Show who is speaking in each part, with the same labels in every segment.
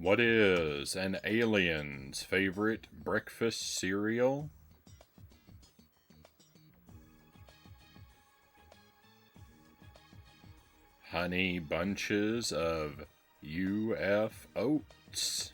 Speaker 1: What is an alien's favorite breakfast cereal? Honey bunches of UF oats.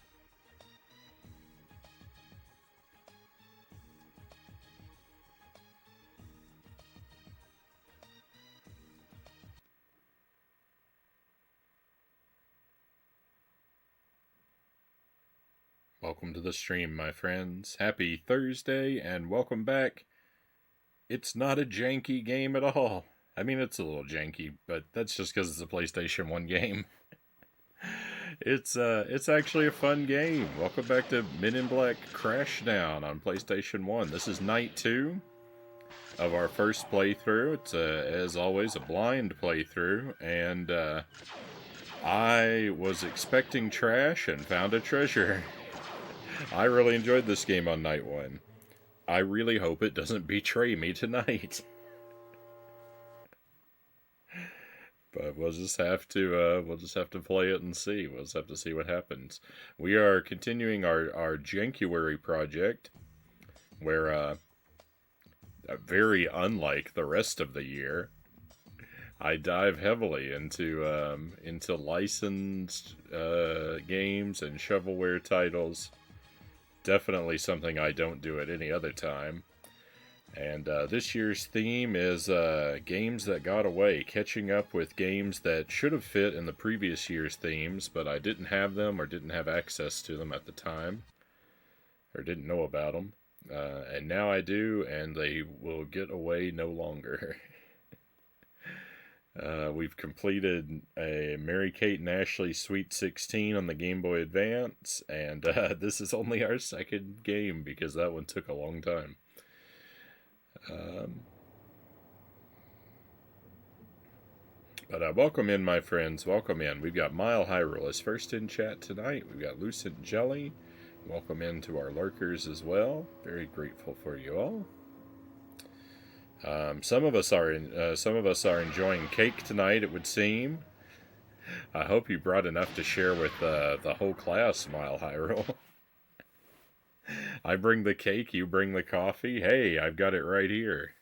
Speaker 1: Welcome to the stream, my friends. Happy Thursday, and welcome back. It's not a janky game at all. I mean, it's a little janky, but that's just because it's a PlayStation 1 game. It's actually a fun game. Welcome back to Men in Black Crashdown on PlayStation 1. This is night 2 of our first playthrough. It's, as always, a blind playthrough, and I was expecting trash and found a treasure. I really enjoyed this game on night 1. I really hope it doesn't betray me tonight. But we'll just have to play it and see. We'll just have to see what happens. We are continuing our Jankuary project, where very unlike the rest of the year, I dive heavily into licensed games and shovelware titles. Definitely something I don't do at any other time. And this year's theme is games that got away, catching up with games that should have fit in the previous year's themes, but I didn't have them or didn't have access to them at the time, or didn't know about them. And now I do, and they will get away no longer. We've completed a Mary Kate and Ashley Sweet 16 on the Game Boy Advance, and this is only our second game because that one took a long time. But welcome in, my friends. Welcome in. We've got Mile Hyrule is first in chat tonight. We've got Lucent Jelly. Welcome in to our lurkers as well. Very grateful for you all. Some of us are enjoying cake tonight, it would seem. I hope you brought enough to share with the whole class, Mile Hyrule. I bring the cake, you bring the coffee. Hey, I've got it right here.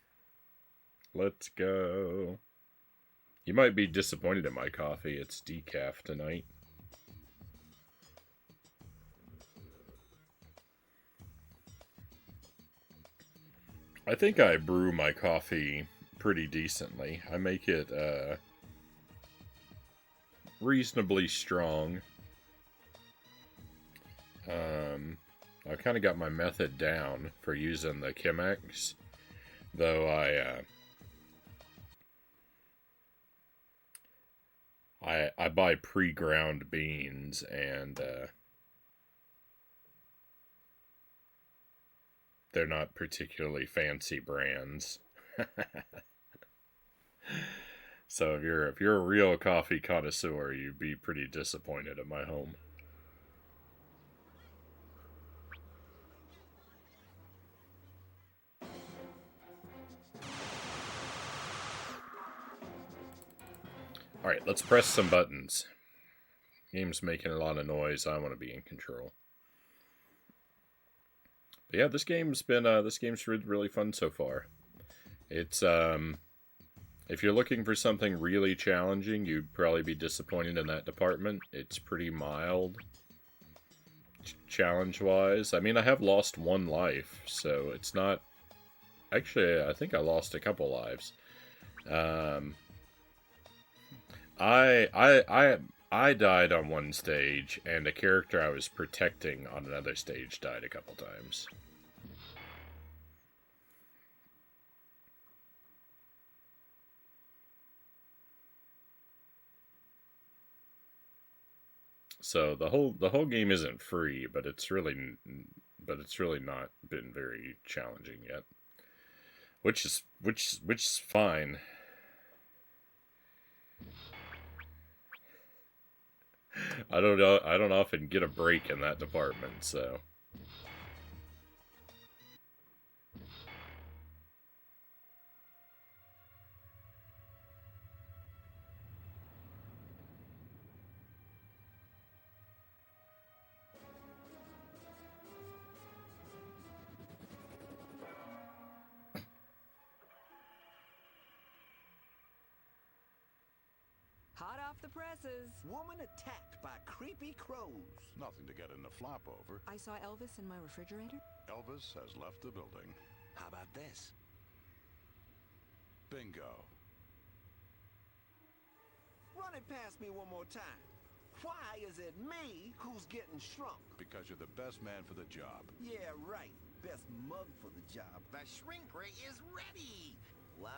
Speaker 1: Let's go. You might be disappointed in my coffee. It's decaf tonight. I think I brew my coffee pretty decently. I make it reasonably strong. I kind of got my method down for using the Chemex, though I buy pre-ground beans, and they're not particularly fancy brands. So if you're a real coffee connoisseur, you'd be pretty disappointed at my home. Alright, let's press some buttons. Game's making a lot of noise. I want to be in control. But yeah, this game's really fun so far. It's if you're looking for something really challenging, you'd probably be disappointed in that department. It's pretty mild challenge-wise. I mean, I have lost one life, so it's not... Actually, I think I lost a couple lives. I died on one stage, and a character I was protecting on another stage died a couple times. So the whole game isn't free, but it's really not been very challenging yet, which is fine. I don't often get a break in that department, so.
Speaker 2: Hot off the presses.
Speaker 3: Woman attacked by creepy crows.
Speaker 4: Nothing to get in the flop over.
Speaker 2: I saw Elvis in my refrigerator.
Speaker 4: Elvis has left the building.
Speaker 3: How about this?
Speaker 4: Bingo.
Speaker 3: Run it past me one more time. Why is it me who's getting shrunk?
Speaker 4: Because you're the best man for the job.
Speaker 3: Yeah, right. Best mug for the job. The Shrinkray is ready. 1,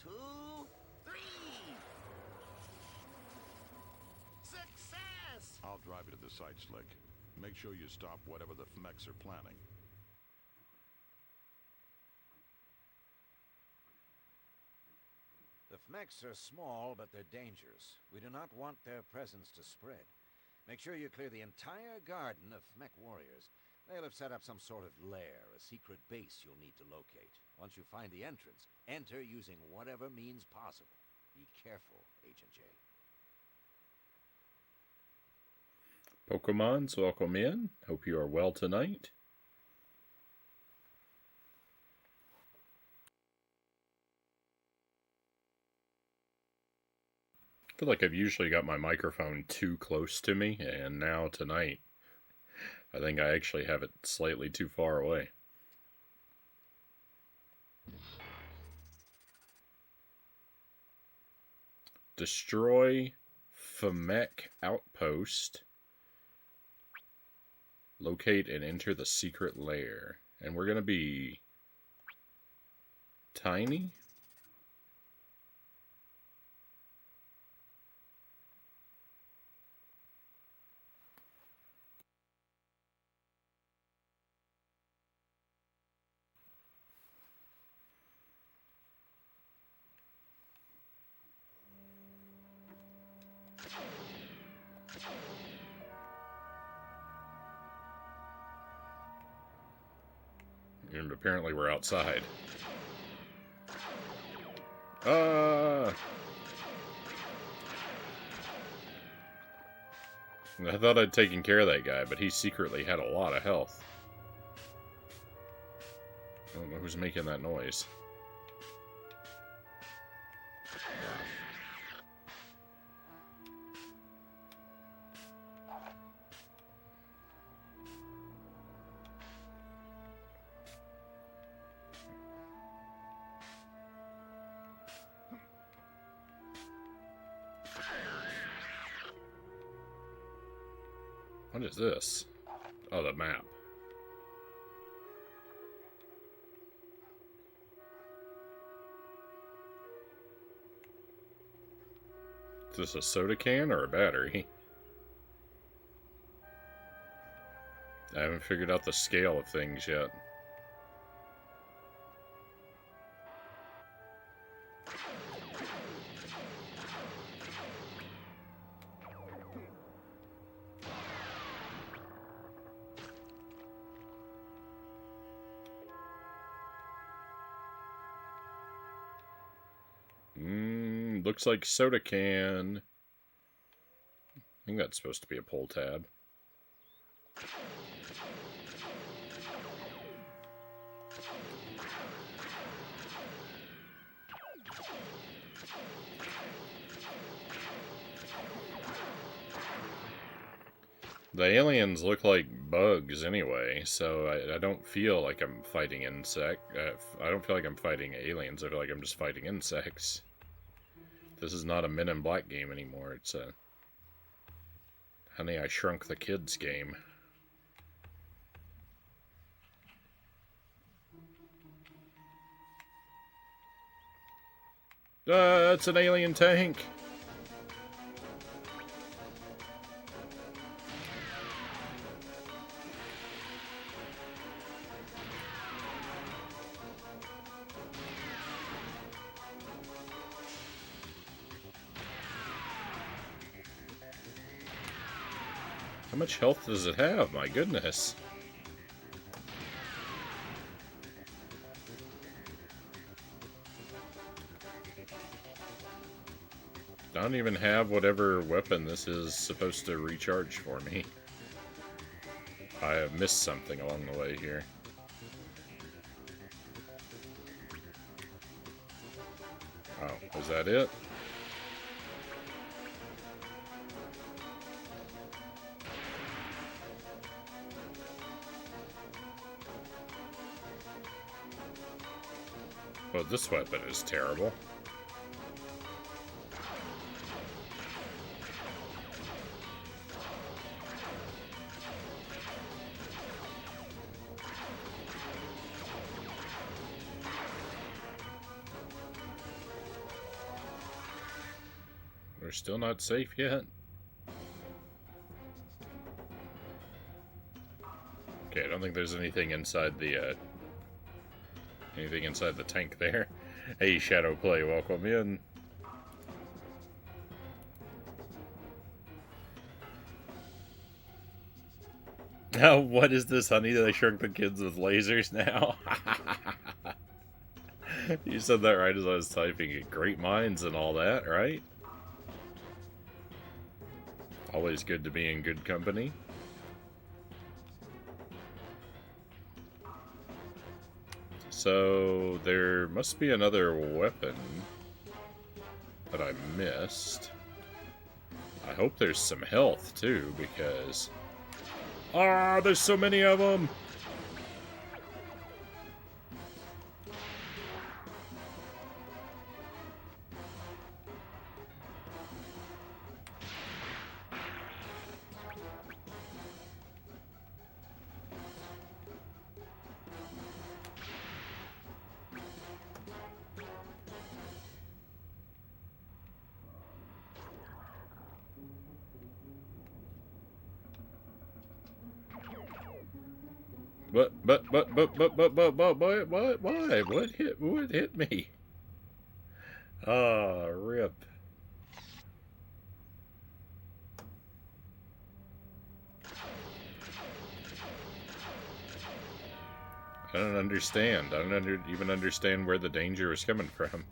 Speaker 3: 2, 3. Success!
Speaker 4: I'll drive you to the site, Slick. Make sure you stop whatever the FMECs are planning.
Speaker 5: The FMECs are small, but they're dangerous. We do not want their presence to spread. Make sure you clear the entire garden of FMEC warriors. They'll have set up some sort of lair, a secret base you'll need to locate. Once you find the entrance, enter using whatever means possible. Be careful, Agent J.
Speaker 1: Pokemons, welcome in. Hope you are well tonight. I feel like I've usually got my microphone too close to me, and now tonight, I think I actually have it slightly too far away. Destroy FMEC outpost. Locate and enter the secret lair. And we're going to be tiny. And apparently we're outside. I thought I'd taken care of that guy, but he secretly had a lot of health. I don't know who's making that noise. What is this? Oh, the map. Is this a soda can or a battery? I haven't figured out the scale of things yet. Looks like soda can. I think that's supposed to be a pull tab. The aliens look like bugs anyway, so I don't feel like I'm fighting insect. I don't feel like I'm fighting aliens. I feel like I'm just fighting insects. This is not a Men in Black game anymore. It's a Honey, I Shrunk the Kids game. It's an alien tank! How much health does it have? My goodness. I don't even have whatever weapon this is supposed to recharge for me. I have missed something along the way here. Oh, is that it? Well, this weapon is terrible. We're still not safe yet. Okay, I don't think there's anything inside the tank there. Hey, Shadow Play, welcome in. Oh, what is this, honey? They shrunk the kids with lasers now? You said that right as I was typing it. Great minds and all that, right? Always good to be in good company. So, there must be another weapon that I missed. I hope there's some health, too, because... Ah, there's so many of them! What, why? What hit me? Ah, rip. I don't understand. I don't even understand where the danger is coming from.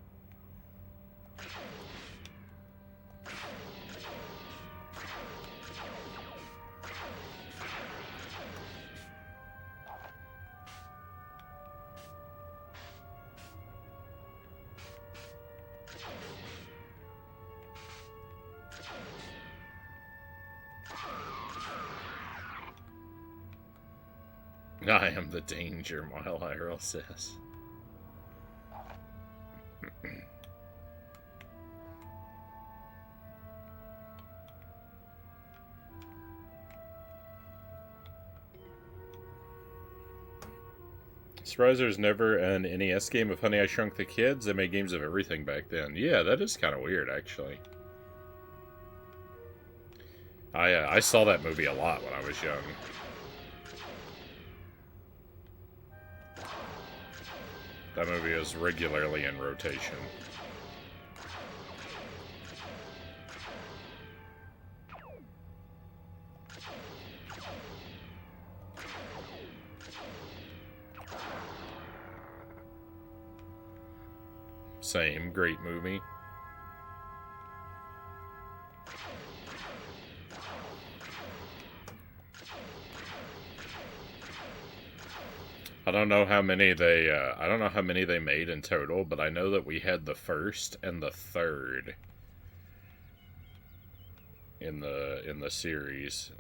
Speaker 1: I am the danger, Mile High Earl says. Spryzer's never an NES game of Honey, I Shrunk the Kids. They made games of everything back then. Yeah, that is kind of weird, actually. I saw that movie a lot when I was young. That movie is regularly in rotation. Same, great movie. I don't know how many they made in total, but I know that we had the first and the third in the series.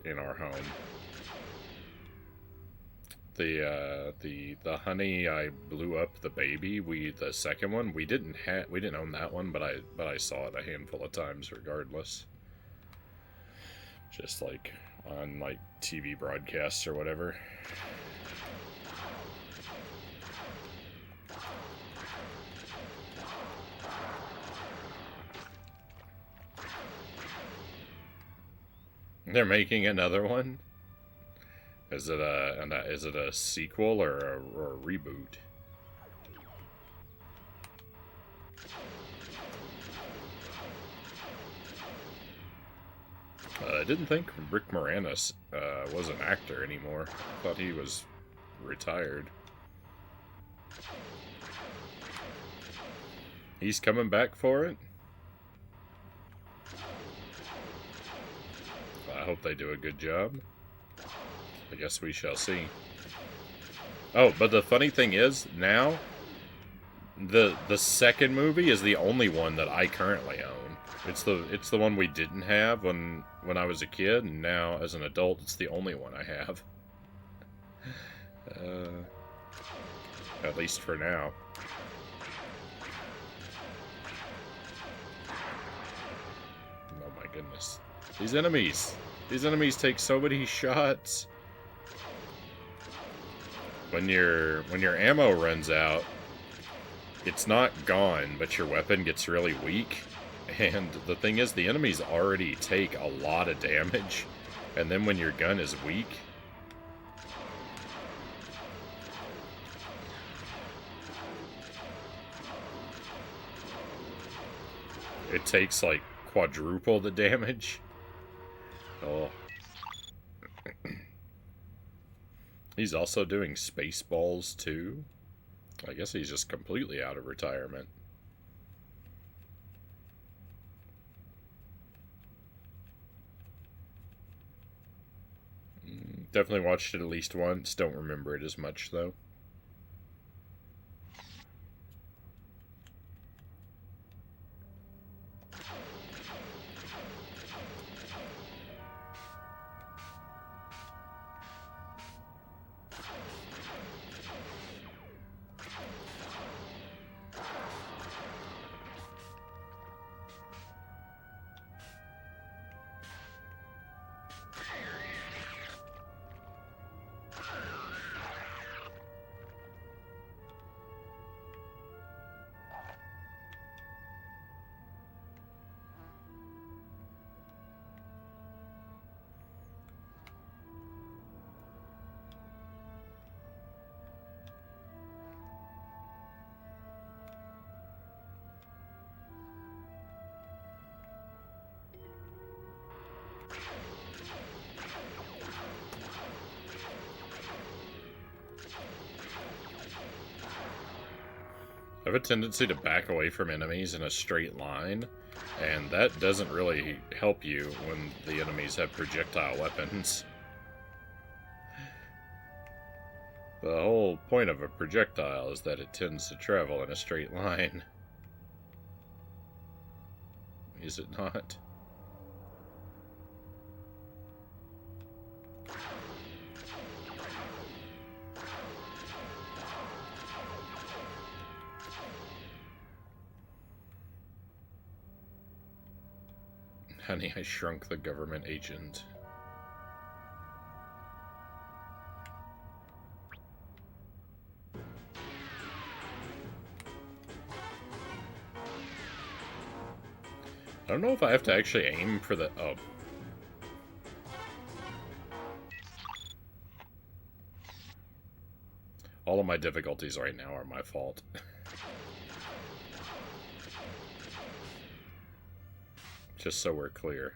Speaker 1: In our home. The Honey, I Blew Up the Baby, the second one, we didn't own that one, but I saw it a handful of times regardless. Just like on like TV broadcasts or whatever. They're making another one? Is it a sequel or a reboot? I didn't think Rick Moranis was an actor anymore. I thought he was retired. He's coming back for it? I hope they do a good job. I guess we shall see. Oh, but the funny thing is, now, the second movie is the only one that I currently own. It's the one we didn't have when I was a kid, and now as an adult, it's the only one I have. At least for now. Oh my goodness. These enemies! These enemies take so many shots. When your ammo runs out, it's not gone, but your weapon gets really weak. And the thing is, the enemies already take a lot of damage. And then when your gun is weak, it takes like quadruple the damage. Oh. He's also doing Spaceballs too. I guess he's just completely out of retirement. Definitely watched it at least once. Don't remember it as much though. I have a tendency to back away from enemies in a straight line, and that doesn't really help you when the enemies have projectile weapons. The whole point of a projectile is that it tends to travel in a straight line. Is it not? Honey, I shrunk the government agent. I don't know if I have to actually aim for the... Oh. All of my difficulties right now are my fault. Just so we're clear.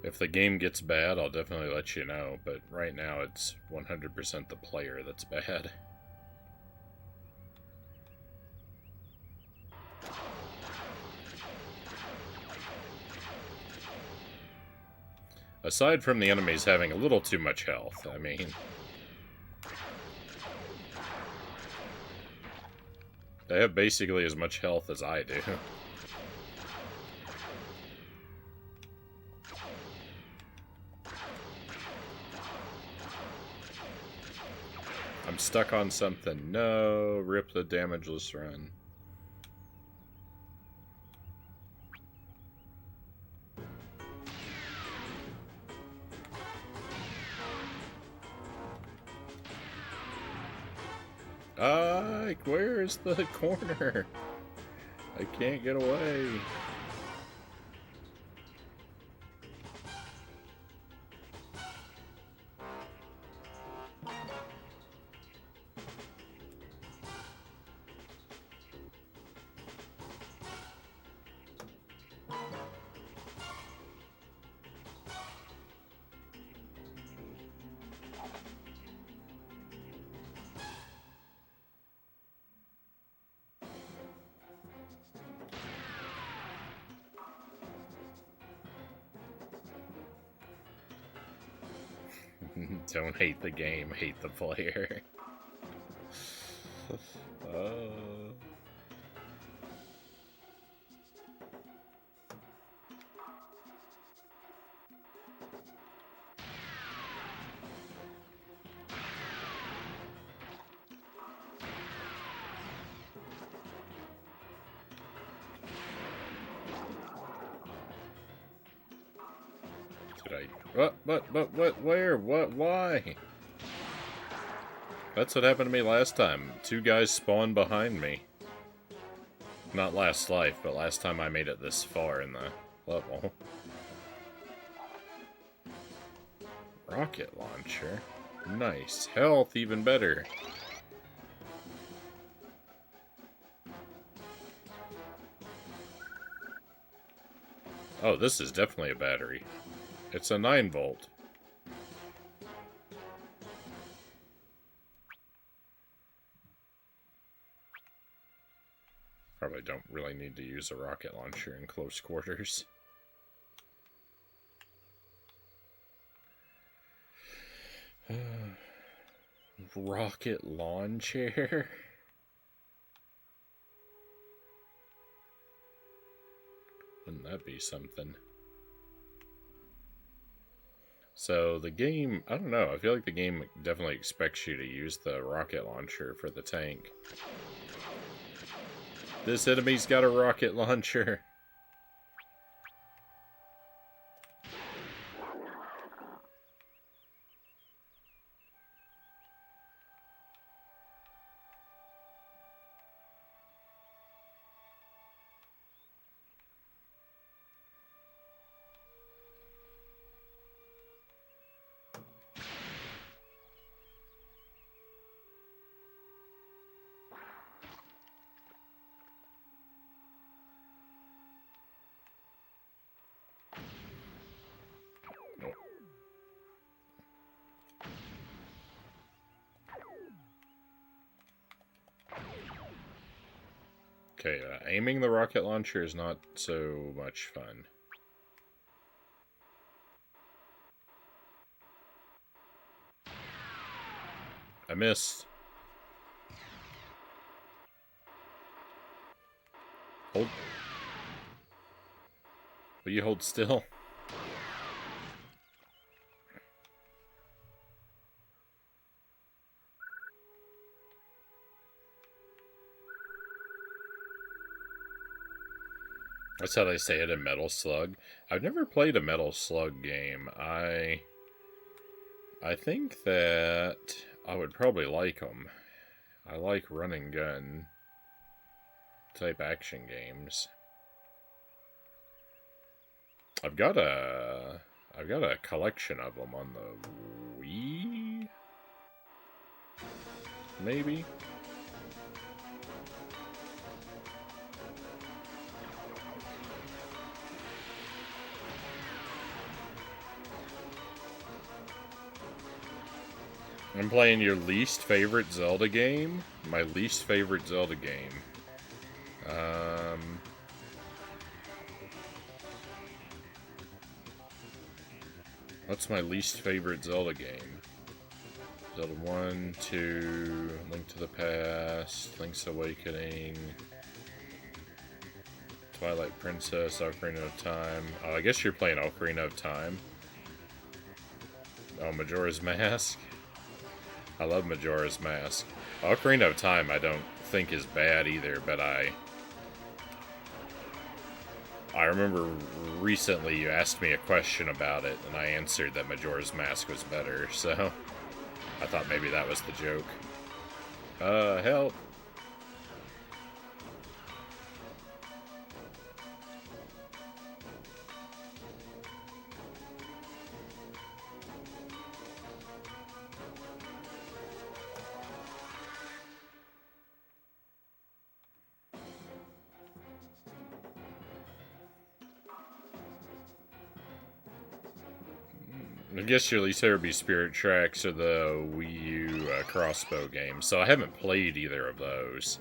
Speaker 1: If the game gets bad, I'll definitely let you know, but right now it's 100% the player that's bad. Aside from the enemies having a little too much health, I mean... They have basically as much health as I do. I'm stuck on something. No, rip the damageless run. Where's the corner? I can't get away. Don't hate the game, hate the player. What, where, what, why? That's what happened to me last time. Two guys spawned behind me. Not last life, but last time I made it this far in the level. Rocket launcher. Nice. Health, even better. Oh, this is definitely a battery. It's a 9-volt. Probably don't really need to use a rocket launcher in close quarters. Rocket launcher? Wouldn't that be something? So the game, I don't know, I feel like the game definitely expects you to use the rocket launcher for the tank. This enemy's got a rocket launcher. Okay, aiming the rocket launcher is not so much fun. I missed. Hold. Will you hold still? That's how they say it in Metal Slug. I've never played a Metal Slug game. I think that I would probably like them. I like run and gun type action games. I've got a collection of them on the Wii. Maybe. I'm playing your least favorite Zelda game? My least favorite Zelda game. What's my least favorite Zelda game? Zelda 1, 2, Link to the Past, Link's Awakening, Twilight Princess, Ocarina of Time. Oh, I guess you're playing Ocarina of Time. Oh, Majora's Mask. I love Majora's Mask. Ocarina of Time I don't think is bad either, but I remember recently you asked me a question about it, and I answered that Majora's Mask was better, so I thought maybe that was the joke. Help! I guess your least favorite would be Spirit Tracks or the Wii U crossbow game. So I haven't played either of those.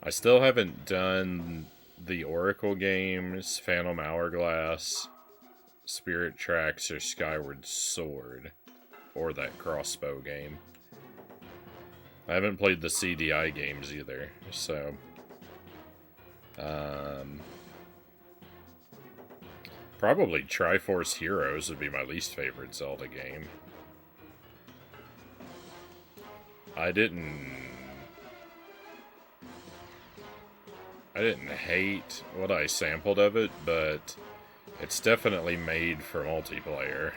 Speaker 1: I still haven't done the Oracle games, Phantom Hourglass, Spirit Tracks, or Skyward Sword. or that crossbow game. I haven't played the CDI games either, so... Probably Triforce Heroes would be my least favorite Zelda game. I didn't hate what I sampled of it, but it's definitely made for multiplayer.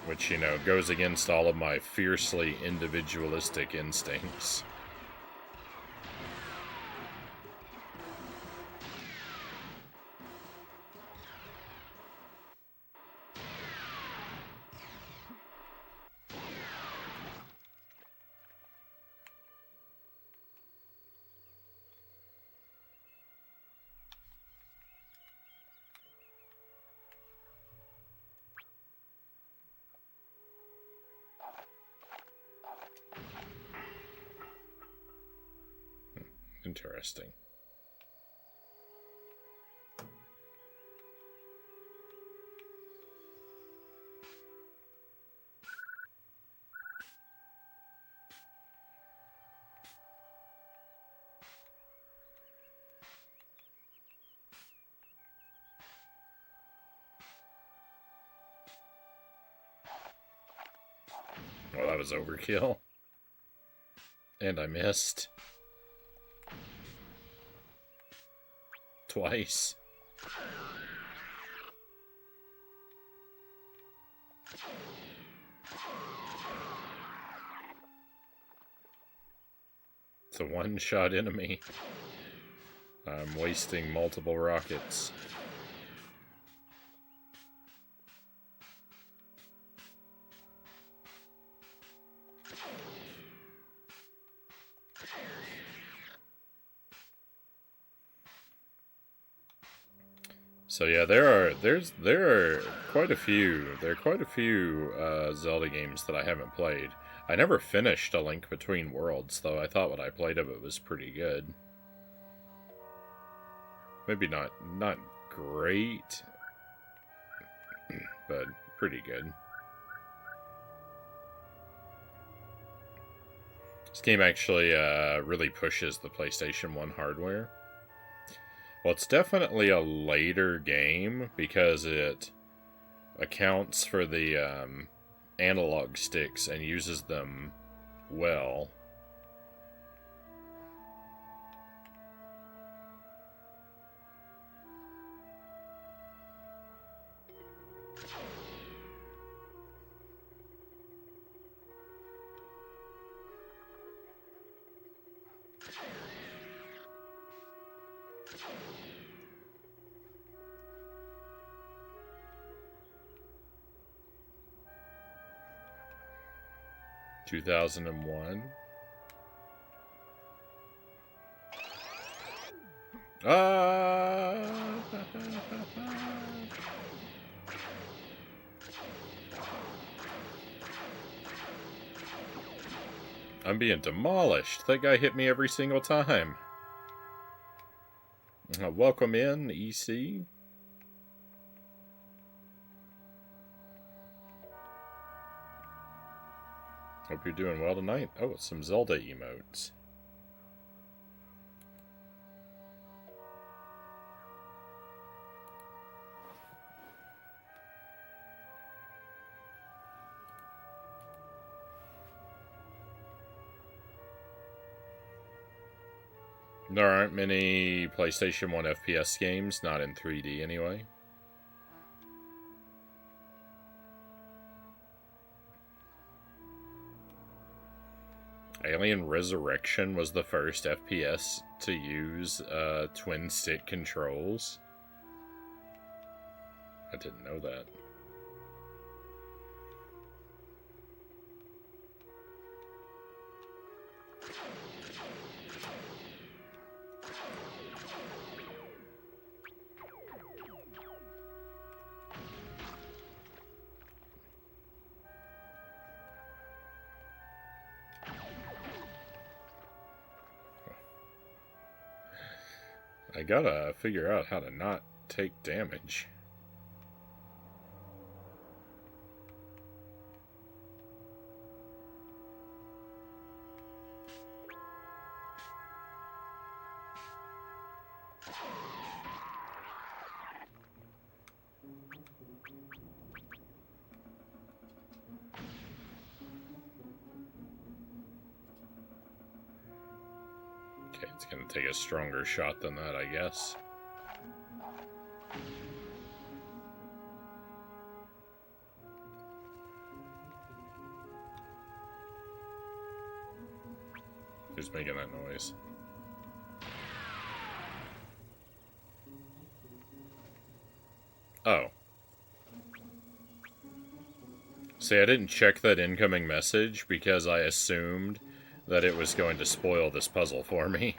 Speaker 1: Which, you know, goes against all of my fiercely individualistic instincts. Interesting. Well, that was overkill. And I missed. Twice. It's a one-shot enemy. I'm wasting multiple rockets. So yeah, there are quite a few Zelda games that I haven't played. I never finished A Link Between Worlds, though I thought what I played of it was pretty good. Maybe not great, but pretty good. This game actually really pushes the PlayStation 1 hardware. Well, it's definitely a later game because it accounts for the analog sticks and uses them well. — 2001. I'm being demolished. That guy hit me every single time. Welcome in, EC. Hope you're doing well tonight. Oh, it's some Zelda emotes. There aren't many PlayStation 1 FPS games, not in 3D anyway. Alien Resurrection was the first FPS to use twin stick controls. I didn't know that. I gotta figure out how to not take damage. Okay, it's gonna take a stronger shot than that, I guess. Who's making that noise? Oh. See, I didn't check that incoming message because I assumed that it was going to spoil this puzzle for me.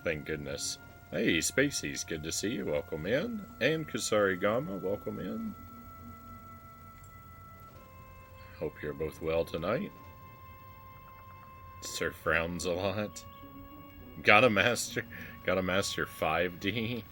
Speaker 1: Thank goodness. Hey, Spaceys, good to see you. Welcome in. And Kusari Gama, welcome in. Hope you're both well tonight. Sir frowns a lot. Gotta master 5D.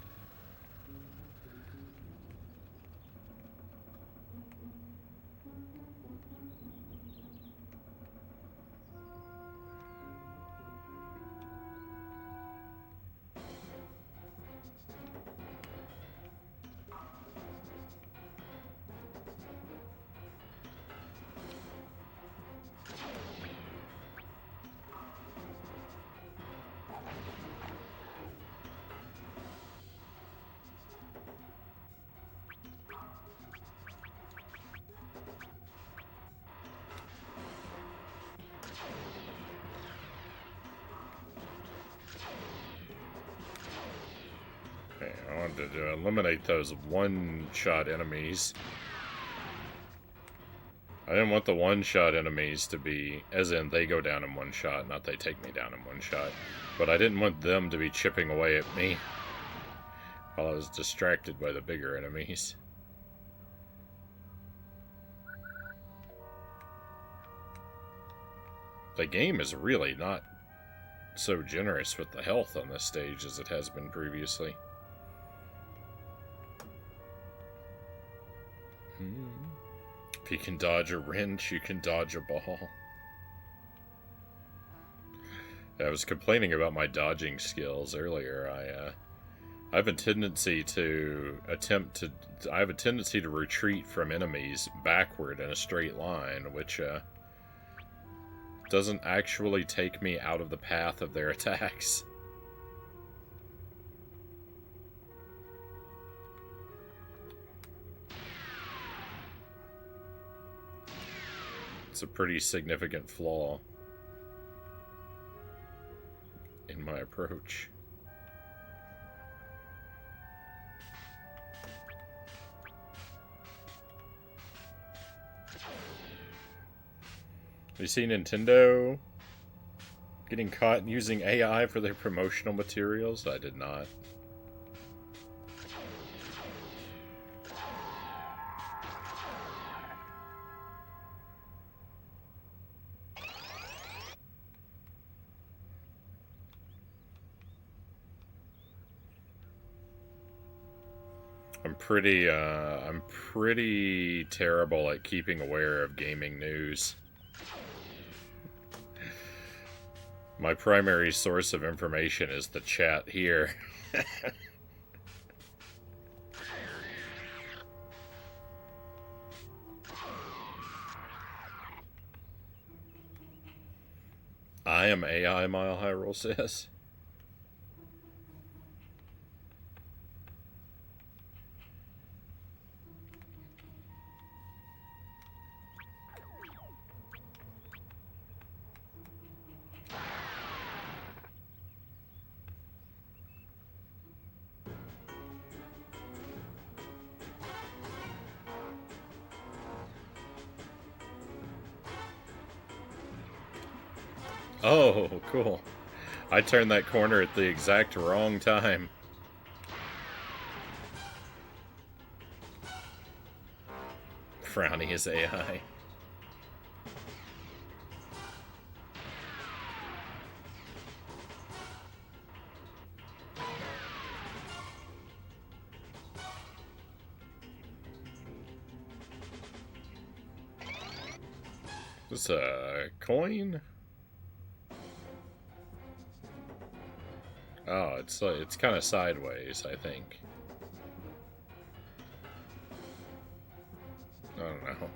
Speaker 1: I wanted to eliminate those one-shot enemies. I didn't want the one-shot enemies to be, as in they go down in one shot, not they take me down in one shot. But I didn't want them to be chipping away at me while I was distracted by the bigger enemies. The game is really not so generous with the health on this stage as it has been previously. If you can dodge a wrench, you can dodge a ball. I was complaining about my dodging skills earlier. I have a tendency to retreat from enemies backward in a straight line, which doesn't actually take me out of the path of their attacks. It's a pretty significant flaw in my approach. Have you seen Nintendo getting caught using AI for their promotional materials? I did not. I'm pretty terrible at keeping aware of gaming news. My primary source of information is the chat here. I am AI, Mile High Roll says. Oh, cool. I turned that corner at the exact wrong time. Frownie is AI. This a coin? Oh, it's kind of sideways, I think. I don't know.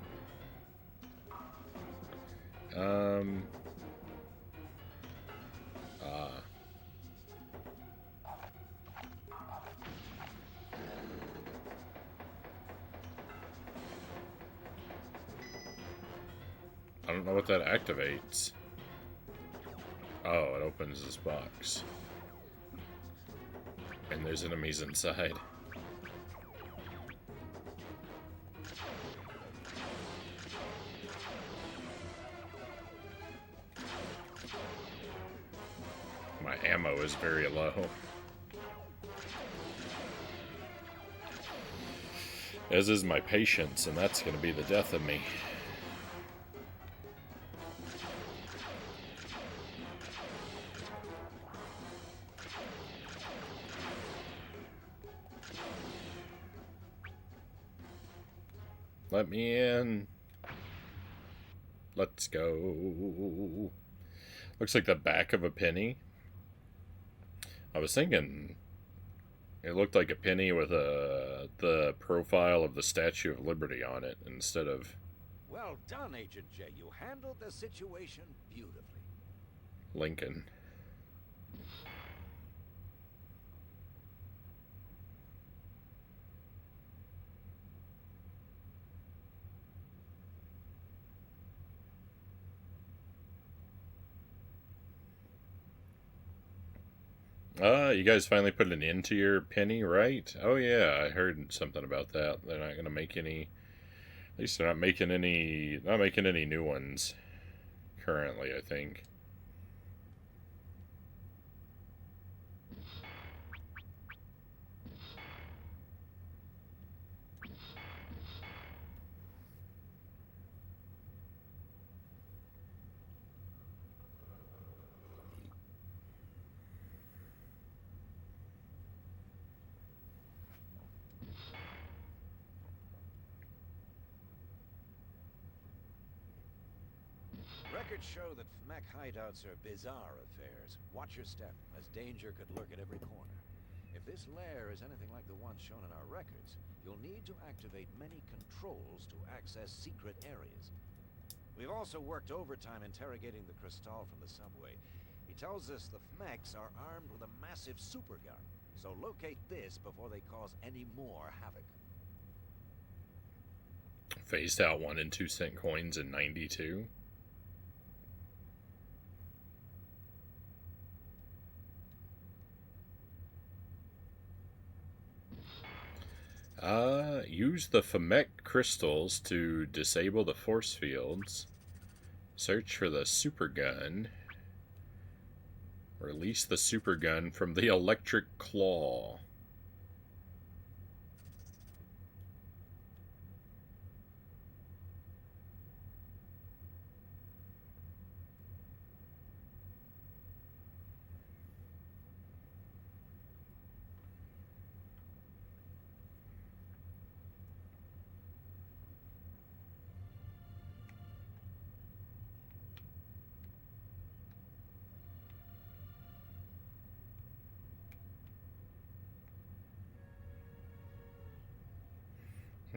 Speaker 1: I don't know what that activates. Oh, it opens this box. And there's enemies inside. My ammo is very low. As is my patience, and that's going to be the death of me. Let me in. Let's go. Looks like the back of a penny. I was thinking it looked like a penny with the profile of the Statue of Liberty on it instead of
Speaker 5: Well done, Agent J. You handled the situation beautifully.
Speaker 1: Lincoln. You guys finally put an end to your penny, right? Oh yeah, I heard something about that. They're not gonna make any. At least they're not making any new ones currently, I think.
Speaker 5: Records show that FMEC hideouts are bizarre affairs. Watch your step, as danger could lurk at every corner. If this lair is anything like the one shown in our records, you'll need to activate many controls to access secret areas. We've also worked overtime interrogating the Crystal from the subway. He tells us the FMECs are armed with a massive supergun, so locate this before they cause any more havoc.
Speaker 1: Phased out 1 and 2 cent coins in '92. Use the FMEC crystals to disable the force fields. Search for the supergun. Release the supergun from the electric claw.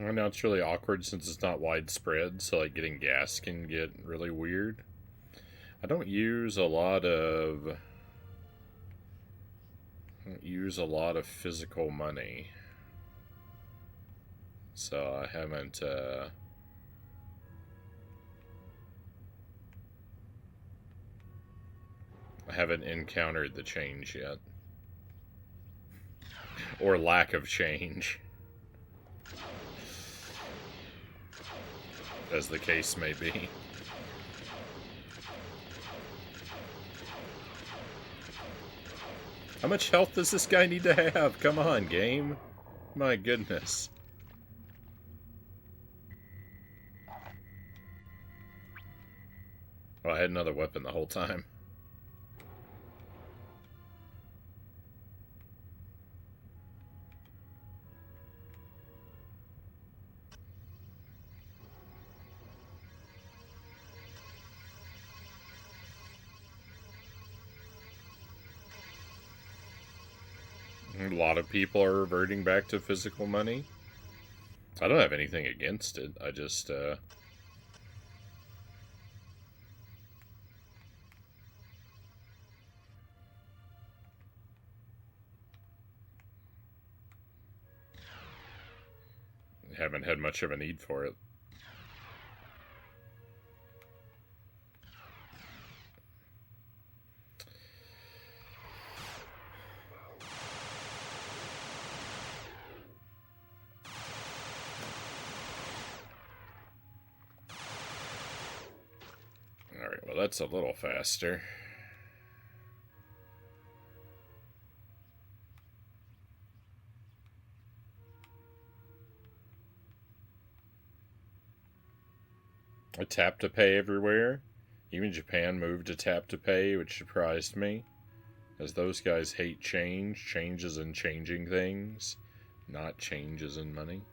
Speaker 1: I know it's really awkward since it's not widespread, so like getting gas can get really weird. I don't use a lot of physical money, so I haven't encountered the change yet, or lack of change, as the case may be. How much health does this guy need to have? Come on, game. My goodness. Oh, I had another weapon the whole time. A lot of people are reverting back to physical money. I don't have anything against it. I just, haven't had much of a need for it. Alright, well that's a little faster. A tap to pay everywhere. Even Japan moved to tap to pay, which surprised me. As those guys hate change. Change is in changing things, not changes in money.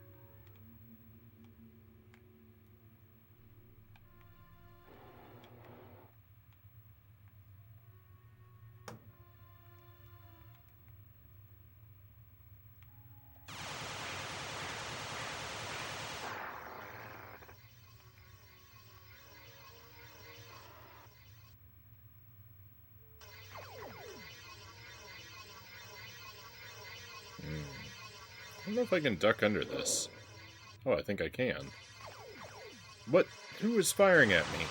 Speaker 1: I don't know if I can duck under this. Oh, I think I can. What? Who is firing at me?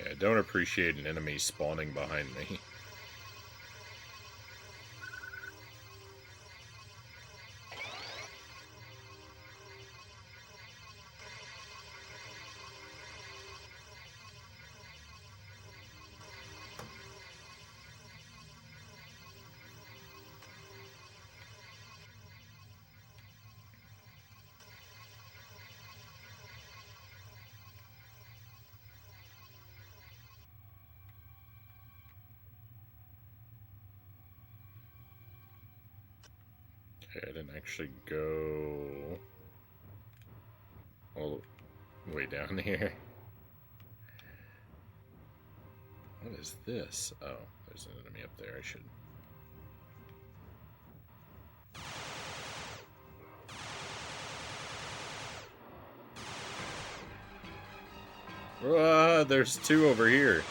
Speaker 1: Yeah, I don't appreciate an enemy spawning behind me. Okay, I didn't actually go all the way down here. What is this? Oh, there's an enemy up there. I should... there's two over here.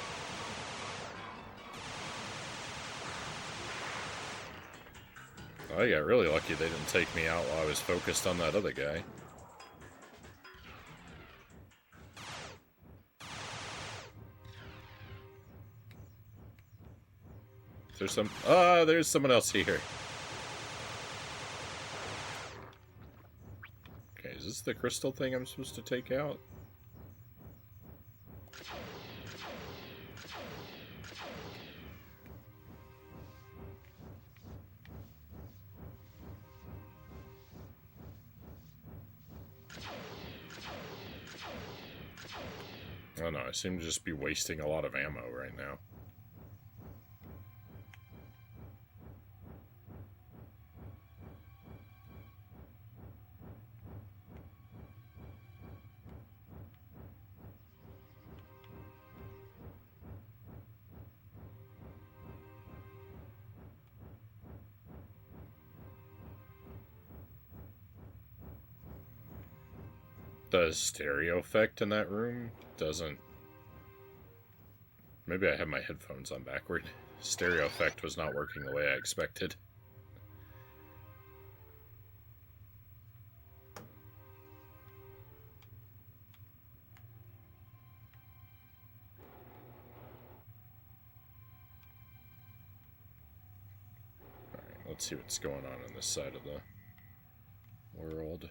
Speaker 1: I got really lucky they didn't take me out while I was focused on that other guy. There's some... there's someone else here. Okay, is this the crystal thing I'm supposed to take out? Oh no, I seem to just be wasting a lot of ammo right now. The stereo effect in that room doesn't... Maybe I have my headphones on backward. Stereo effect was not working the way I expected. Alright, let's see what's going on this side of the world.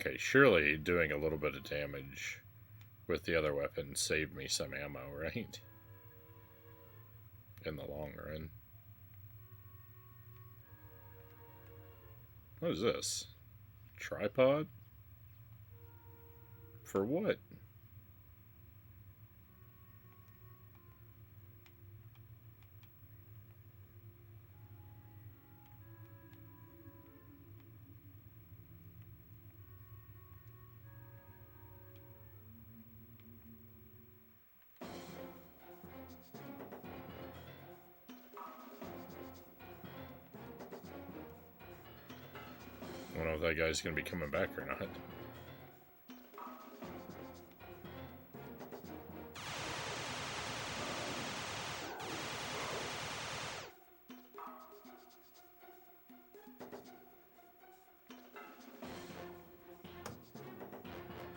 Speaker 1: Okay, surely doing a little bit of damage with the other weapon saved me some ammo, right? in the long run. What is this? Tripod? For what? I don't know if that guy's going to be coming back or not.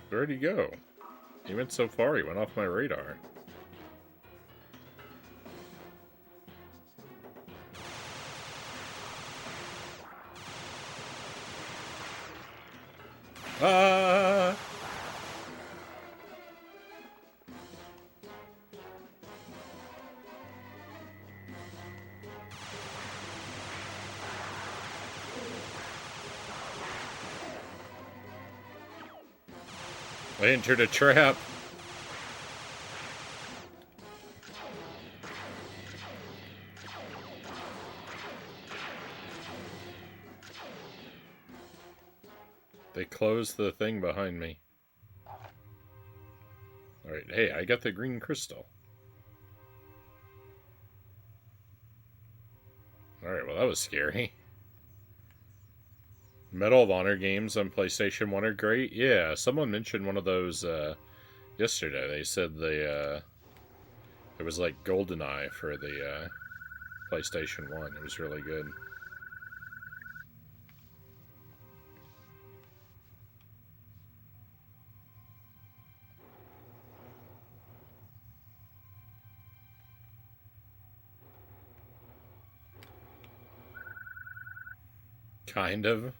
Speaker 1: Where'd he go? He went so far, he went off my radar. Ah! I entered a trap. They closed the thing behind me. Alright, hey, I got the green crystal. Alright, well that was scary. Medal of Honor games on PlayStation 1 are great. Yeah, someone mentioned one of those yesterday. They said it was like GoldenEye for the PlayStation 1. It was really good. Kind of.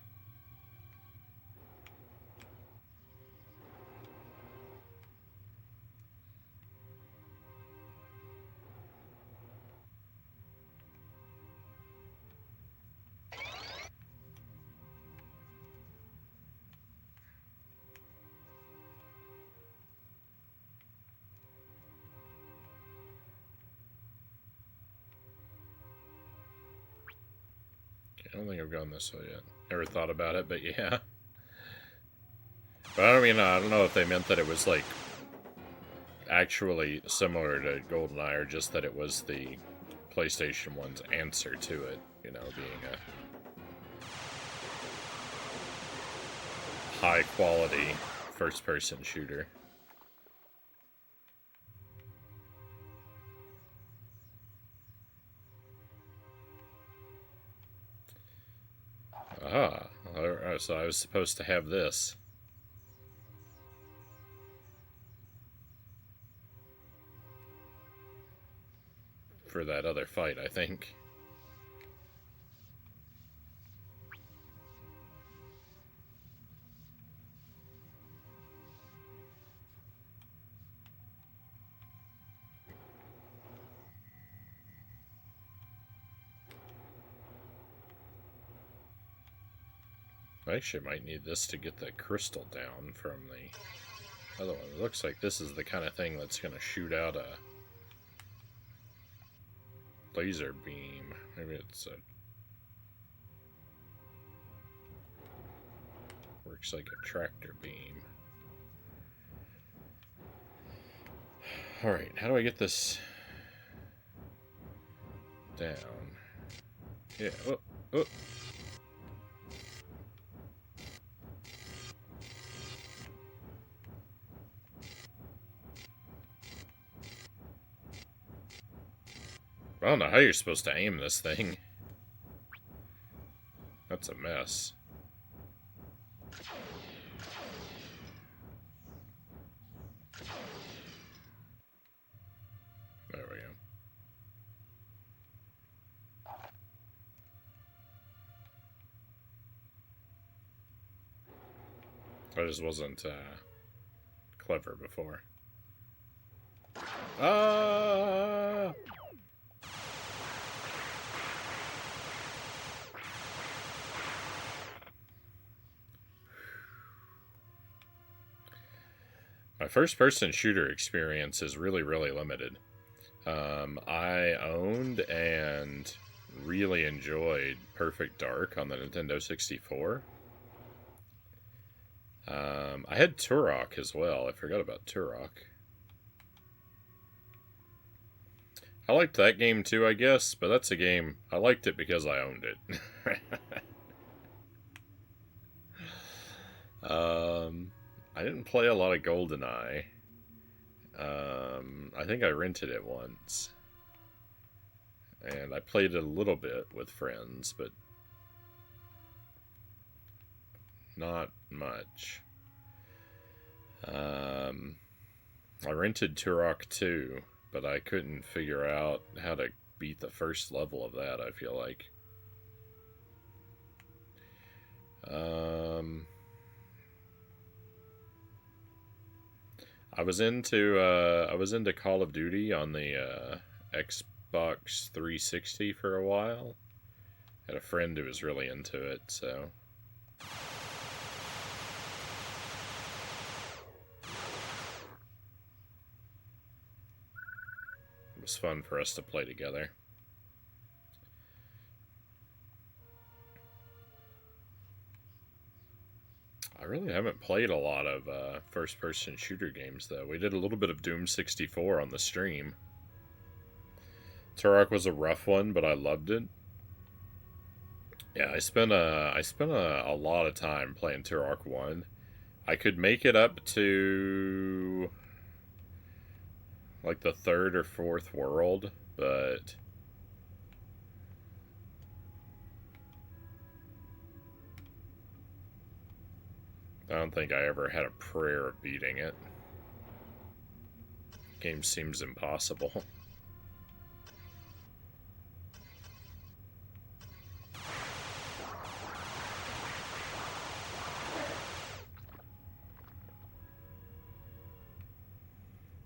Speaker 1: I don't think I've gone this way yet. Never thought about it, but yeah. But I mean, I don't know if they meant that it was like actually similar to GoldenEye or just that it was the PlayStation 1's answer to it, you know, being a high quality first person shooter. Ah, so I was supposed to have this. For that other fight, I think. I actually might need this to get the crystal down from the other one. It looks like this is the kind of thing that's going to shoot out a laser beam. Maybe it's a... works like a tractor beam. Alright, how do I get this down? Yeah, oh. I don't know how you're supposed to aim this thing. That's a mess. There we go. I just wasn't clever before. Ah! My first-person shooter experience is really, really limited. I owned and really enjoyed Perfect Dark on the Nintendo 64. I had Turok as well. I forgot about Turok. I liked that game too, I guess, but that's a game... I liked it because I owned it. I didn't play a lot of GoldenEye. I think I rented it once. And I played it a little bit with friends, but not much. I rented Turok 2, but I couldn't figure out how to beat the first level of that, I feel like. I was into Call of Duty on the Xbox 360 for a while. Had a friend who was really into it, so it was fun for us to play together. I really haven't played a lot of first-person shooter games, though. We did a little bit of Doom 64 on the stream. Turok was a rough one, but I loved it. Yeah, I spent a lot of time playing Turok 1. I could make it up to like the third or fourth world, but I don't think I ever had a prayer of beating it. Game seems impossible.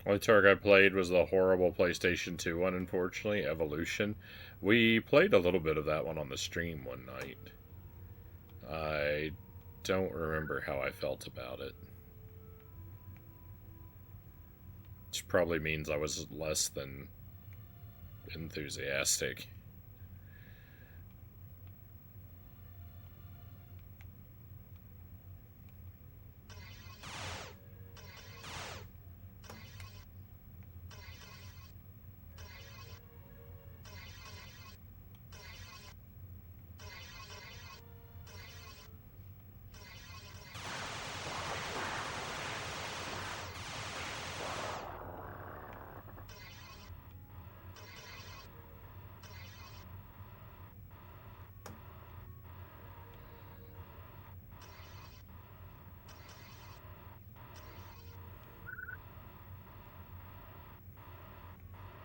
Speaker 1: Only Turok I played was the horrible PlayStation 2 one, unfortunately, Evolution. We played a little bit of that one on the stream one night. I don't remember how I felt about it. Which probably means I was less than enthusiastic.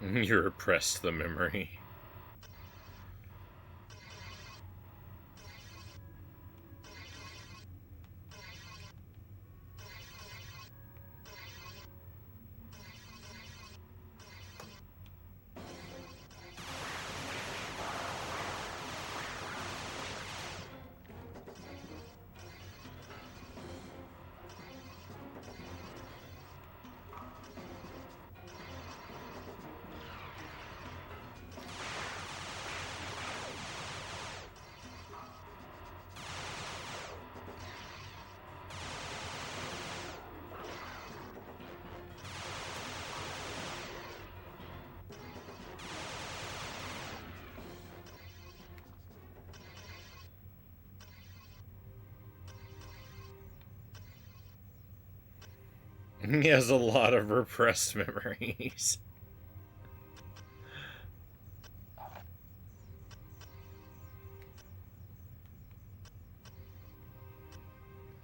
Speaker 1: You repressed the memory. He has a lot of repressed memories.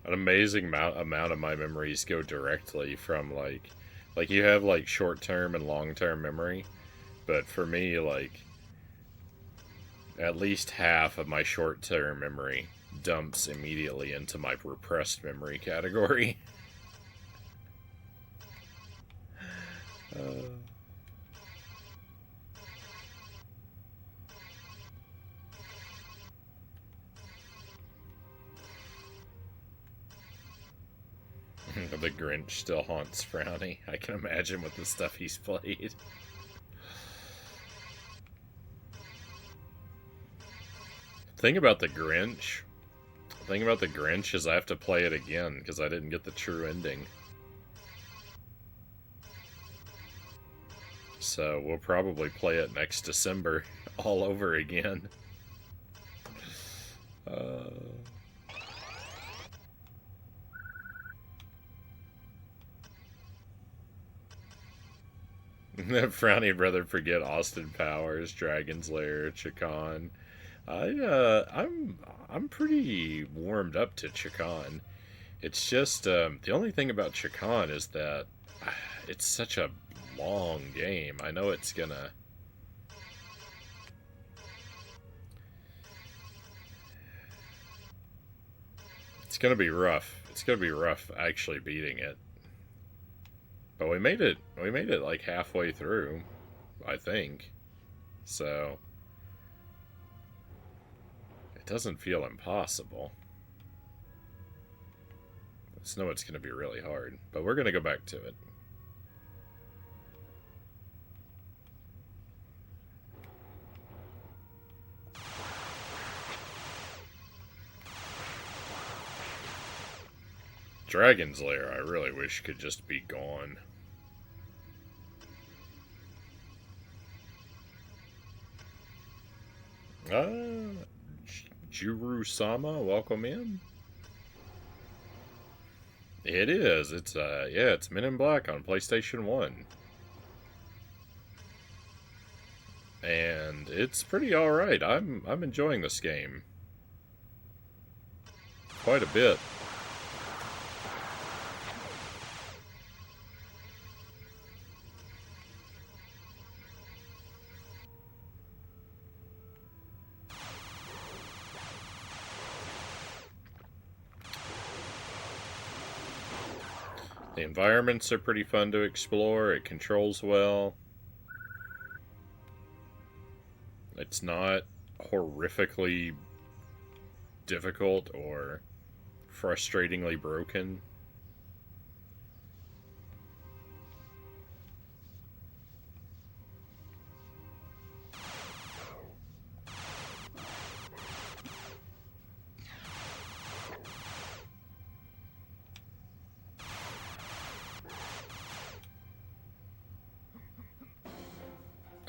Speaker 1: An amazing amount of my memories go directly from like you have like short-term and long-term memory, but for me, like, at least half of my short-term memory dumps immediately into my repressed memory category. The The Grinch still haunts Frownie. I can imagine with the stuff he's played. Thing about the Grinch is I have to play it again because I didn't get the true ending. So we'll probably play it next December all over again. Frownie'd rather forget Austin Powers, Dragon's Lair, Chacon. I'm pretty warmed up to Chacon. It's just the only thing about Chacon is that it's such a long game. I know it's gonna be rough. It's gonna be rough actually beating it. But we made it like halfway through, I think. So it doesn't feel impossible. I just know it's gonna be really hard. But we're gonna go back to it. Dragon's Lair, I really wish could just be gone. Juru-sama, welcome in. It is. It's yeah, it's Men in Black on PlayStation 1. And it's pretty alright. I'm enjoying this game. Quite a bit. The environments are pretty fun to explore. It controls well. It's not horrifically difficult or frustratingly broken.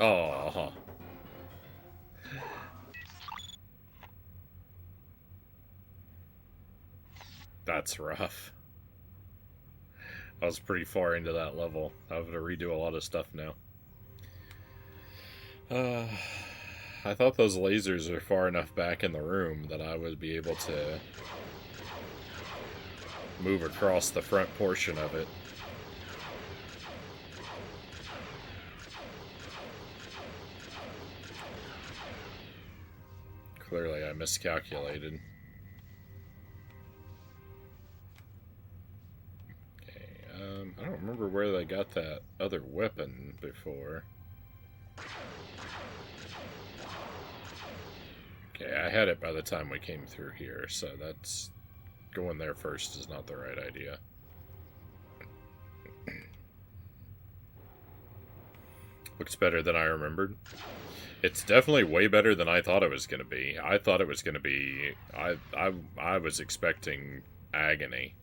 Speaker 1: Oh, that's rough. I was pretty far into that level. I have to redo a lot of stuff now. I thought those lasers are far enough back in the room that I would be able to move across the front portion of it. Clearly I miscalculated. Okay, I don't remember where they got that other weapon before. Okay, I had it by the time we came through here, so that's... going there first is not the right idea. Looks better than I remembered. It's definitely way better than I thought it was going to be. I thought it was going to be... I was expecting agony.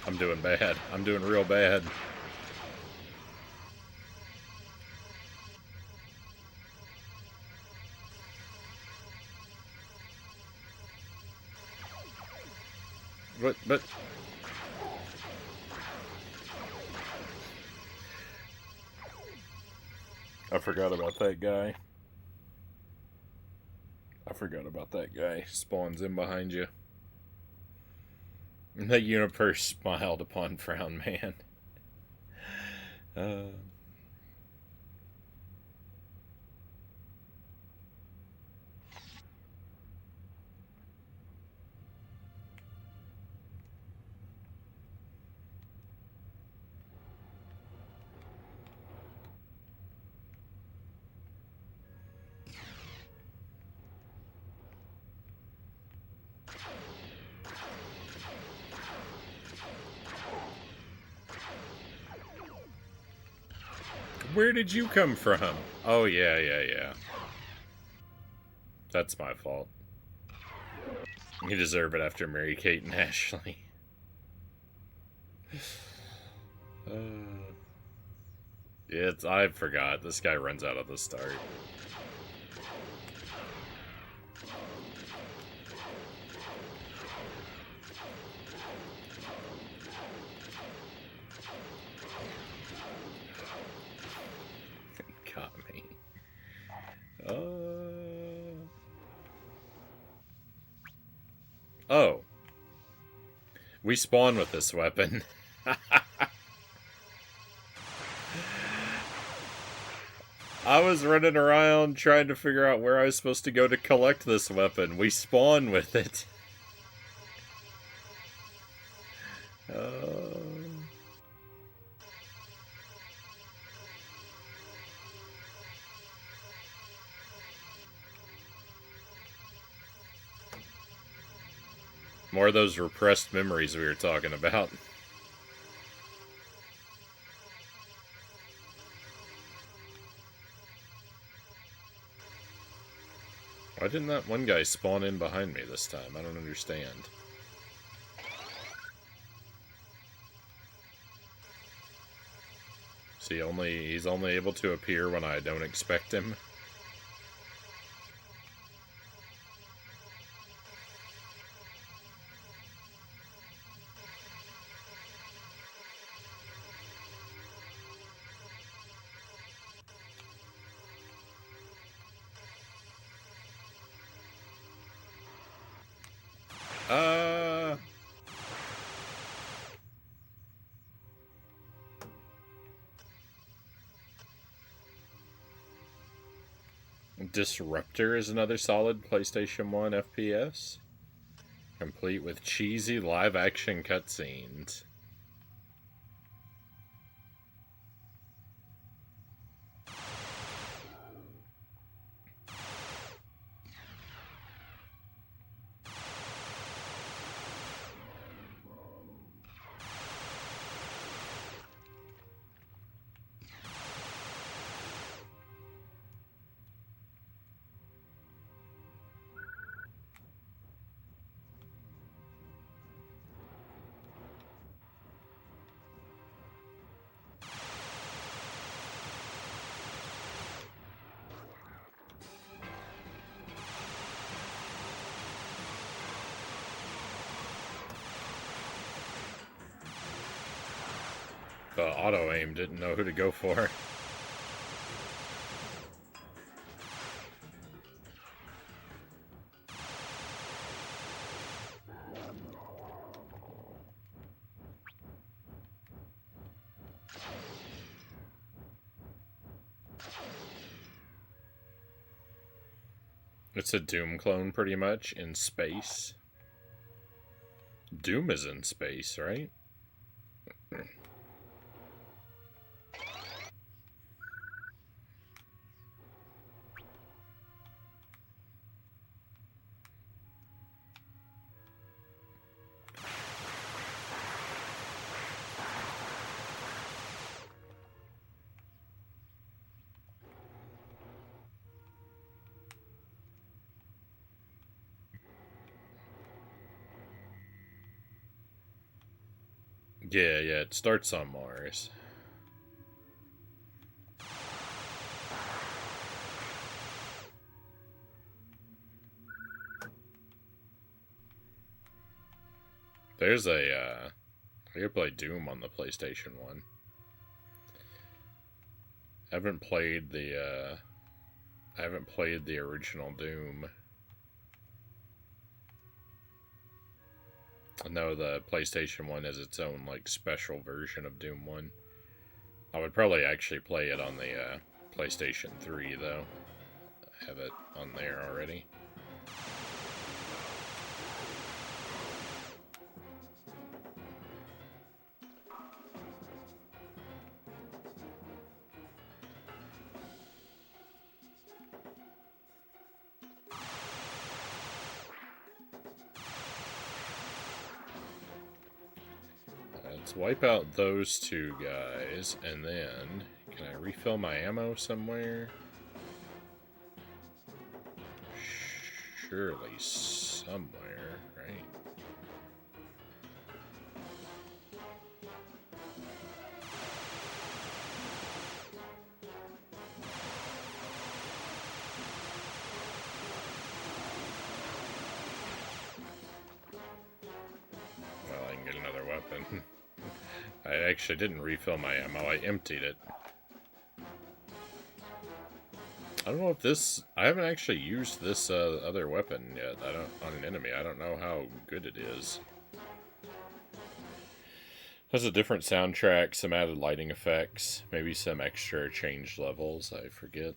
Speaker 1: I'm doing bad. I'm doing real bad. But... I forgot about that guy. Spawns in behind you. The universe smiled upon Frown Man. Where did you come from? Oh, yeah. That's my fault. You deserve it after Mary-Kate and Ashley. I forgot. This guy runs out of the start. Got me. Oh. We spawn with this weapon. I was running around trying to figure out where I was supposed to go to collect this weapon. We spawn with it. More of those repressed memories we were talking about. Why didn't that one guy spawn in behind me this time? I don't understand. He's only able to appear when I don't expect him. Disruptor is another solid PlayStation 1 FPS. Complete with cheesy live-action cutscenes. The auto-aim didn't know who to go for. It's a Doom clone, pretty much, in space. Doom is in space, right? Yeah, it starts on Mars. There's I could play Doom on the PlayStation 1. I haven't played the original Doom. No, the PlayStation 1 has its own, like, special version of Doom 1. I would probably actually play it on the PlayStation 3, though. I have it on there already. Let's wipe out those two guys, and then Can I refill my ammo somewhere? Surely somewhere, right? Well, I can get another weapon. I actually didn't refill my ammo, I emptied it. I don't know if this... I haven't actually used this other weapon yet. On an enemy. I don't know how good it is. Has a different soundtrack, some added lighting effects, maybe some extra changed levels, I forget.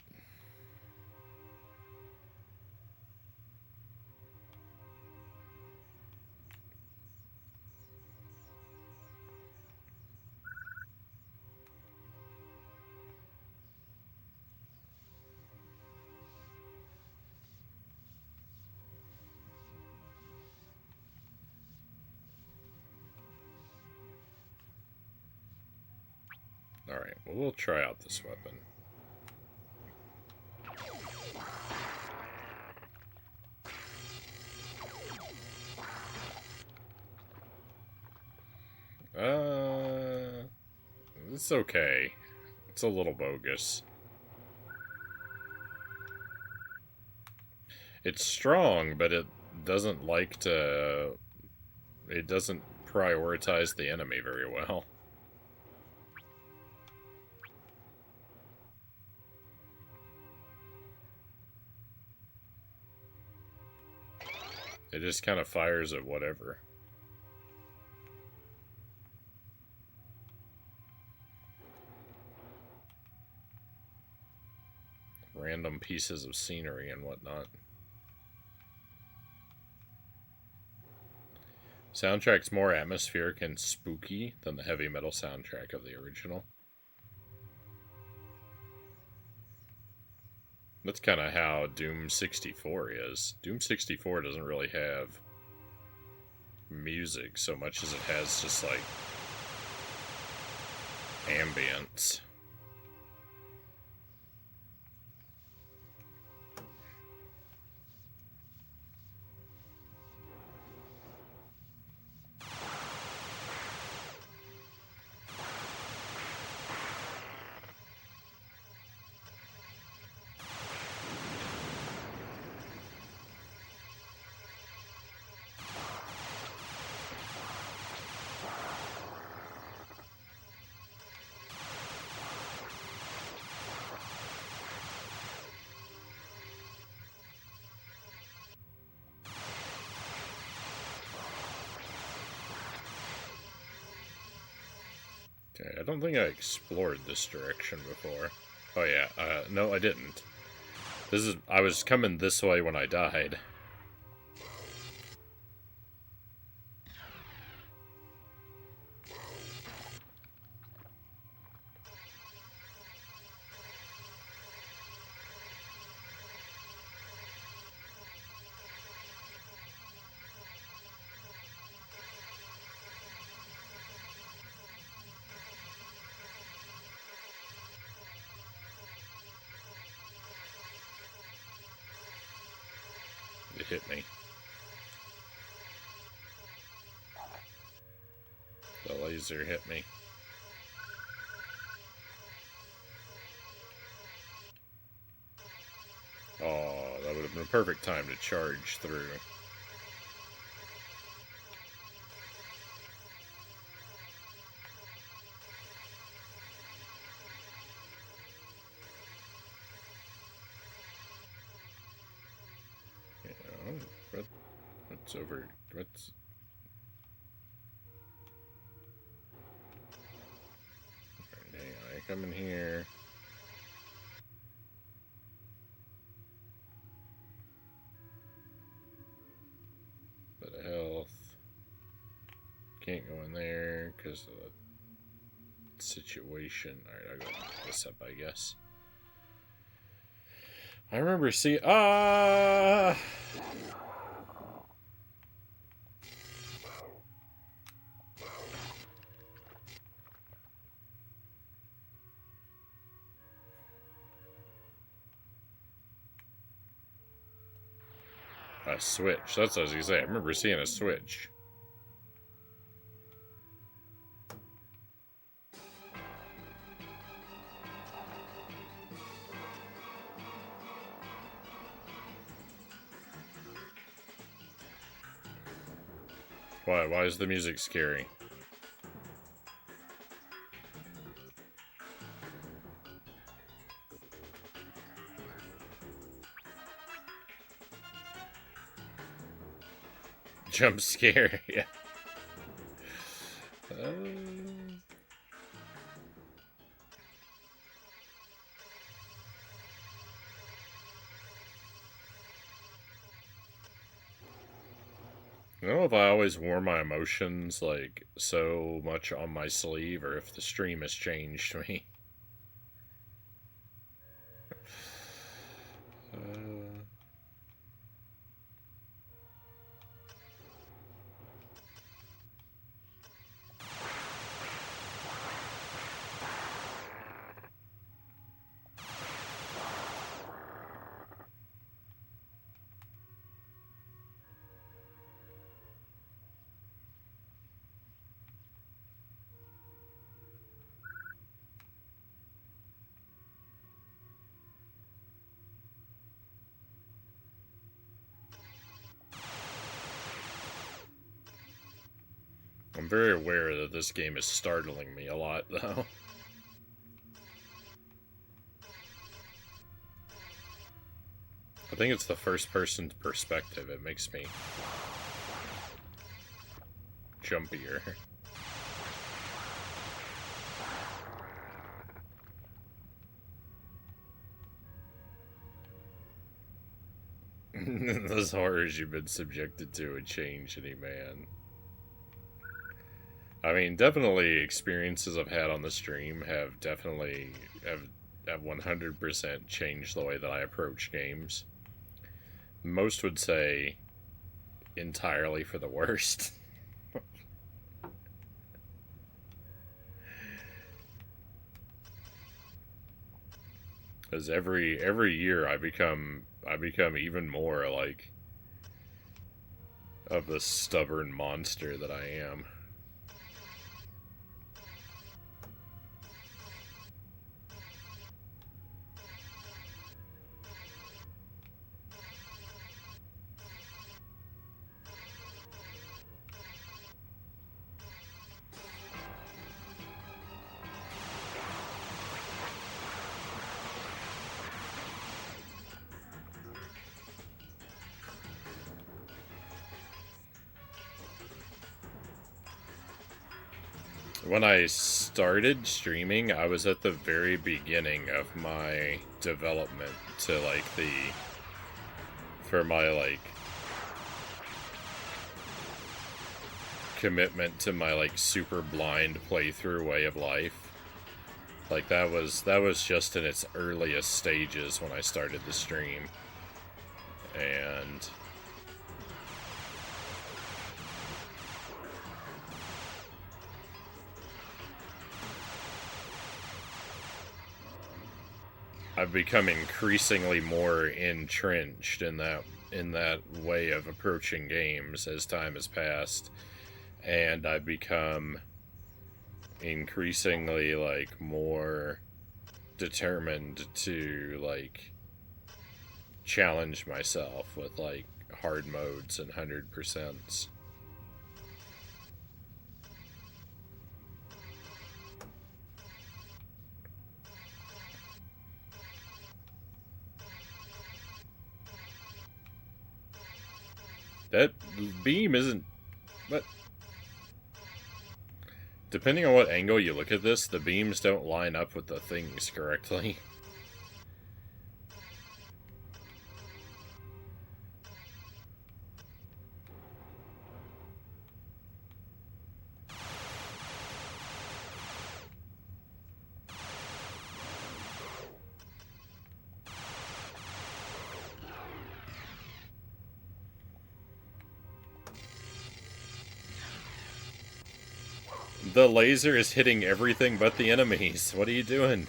Speaker 1: Alright, well, we'll try out this weapon. It's okay. It's a little bogus. It's strong, but it doesn't like to... It doesn't prioritize the enemy very well. It just kind of fires at whatever. Random pieces of scenery and whatnot. Soundtrack's more atmospheric and spooky than the heavy metal soundtrack of the original. That's kind of how Doom 64 is. Doom 64 doesn't really have music so much as it has just like ambience. Okay, I don't think I explored this direction before. Oh yeah, no I didn't. I was coming this way when I died. It hit me. The laser hit me. Oh, that would have been a perfect time to charge through. What's over? What's... Alright, hang on, I come in here. Bit of health. Can't go in there because of the situation. Alright, I'll go pick this up, I guess. I remember A switch. That's what I was gonna say. I remember seeing a switch. Why? Why is the music scary? Jump scare, yeah. I don't know if I always wore my emotions, like, so much on my sleeve, or if the stream has changed me. I'm very aware that this game is startling me a lot, though. I think it's the first-person perspective. It makes me jumpier. Those horrors you've been subjected to would change any man. I mean, definitely experiences I've had on the stream have definitely have 100% changed the way that I approach games. Most would say entirely for the worst. Because every year I become even more like of the stubborn monster that I am. When I started streaming, I was at the very beginning of my development to, like, for my, like, commitment to my, like, super blind playthrough way of life. Like, that was just in its earliest stages when I started the stream. And I've become increasingly more entrenched in that way of approaching games as time has passed, and I've become increasingly, like, more determined to, like, challenge myself with, like, hard modes and 100%s. That beam isn't... But depending on what angle you look at this, the beams don't line up with the things correctly. The laser is hitting everything but the enemies. What are you doing?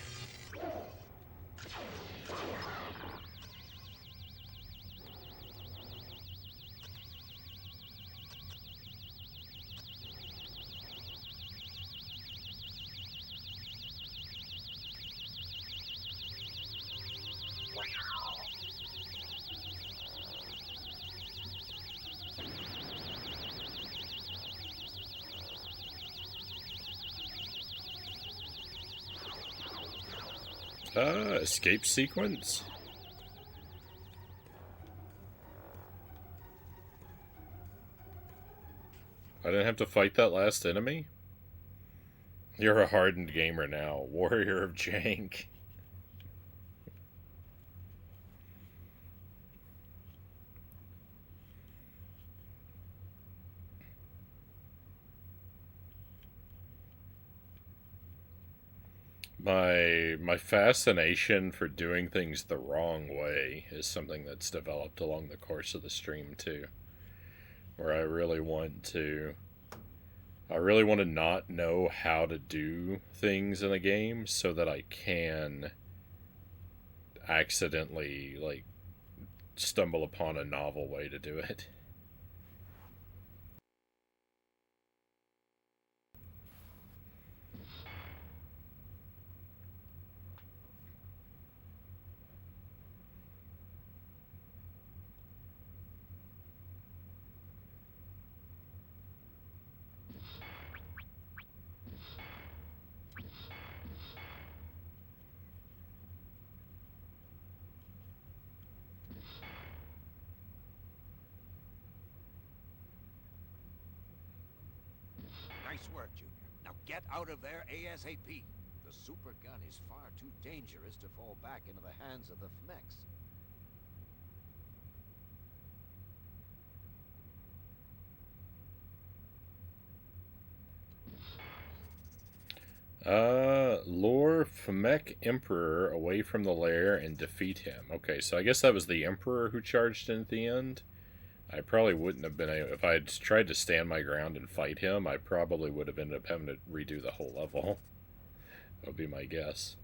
Speaker 1: Escape sequence? I didn't have to fight that last enemy? You're a hardened gamer now. Warrior of Jank. My fascination for doing things the wrong way is something that's developed along the course of the stream too. Where I really want to not know how to do things in a game so that I can accidentally like stumble upon a novel way to do it.
Speaker 5: Nice work, Junior. Now get out of there ASAP. The super gun is far too dangerous to fall back into the hands of the FMEX.
Speaker 1: Lure Femek Emperor away from the lair and defeat him. Okay, so I guess that was the Emperor who charged in at the end. I probably wouldn't have been able... If I had tried to stand my ground and fight him, I probably would have ended up having to redo the whole level. That would be my guess.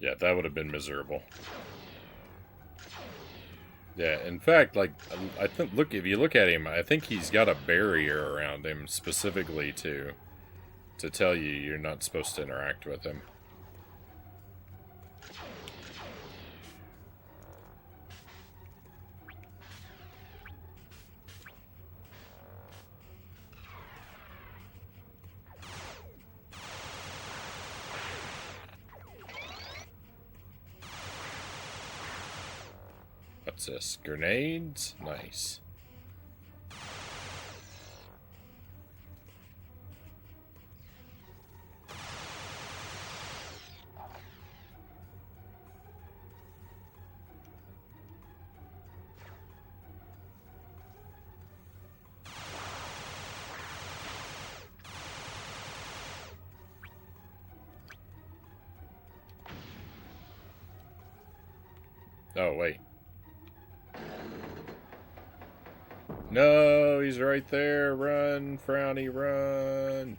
Speaker 1: Yeah, that would have been miserable. Yeah, in fact, like, I think, look, if you look at him, I think he's got a barrier around him specifically to tell you you're not supposed to interact with him. What's this? Grenades? Nice. Oh, wait. No, he's right there. Run, Frownie, run.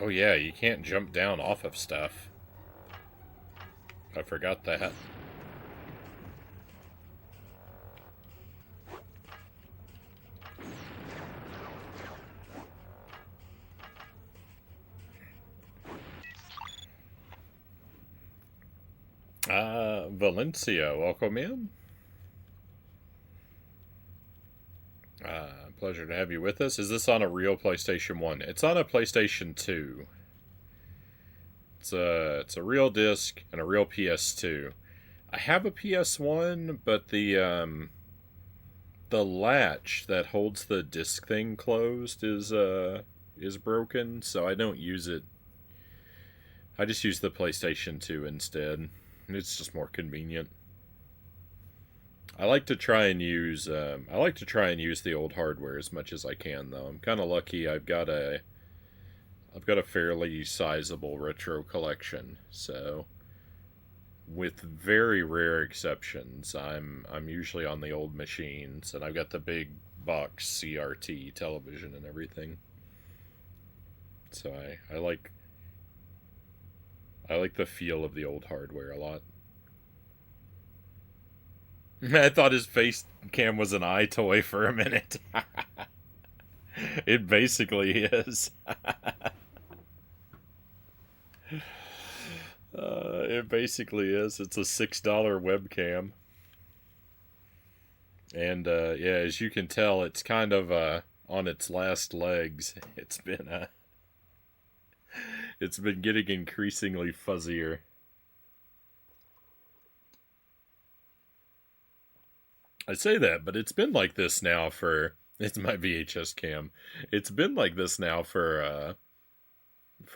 Speaker 1: Oh yeah, you can't jump down off of stuff. I forgot that. Valencia, welcome in. Pleasure to have you with us. Is this on a real PlayStation 1? It's on a PlayStation 2. It's a real disc and a real PS2. I have a PS1, but the latch that holds the disc thing closed is broken, so I don't use it. I just use the PlayStation 2 instead. It's just more convenient. I like to try and use the old hardware as much as I can, though. I'm kind of lucky. I've got a fairly sizable retro collection, so with very rare exceptions, I'm usually on the old machines, and I've got the big box CRT television and everything. So I like the feel of the old hardware a lot. I thought his face cam was an eye toy for a minute. It basically is. It basically is. It's a $6 webcam. And yeah, as you can tell, it's kind of on its last legs. It's been getting increasingly fuzzier. I say that, but it's been like this now for... It's my VHS cam. It's been like this now for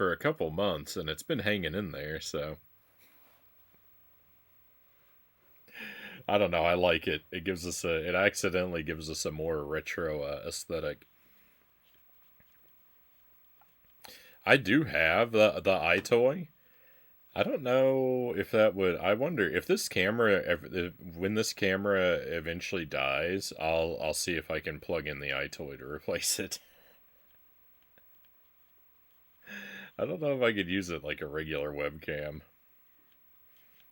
Speaker 1: a couple months, and it's been hanging in there, so... I don't know, I like it. It accidentally gives us a more retro aesthetic. I do have the iToy. I don't know if that would... I wonder if this camera, when this camera eventually dies, I'll see if I can plug in the iToy to replace it. I don't know if I could use it like a regular webcam.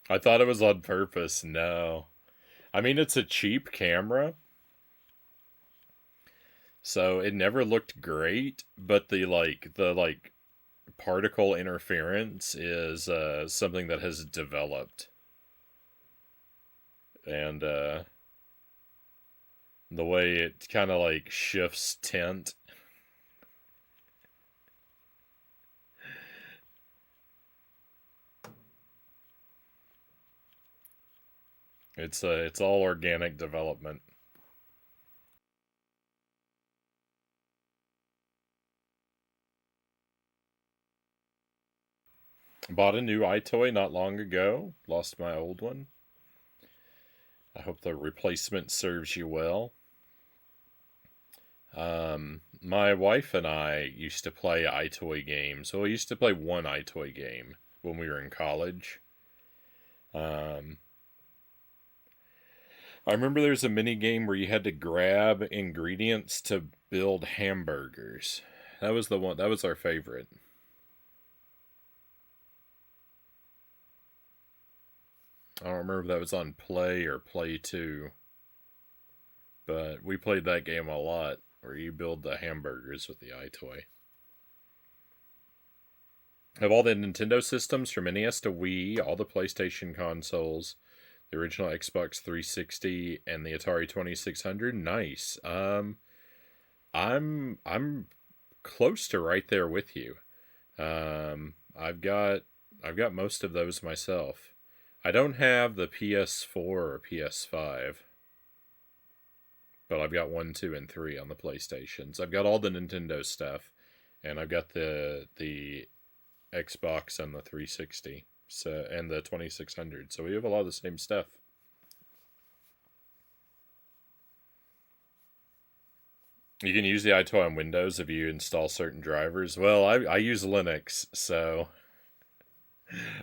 Speaker 1: I thought it was on purpose. No. I mean, it's a cheap camera, so it never looked great, but the particle interference is something that has developed. And the way it kind of like shifts tint. It's all organic development. Bought a new iToy not long ago. Lost my old one. I hope the replacement serves you well. My wife and I used to play iToy games. Well, we used to play one iToy game when we were in college. I remember there was a mini game where you had to grab ingredients to build hamburgers. That was the one. That was our favorite. I don't remember if that was on Play or Play 2. But we played that game a lot, where you build the hamburgers with the iToy. Have all the Nintendo systems from NES to Wii, all the PlayStation consoles, the original Xbox 360, and the Atari 2600. Nice. I'm close to right there with you. I've got most of those myself. I don't have the PS4 or PS5, but I've got 1, 2, and 3 on the PlayStations. I've got all the Nintendo stuff, and I've got the Xbox and the 360, and the 2600. So we have a lot of the same stuff. You can use the iToy on Windows if you install certain drivers. Well, I use Linux, so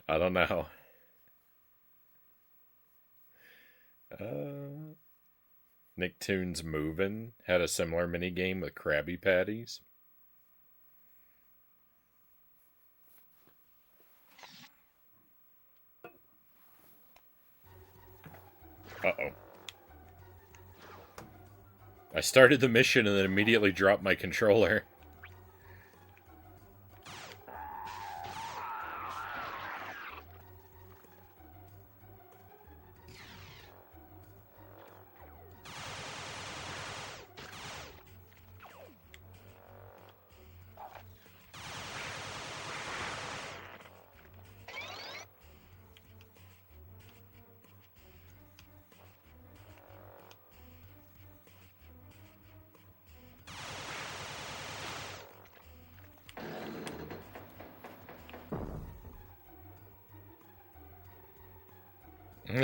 Speaker 1: I don't know. Nicktoons Movin' had a similar mini game with Krabby Patties. Uh-oh. I started the mission and then immediately dropped my controller.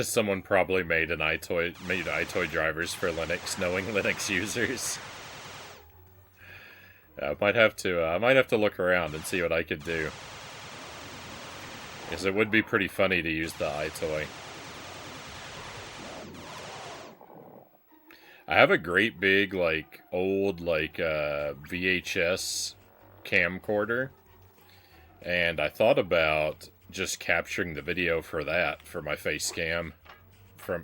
Speaker 1: Someone probably made iToy drivers for Linux, knowing Linux users. I might have to look around and see what I could do. Because it would be pretty funny to use the eye toy. I have a great big, like, old, like, VHS camcorder. And I thought about just capturing the video for that, for my face cam.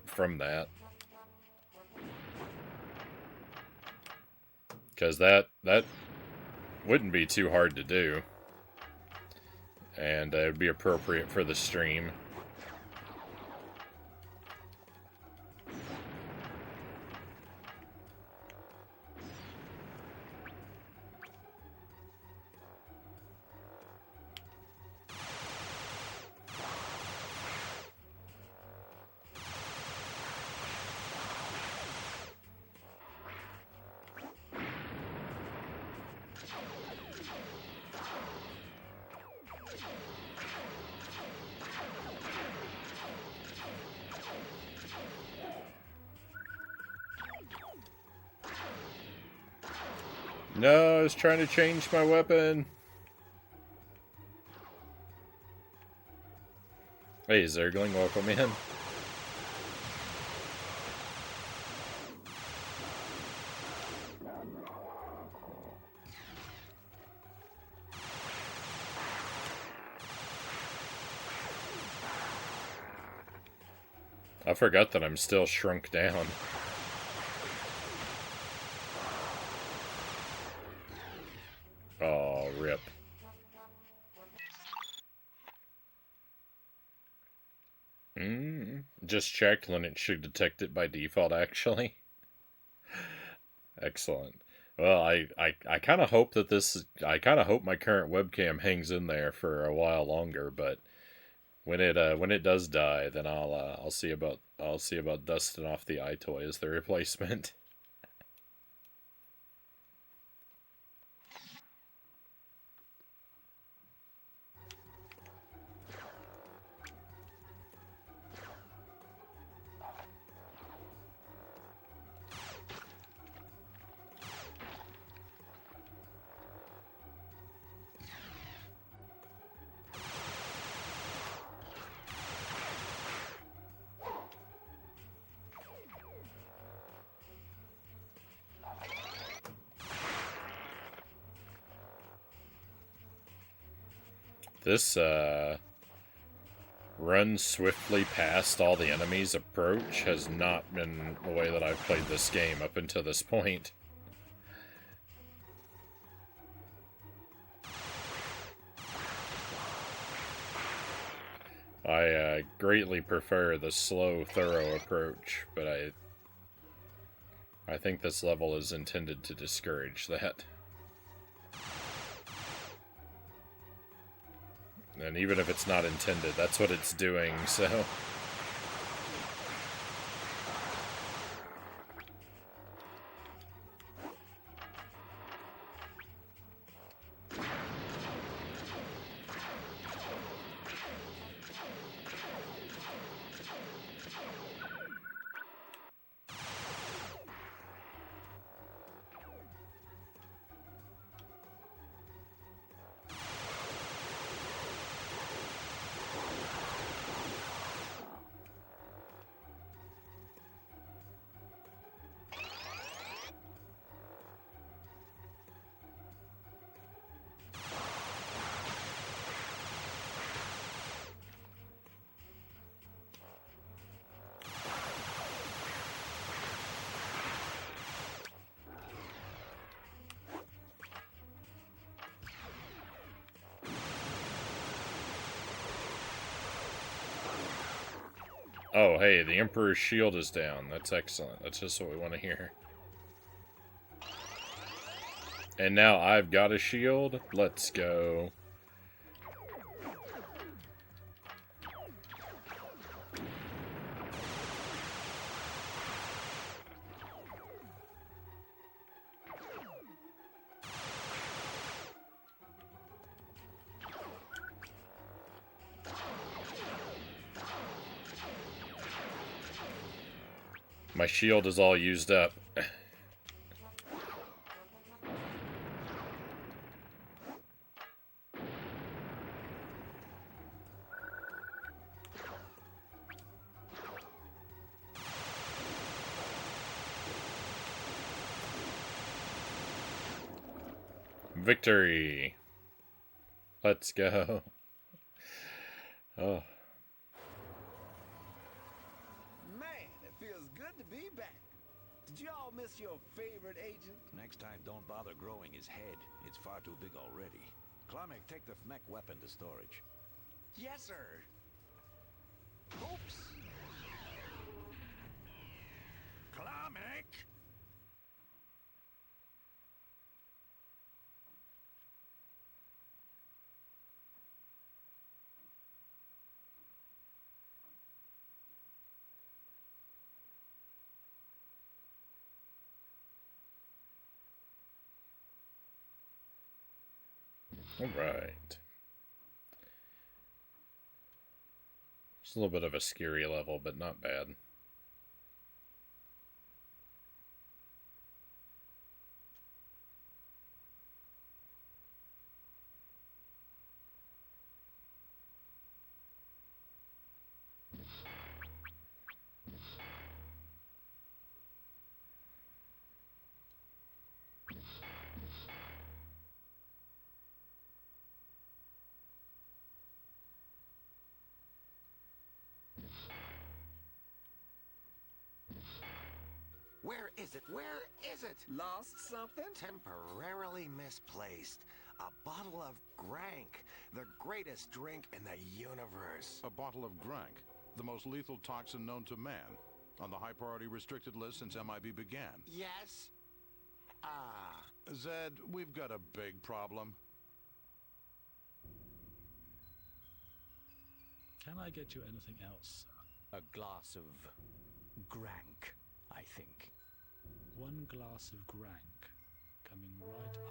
Speaker 1: From that. Because that wouldn't be too hard to do. And it would be appropriate for the stream. No, I was trying to change my weapon. Hey, Zergling, welcome in. I forgot that I'm still shrunk down. Oh, rip. Just checked when it should detect it by default, actually. Excellent. Well, I kind of hope that I kind of hope my current webcam hangs in there for a while longer, but when it does die, then I'll see about dusting off the eye toy as the replacement. This, run swiftly past all the enemies approach has not been the way that I've played this game up until this point. I greatly prefer the slow, thorough approach, but I think this level is intended to discourage that. And even if it's not intended, that's what it's doing, so... Oh, hey, the Emperor's shield is down. That's excellent. That's just what we want to hear. And now I've got a shield. Let's go. My shield is all used up. Victory! Let's go. Oh.
Speaker 3: Man, it feels good to be back. Did you all miss your favorite agent?
Speaker 5: Next time, don't bother growing his head. It's far too big already. Klamek, take the FMEC weapon to storage.
Speaker 3: Yes, sir. Oops.
Speaker 5: Klamek!
Speaker 1: Alright. Just a little bit of a scary level, but not bad.
Speaker 3: Where is it? Where is it? Lost something? Temporarily misplaced. A bottle of Grank, the greatest drink in the universe.
Speaker 4: A bottle of Grank, the most lethal toxin known to man. On the high priority restricted list since MIB began.
Speaker 3: Yes?
Speaker 4: Zed, we've got a big problem.
Speaker 6: Can I get you anything else, sir?
Speaker 7: A glass of Grank, I think.
Speaker 6: 1 glass of Grank, coming right up.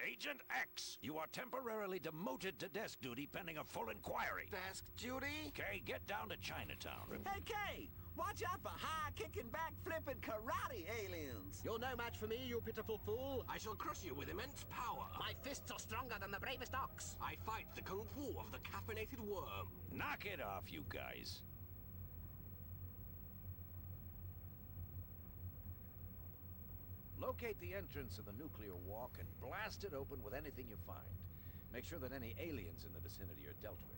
Speaker 5: Agent X, you are temporarily demoted to desk duty pending a full inquiry.
Speaker 3: Desk duty?
Speaker 5: Kay, get down to Chinatown.
Speaker 3: Hey, Kay! Watch out for high-kicking, back-flipping karate aliens!
Speaker 8: You're no match for me, you pitiful fool. I shall crush you with immense power. My fists are stronger than the bravest ox. I fight the kung fu of the caffeinated worm.
Speaker 5: Knock it off, you guys. Locate the entrance of the nuclear walk and blast it open with anything you find. Make sure that any aliens in the vicinity are dealt with.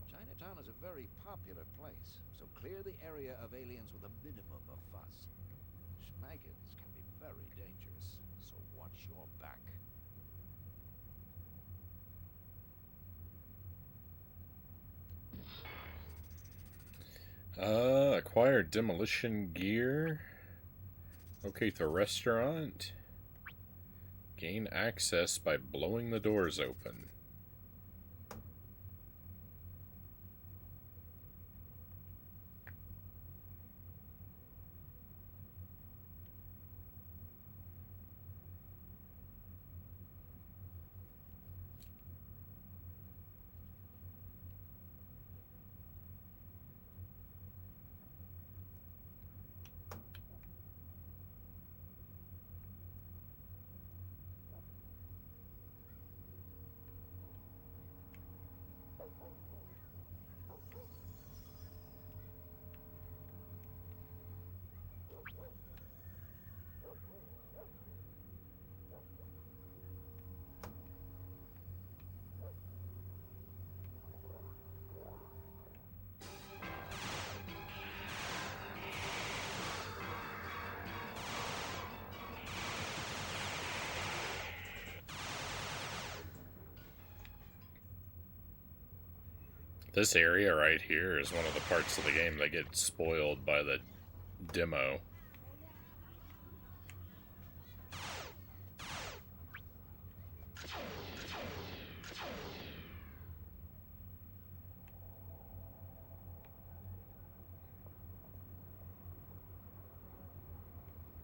Speaker 5: Chinatown is a very popular place, so clear the area of aliens with a minimum of fuss. Schmaggins can be very dangerous, so watch your back.
Speaker 1: Acquire demolition gear. Locate the restaurant. Gain access by blowing the doors open. This area right here is one of the parts of the game that gets spoiled by the demo.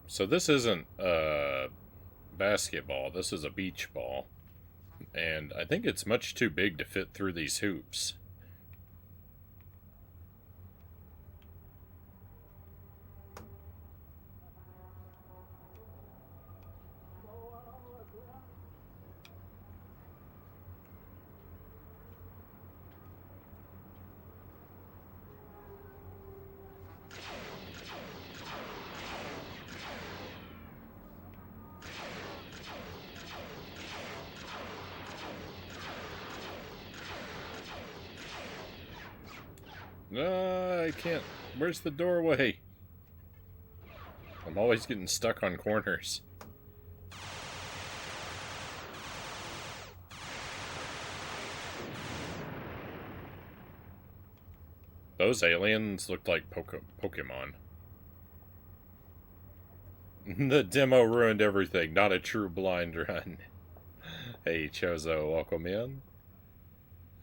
Speaker 1: So this isn't basketball, this is a beach ball. And I think it's much too big to fit through these hoops. No, I can't. Where's the doorway? I'm always getting stuck on corners. Those aliens looked like Pokemon. The demo ruined everything. Not a true blind run. Hey, Chozo, welcome in.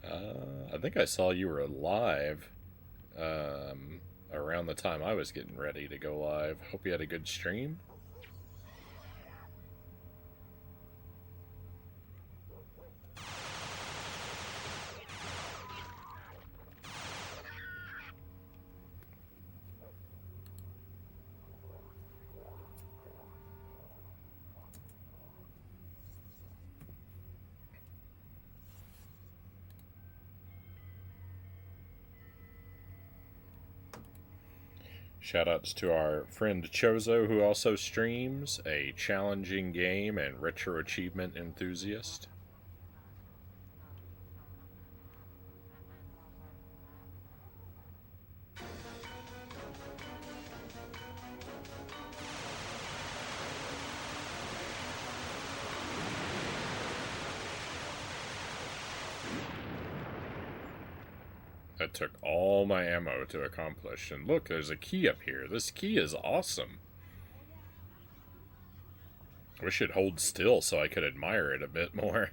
Speaker 1: I think I saw you were live around the time I was getting ready to go live. Hope you had a good stream. Shoutouts to our friend Chozo, who also streams, a challenging game and retro achievement enthusiast. That took all my ammo to accomplish. And look, there's a key up here. This key is awesome. I wish it holds still so I could admire it a bit more.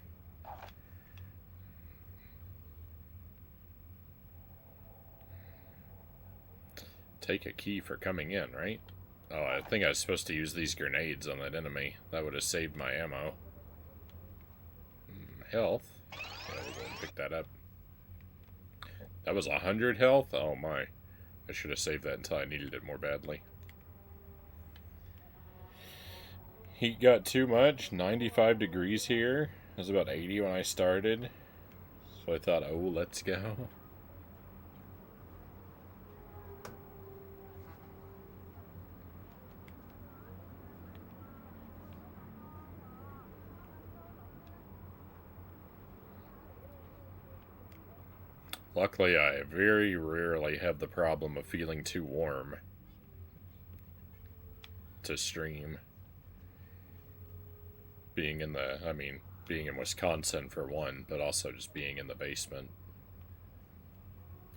Speaker 1: Take a key for coming in, right? Oh, I think I was supposed to use these grenades on that enemy. That would have saved my ammo. Health. Yeah, we'll go and pick that up. That was 100 health? Oh my. I should have saved that until I needed it more badly. Heat got too much. 95 degrees here. It was about 80 when I started. So I thought, oh, let's go. Luckily, I very rarely have the problem of feeling too warm to stream. Being in Wisconsin for one, but also just being in the basement.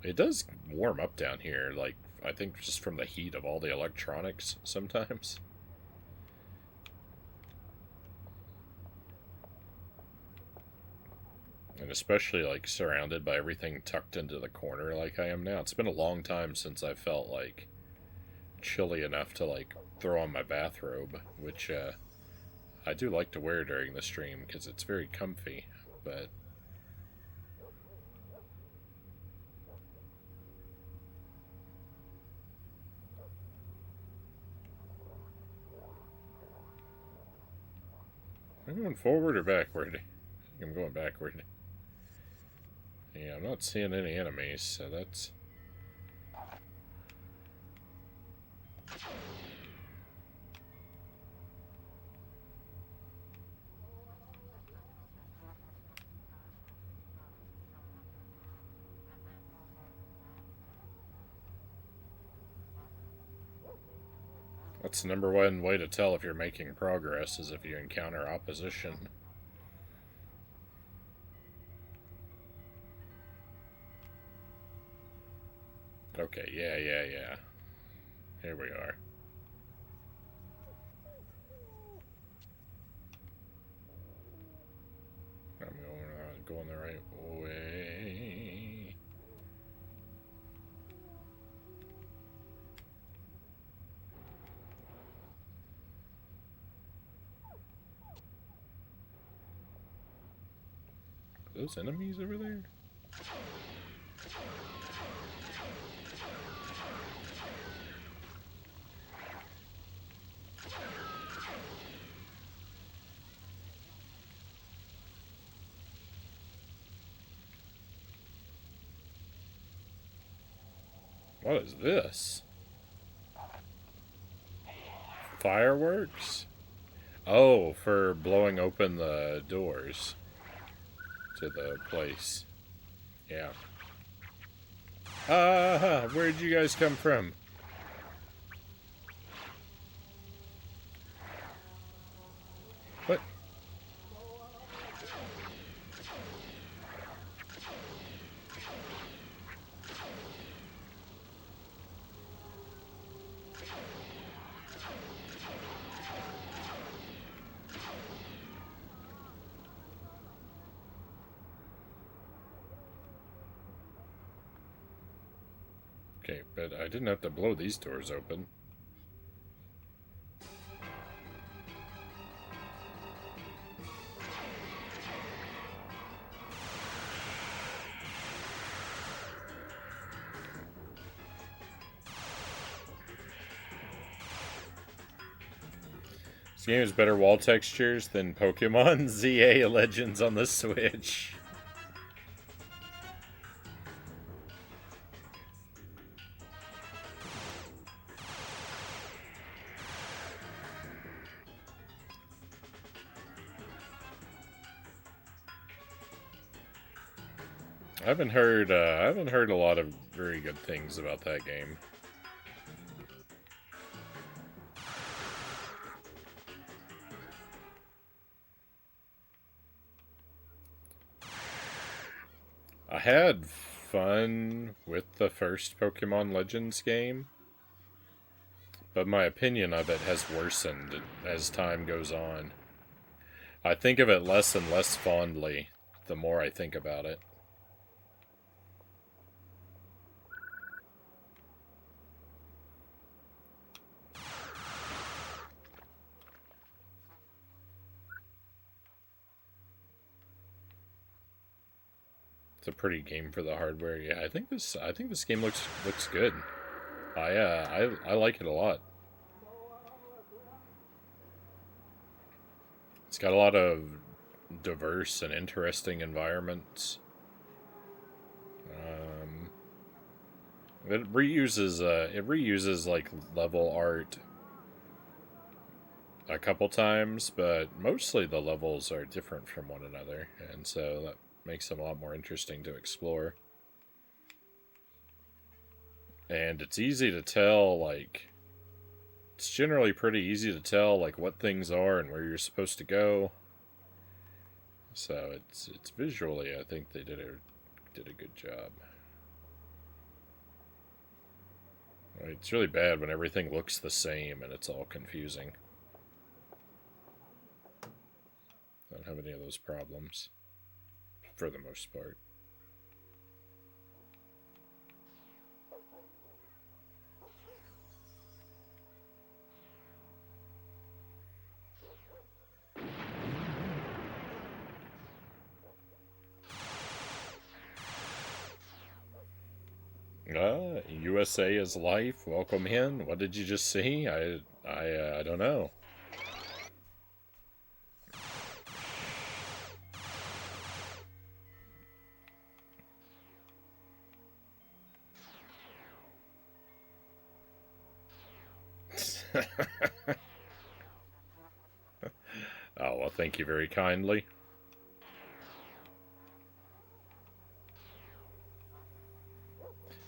Speaker 1: It does warm up down here, like, I think just from the heat of all the electronics sometimes. And especially, like, surrounded by everything tucked into the corner like I am now. It's been a long time since I felt, like, chilly enough to, like, throw on my bathrobe, which, I do like to wear during the stream, because it's very comfy, but... Am I going forward or backward? I think I'm going backward. Yeah, I'm not seeing any enemies, so that's... That's the number one way to tell if you're making progress, is if you encounter opposition. Okay, yeah. Here we are. I'm going the right way. Are those enemies over there? What is this? Fireworks? Oh, for blowing open the doors to the place. Yeah. Where'd you guys come from? What? Okay, but I didn't have to blow these doors open. This game has better wall textures than Pokemon ZA Legends on the Switch. I haven't heard a lot of very good things about that game. I had fun with the first Pokemon Legends game, but my opinion of it has worsened as time goes on. I think of it less and less fondly the more I think about it. It's a pretty game for the hardware. Yeah, I think this game looks good. I like it a lot. It's got a lot of diverse and interesting environments. It reuses like level art a couple times, but mostly the levels are different from one another, and so that makes them a lot more interesting to explore. And it's easy to tell, like, it's generally pretty easy to tell, like, what things are and where you're supposed to go. So it's visually, I think they did a good job. It's really bad when everything looks the same and it's all confusing. I don't have any of those problems, for the most part. USA is life. Welcome in. What did you just see? I don't know. Oh, well, thank you very kindly.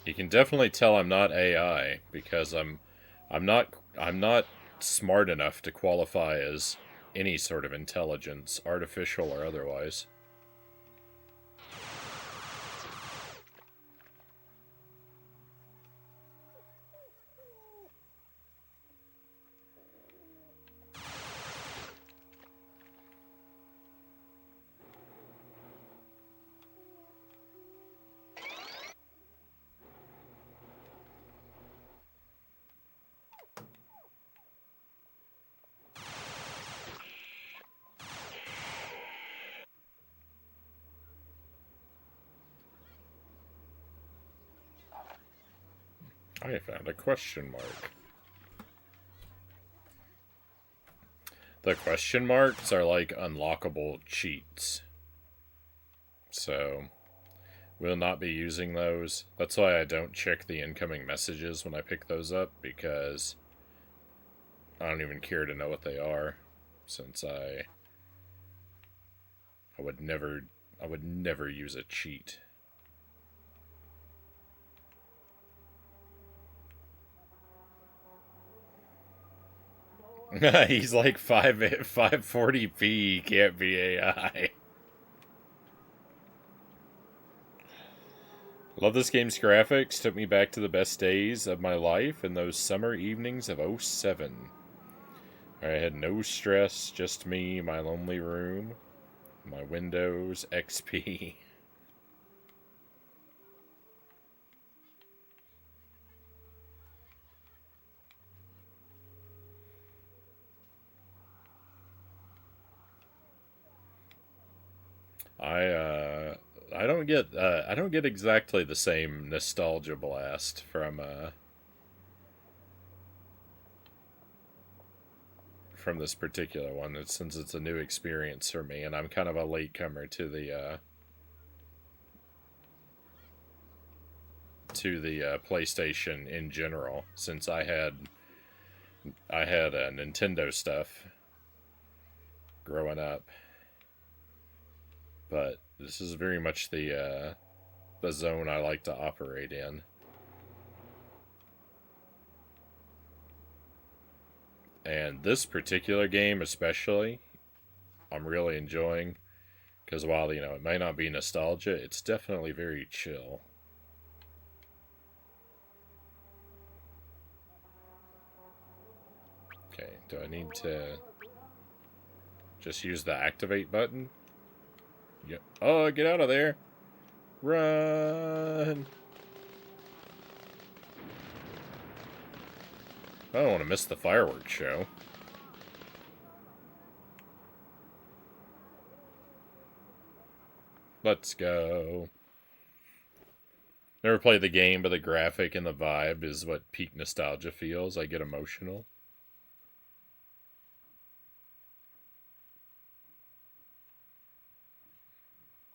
Speaker 1: You can definitely tell I'm not AI because I'm not smart enough to qualify as any sort of intelligence, artificial or otherwise. I found a question mark. The question marks are like unlockable cheats. So, we'll not be using those. That's why I don't check the incoming messages when I pick those up, because I don't even care to know what they are, since I would never use a cheat. He's like 540p, can't be AI. Love this game's graphics. Took me back to the best days of my life in those summer evenings of '07. I had no stress, just me, my lonely room, my Windows XP. I don't get exactly the same nostalgia blast from this particular one, since it's a new experience for me, and I'm kind of a latecomer to the PlayStation in general, since I had Nintendo stuff growing up. But this is very much the zone I like to operate in. And this particular game especially, I'm really enjoying, because while, it may not be nostalgia, it's definitely very chill. Okay, do I need to just use the activate button? Yep. Oh, get out of there! Run! I don't want to miss the fireworks show. Let's go. Never played the game, but the graphic and the vibe is what peak nostalgia feels. I get emotional.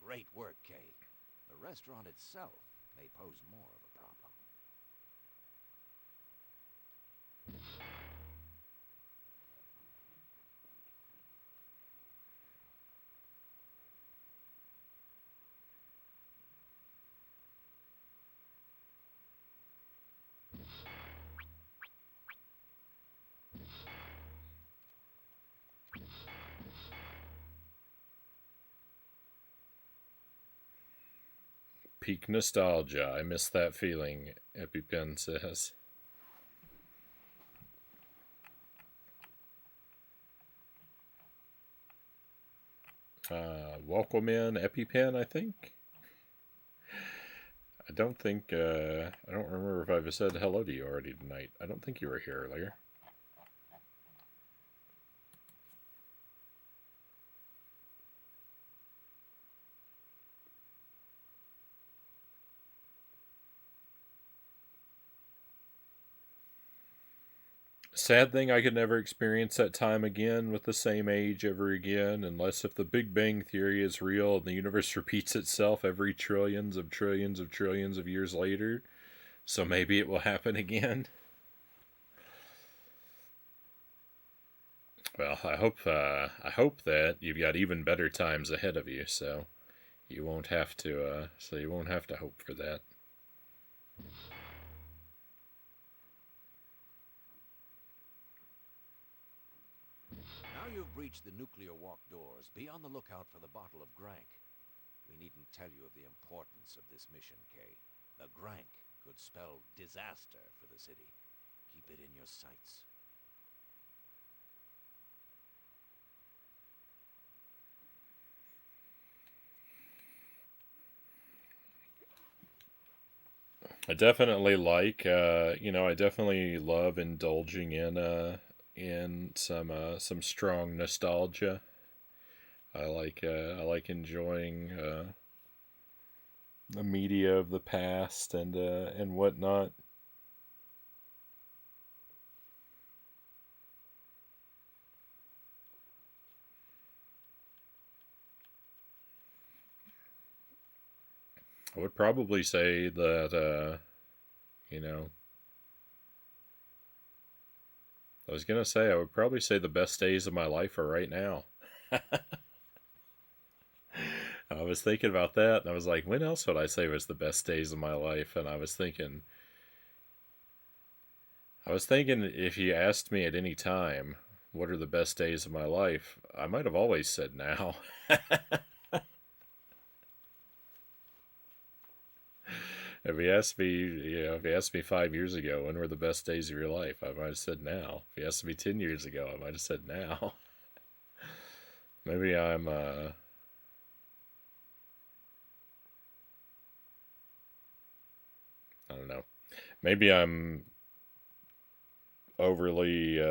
Speaker 5: Great work, Kay. The restaurant itself may pose more of a problem.
Speaker 1: Peak nostalgia. I miss that feeling, EpiPen says. Welcome in, EpiPen, I think. I don't remember if I've said hello to you already tonight. I don't think you were here earlier. Sad thing, I could never experience that time again with the same age ever again, unless if the Big Bang Theory is real and the universe repeats itself every trillions of trillions of trillions of years later. So maybe it will happen again. Well, I hope that you've got even better times ahead of you, so you won't have to hope for that.
Speaker 5: Now you've breached the nuclear walk doors, be on the lookout for the bottle of Grank. We needn't tell you of the importance of this mission, Kay. The Grank could spell disaster for the city. Keep it in your sights.
Speaker 1: I definitely I definitely love indulging in some strong nostalgia. I like enjoying the media of the past and whatnot. I would probably say that I was gonna say I would probably say the best days of my life are right now. I was thinking about that, and I was like, when else would I say was the best days of my life? And I was thinking if you asked me at any time, what are the best days of my life, I might have always said now. If you asked me 5 years ago, when were the best days of your life, I might have said now. If you asked me 10 years ago, I might have said now. Maybe I'm, I don't know. Maybe I'm overly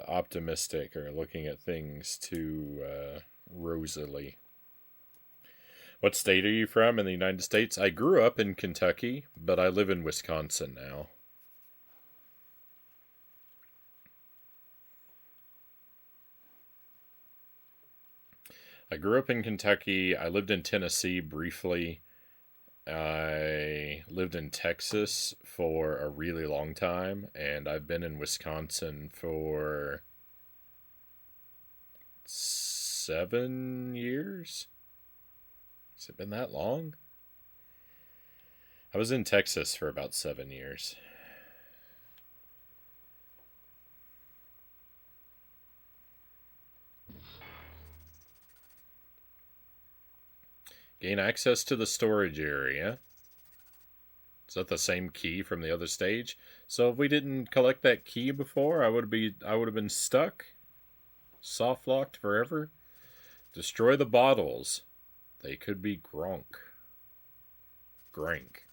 Speaker 1: optimistic or looking at things too rosily. What state are you from in the United States? I grew up in Kentucky, but I live in Wisconsin now. I grew up in Kentucky. I lived in Tennessee briefly. I lived in Texas for a really long time, and I've been in Wisconsin for 7 years. Has it been that long? I was in Texas for about 7 years. Gain access to the storage area. Is that the same key from the other stage? So if we didn't collect that key before, I would have been stuck, soft locked forever. Destroy the bottles. They could be Gronk. Grank.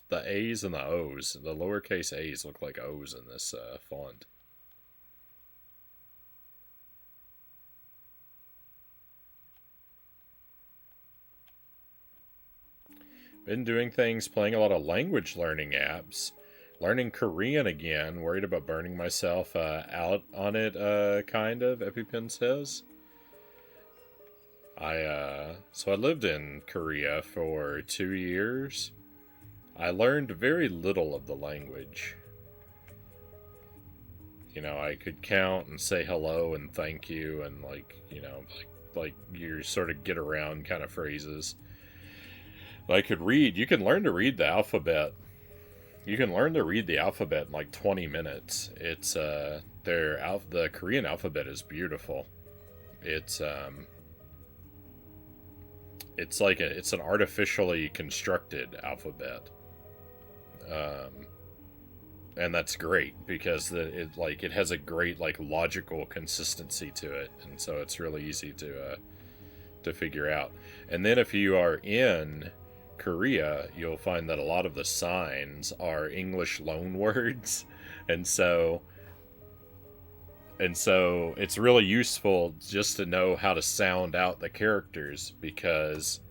Speaker 1: The A's and the O's. The lowercase A's look like O's in this font. Been doing things, playing a lot of language learning apps. Learning Korean again. Worried about burning myself out on it, kind of, EpiPen says. So I lived in Korea for 2 years. I learned very little of the language. You know, I could count and say hello and thank you and like your sort of get around kind of phrases. I could read. You can learn to read the alphabet. You can learn to read the alphabet in like 20 minutes. It's the Korean alphabet is beautiful. It's an artificially constructed alphabet. And that's great because it has a great like logical consistency to it, and so it's really easy to figure out. And then if you are in Korea, you'll find that a lot of the signs are English loan words, and so it's really useful just to know how to sound out the characters, because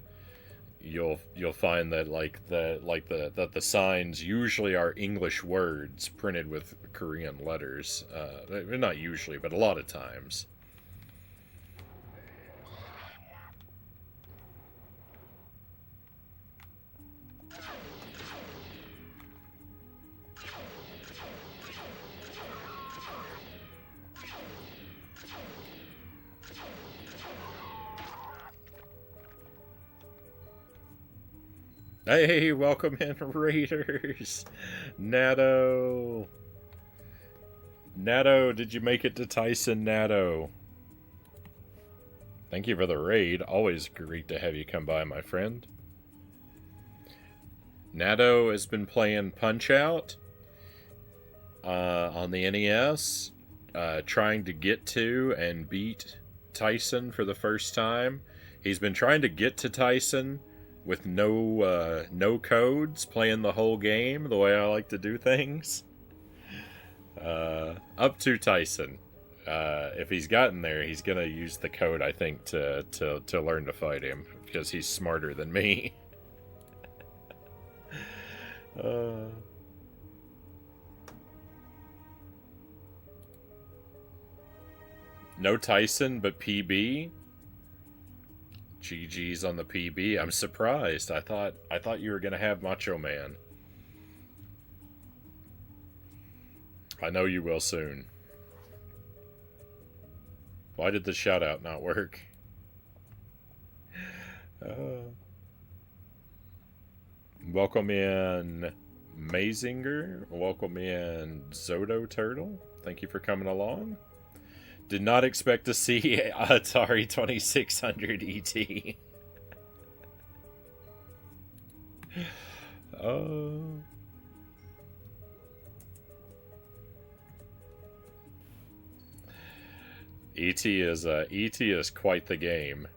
Speaker 1: you'll find that the signs usually are English words printed with Korean letters. Not usually, but a lot of times. Hey, welcome in, Raiders! Natto, did you make it to Tyson, Natto? Thank you for the raid. Always great to have you come by, my friend. Natto has been playing Punch-Out on the NES, trying to get to and beat Tyson for the first time. He's been trying to get to Tyson with no codes, playing the whole game the way I like to do things. Up to Tyson. If he's gotten there, he's gonna use the code, I think, to learn to fight him, because he's smarter than me. No Tyson, but PB. GG's on the PB. I'm surprised. I thought you were gonna have Macho Man. I know you will soon. Why did the shout out not work? Welcome in, Mazinger, welcome in. Zoto Turtle, thank you for coming along. Did not expect to see Atari 2600 ET. ET is quite the game.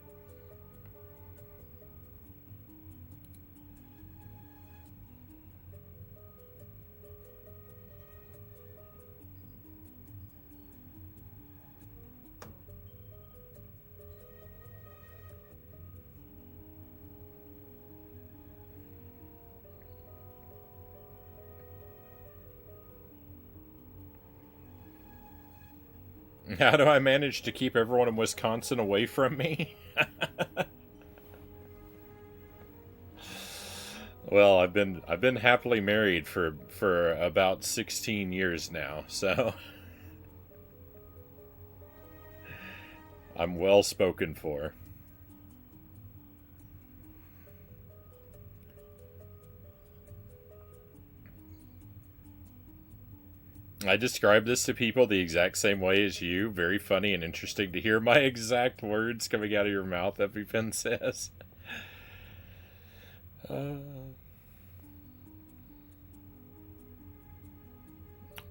Speaker 1: How do I manage to keep everyone in Wisconsin away from me? Well, I've been happily married for about 16 years now, so I'm well spoken for. I describe this to people the exact same way as you. Very funny and interesting to hear my exact words coming out of your mouth, EpiPen says.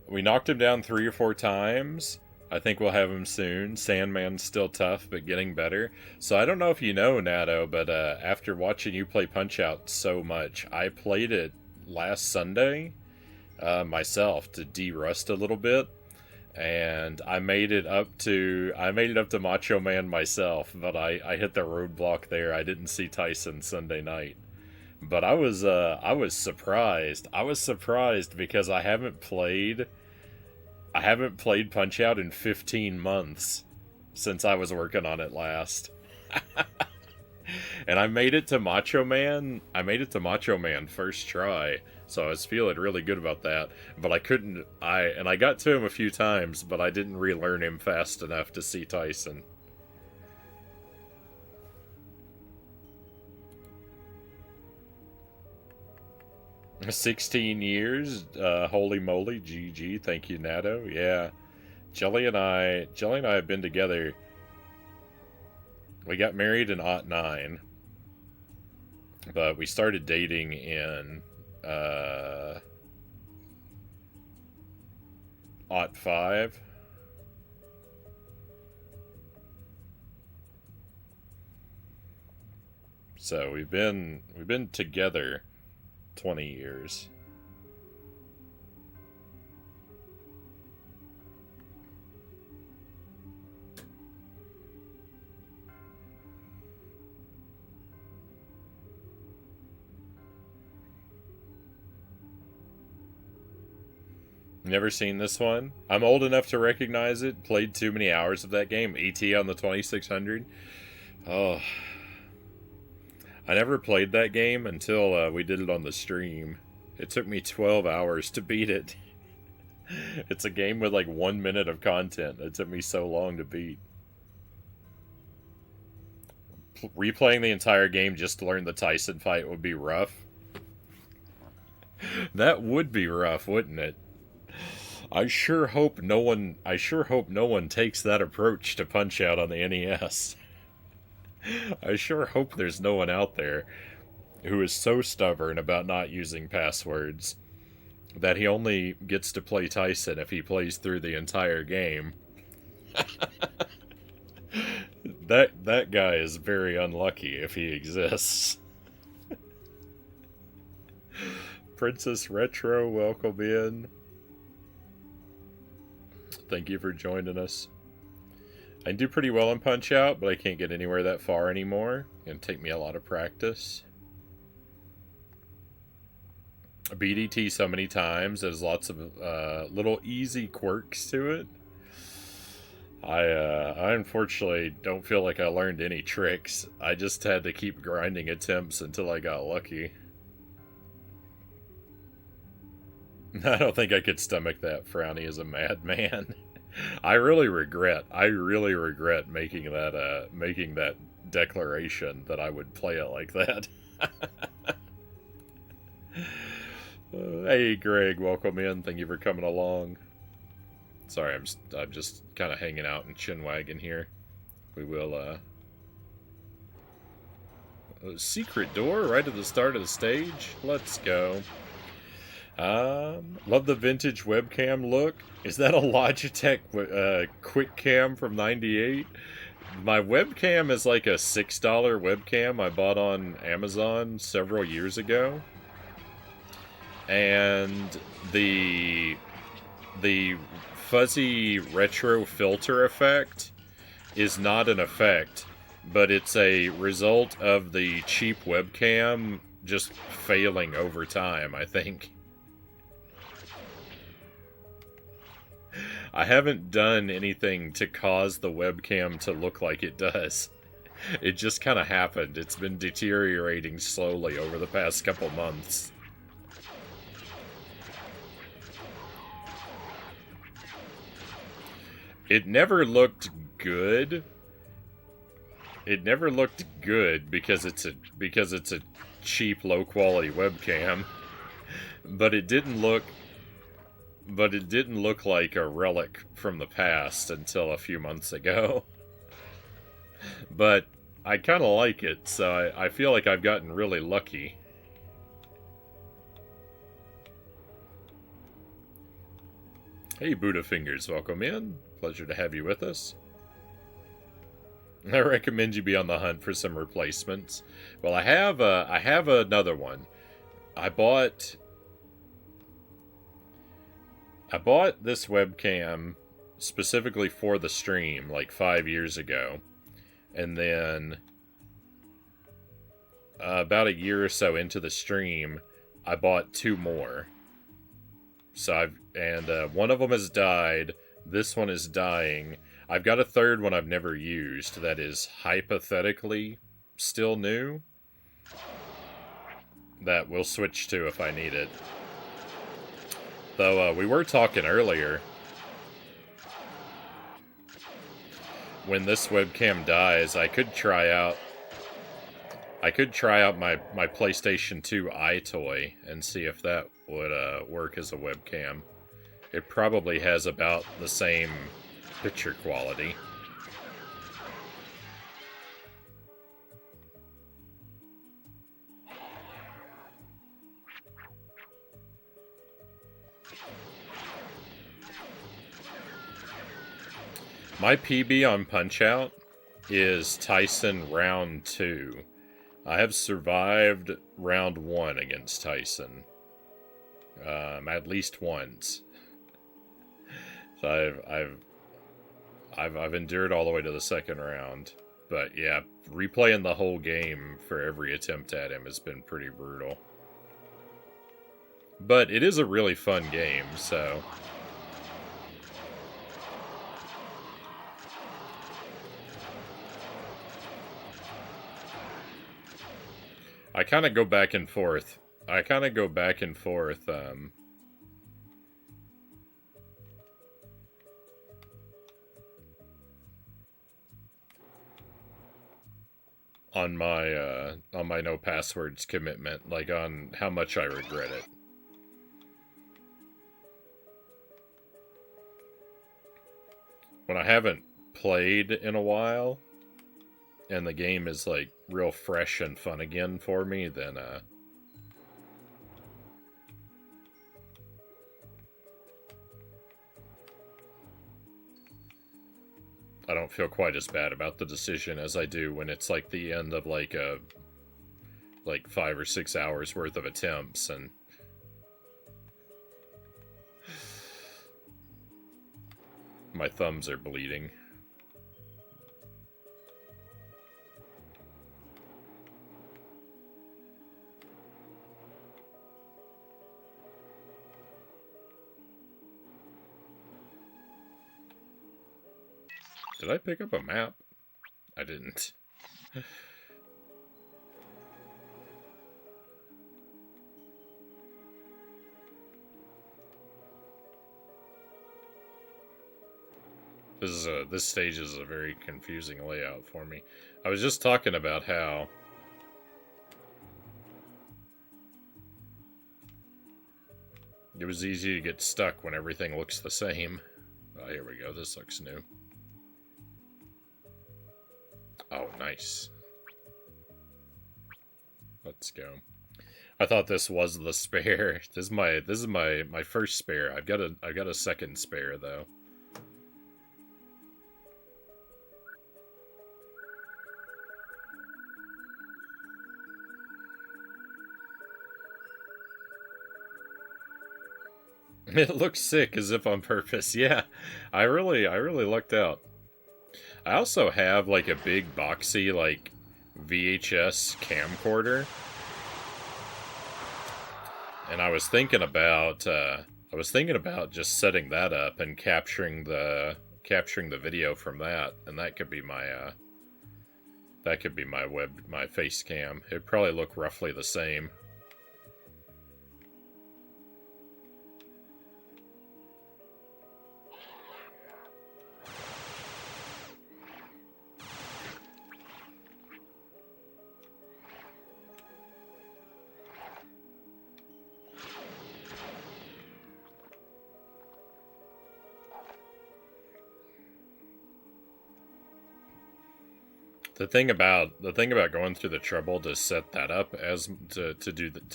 Speaker 1: We knocked him down 3 or 4 times. I think we'll have him soon. Sandman's still tough, but getting better. So I don't know if you know, Natto, but after watching you play Punch-Out so much, I played it last Sunday myself to de-rust a little bit. And I made it up to Macho Man myself, but I hit the roadblock there. I didn't see Tyson Sunday night. But I was surprised. I was surprised because I haven't played Punch-Out in 15 months since I was working on it last. And I made it to Macho Man. I made it to Macho Man first try. So I was feeling really good about that. But I couldn't I got to him a few times, but I didn't relearn him fast enough to see Tyson. 16 years, holy moly, GG, thank you, Natto. Yeah, Jelly and I have been together. We got married in '09, but we started dating in '05. So we've been together 20 years. Never seen this one. I'm old enough to recognize it. Played too many hours of that game. ET on the 2600. Oh, I never played that game until we did it on the stream. It took me 12 hours to beat it. It's a game with like 1 minute of content. It took me so long to beat. Replaying the entire game just to learn the Tyson fight would be rough. That would be rough, wouldn't it? I sure hope no one takes that approach to Punch-Out on the NES. I sure hope there's no one out there who is so stubborn about not using passwords that he only gets to play Tyson if he plays through the entire game. That guy is very unlucky if he exists. Princess Retro, welcome in. Thank you for joining us. I do pretty well in Punch-Out, but I can't get anywhere that far anymore. It's going to take me a lot of practice. I beat ET so many times, there's lots of little easy quirks to it. I unfortunately don't feel like I learned any tricks. I just had to keep grinding attempts until I got lucky. I don't think I could stomach that. Frownie is a madman. I really regret making that declaration that I would play it like that. Hey, Greg, welcome in. Thank you for coming along. Sorry, I'm just kind of hanging out in Chinwagon here. We will, a secret door right at the start of the stage? Let's go. Love the vintage webcam look. Is that a Logitech quick cam from '98? My webcam is like a $6 webcam I bought on Amazon several years ago. And the fuzzy retro filter effect is not an effect, but it's a result of the cheap webcam just failing over time, I think. I haven't done anything to cause the webcam to look like it does. It just kind of happened. It's been deteriorating slowly over the past couple months. It never looked good. It never looked good because it's a cheap, low quality webcam. But it didn't look like a relic from the past until a few months ago. But I kind of like it, so I feel like I've gotten really lucky. Hey, Buddha Fingers, welcome in. Pleasure to have you with us. I recommend you be on the hunt for some replacements. Well, I have another one. I bought this webcam specifically for the stream like 5 years ago. And then about a year or so into the stream, I bought 2 more. So one of them has died. This one is dying. I've got a third one I've never used that is hypothetically still new. That we'll switch to if I need it. Though we were talking earlier. When this webcam dies, I could try out my PlayStation 2 iToy and see if that would work as a webcam. It probably has about the same picture quality. My PB on Punch-Out is Tyson round 2. I have survived round 1 against Tyson. At least once. So I've endured all the way to the second round. But yeah, replaying the whole game for every attempt at him has been pretty brutal. But it is a really fun game, so... I kind of go back and forth. On my no passwords commitment, like on how much I regret it. When I haven't played in a while, and the game is like real fresh and fun again for me, then I don't feel quite as bad about the decision as I do when it's like the end of like 5 or 6 hours worth of attempts and my thumbs are bleeding. Did I pick up a map? I didn't. This stage is a very confusing layout for me. I was just talking about how It was easy to get stuck when everything looks the same. Oh, here we go. This looks new. Oh, nice. Let's go. I thought this was the spare. This is my first spare. I've got a second spare though. It looks sick as if on purpose. Yeah. I really lucked out. I also have like a big boxy like VHS camcorder. And I was thinking about just setting that up and capturing the video from that, and that could be my my face cam. It'd probably look roughly the same. The thing about going through the trouble to set that up as to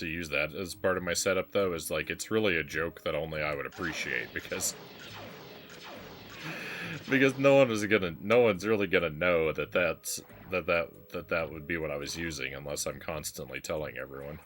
Speaker 1: use that as part of my setup though is like it's really a joke that only I would appreciate because no one's really gonna know that would be what I was using unless I'm constantly telling everyone.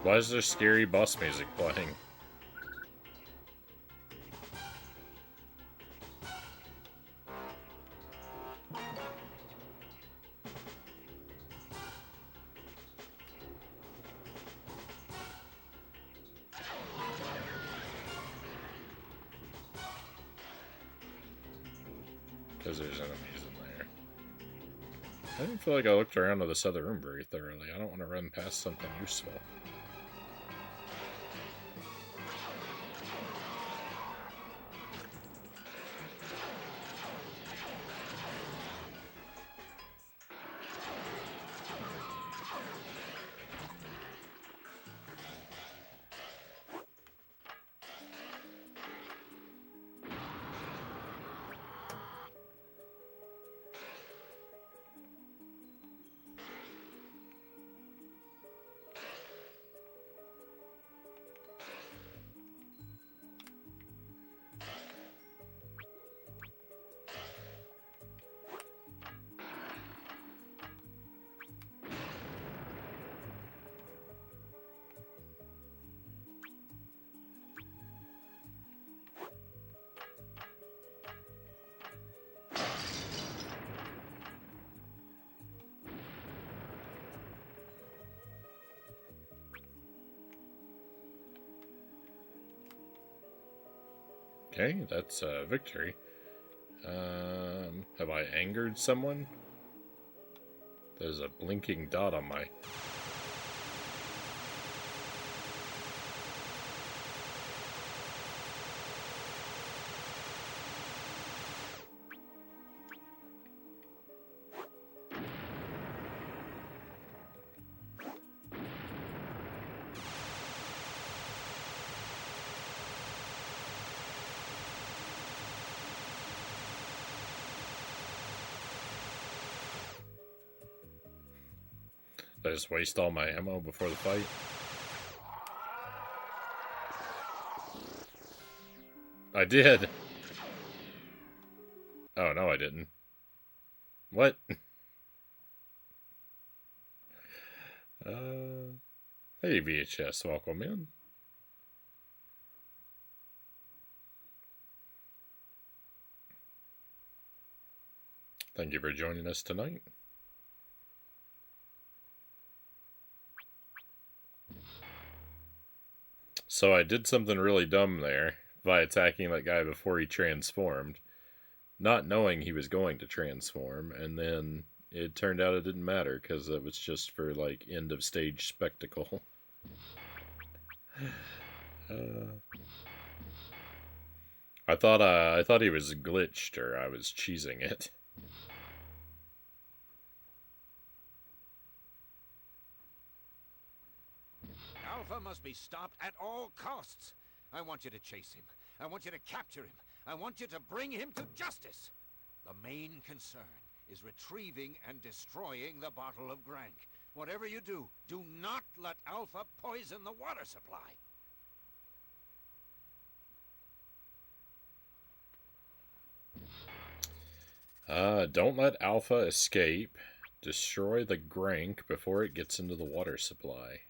Speaker 1: Why is there scary boss music playing? Because there's enemies in there. I didn't feel like I looked around to this other room very thoroughly. I don't want to run past something useful. Okay, that's victory. Have I angered someone? There's a blinking dot on my... Did I just waste all my ammo before the fight? I did! Oh, no I didn't. What? Hey VHS, welcome in. Thank you for joining us tonight. So I did something really dumb there by attacking that guy before he transformed, not knowing he was going to transform, and then it turned out it didn't matter because it was just for like end of stage spectacle. I thought he was glitched or I was cheesing it.
Speaker 5: Alpha must be stopped at all costs. I want you to chase him. I want you to capture him. I want you to bring him to justice. The main concern is retrieving and destroying the bottle of Grank. Whatever you do, do not let Alpha poison the water supply.
Speaker 1: Don't let Alpha escape. Destroy the Grank before it gets into the water supply.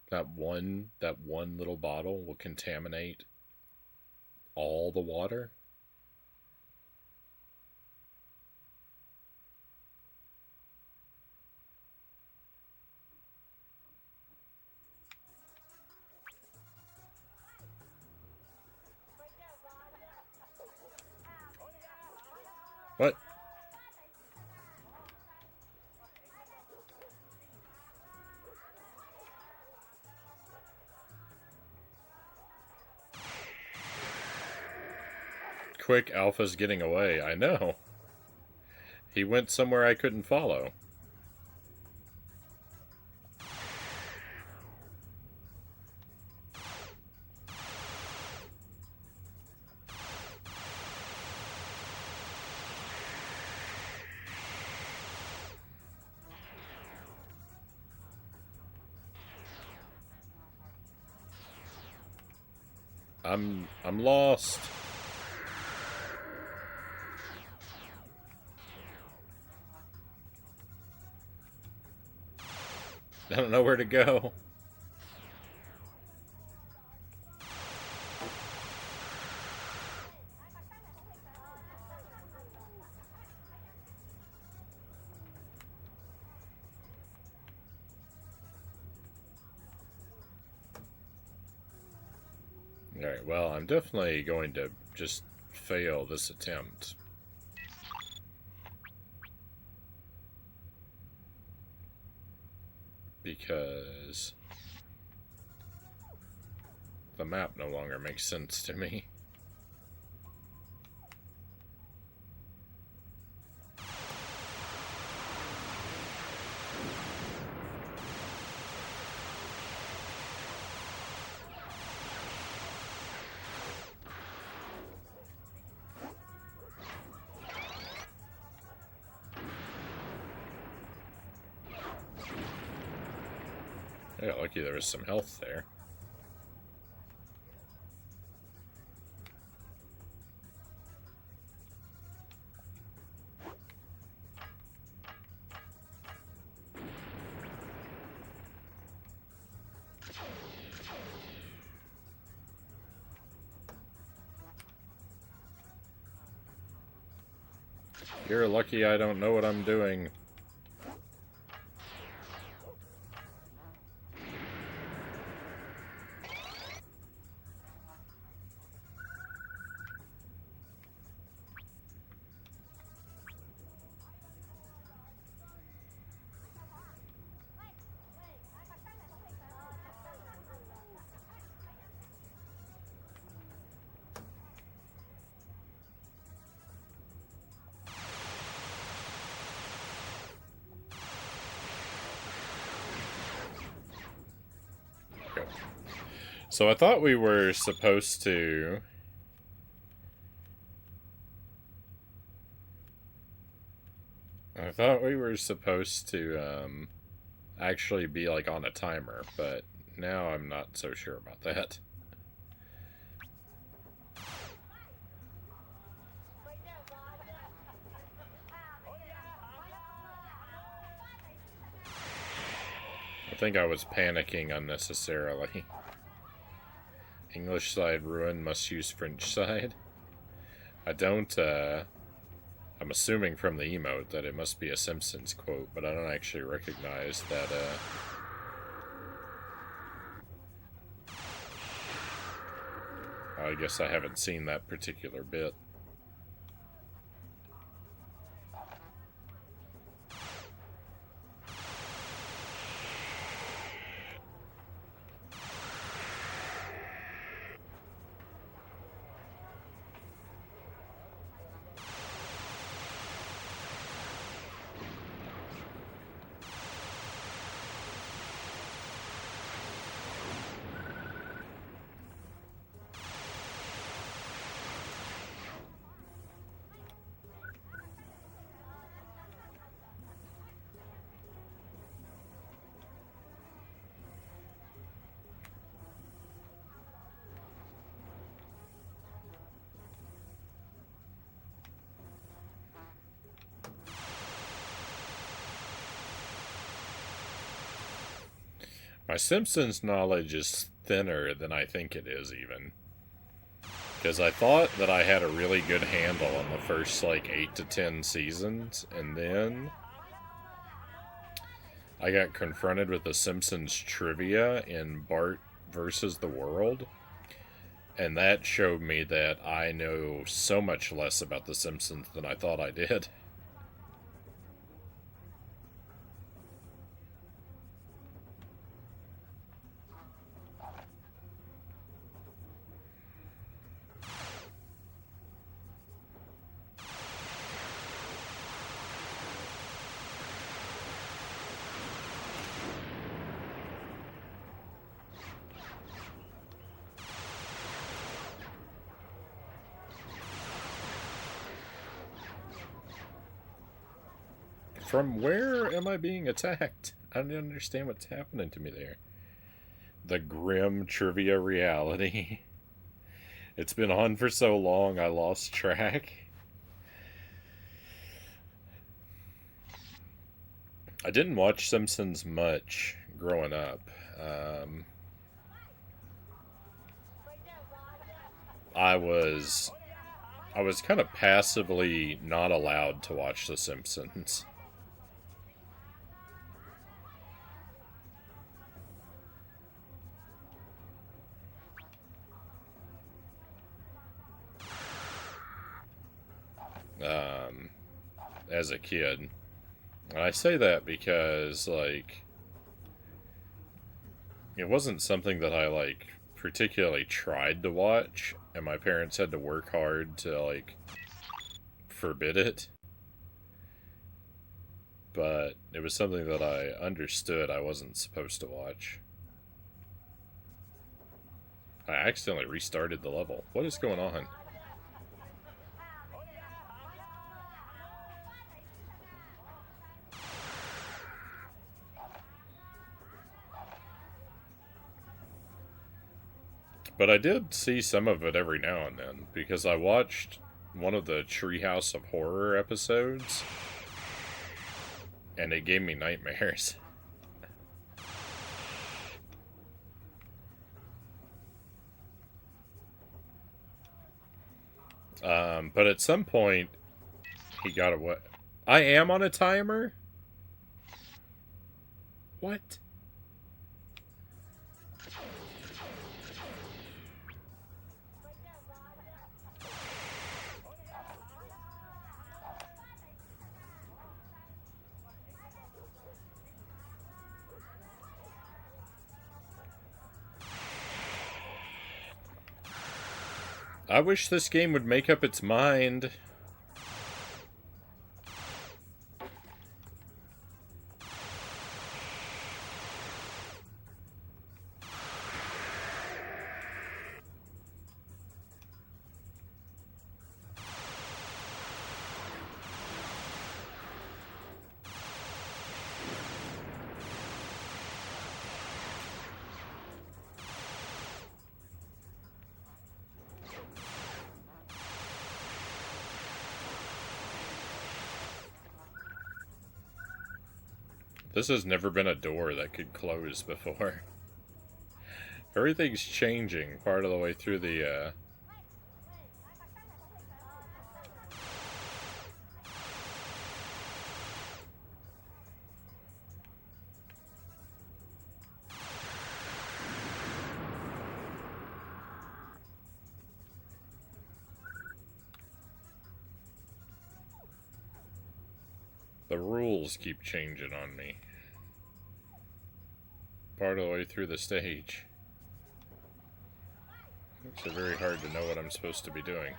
Speaker 1: That one little bottle will contaminate all the water? What? Quick, Alpha's getting away. I know. He went somewhere I couldn't follow. I'm lost. I don't know where to go. Alright, well, I'm definitely going to just fail this attempt. Because the map no longer makes sense to me. I got lucky there was some health there. You're lucky I don't know what I'm doing. So I thought we were supposed to... I thought we were supposed to actually be like on a timer, but now I'm not so sure about that. I think I was panicking unnecessarily. English side ruined, must use French side. I don't, I'm assuming from the emote that it must be a Simpsons quote, but I don't actually recognize that, I guess I haven't seen that particular bit. My Simpsons knowledge is thinner than I think it is, even. Because I thought that I had a really good handle on the first, like, 8 to 10 seasons, and then I got confronted with the Simpsons trivia in Bart versus the World, and that showed me that I know so much less about the Simpsons than I thought I did. From where am I being attacked? I don't understand what's happening to me there. The grim trivia reality. It's been on for so long I lost track. I didn't watch Simpsons much growing up. I was kind of passively not allowed to watch The Simpsons. As a kid. And I say that because, like, it wasn't something that I, like, particularly tried to watch, and my parents had to work hard to, like, forbid it. But it was something that I understood I wasn't supposed to watch. I accidentally restarted the level. What is going on? But I did see some of it every now and then, because I watched one of the Treehouse of Horror episodes, and it gave me nightmares. But at some point, he got away. I am on a timer? What? I wish this game would make up its mind. This has never been a door that could close before. Everything's changing part of the way through the, The rules keep changing on me. Part of the way through the stage. Makes it very hard to know what I'm supposed to be doing.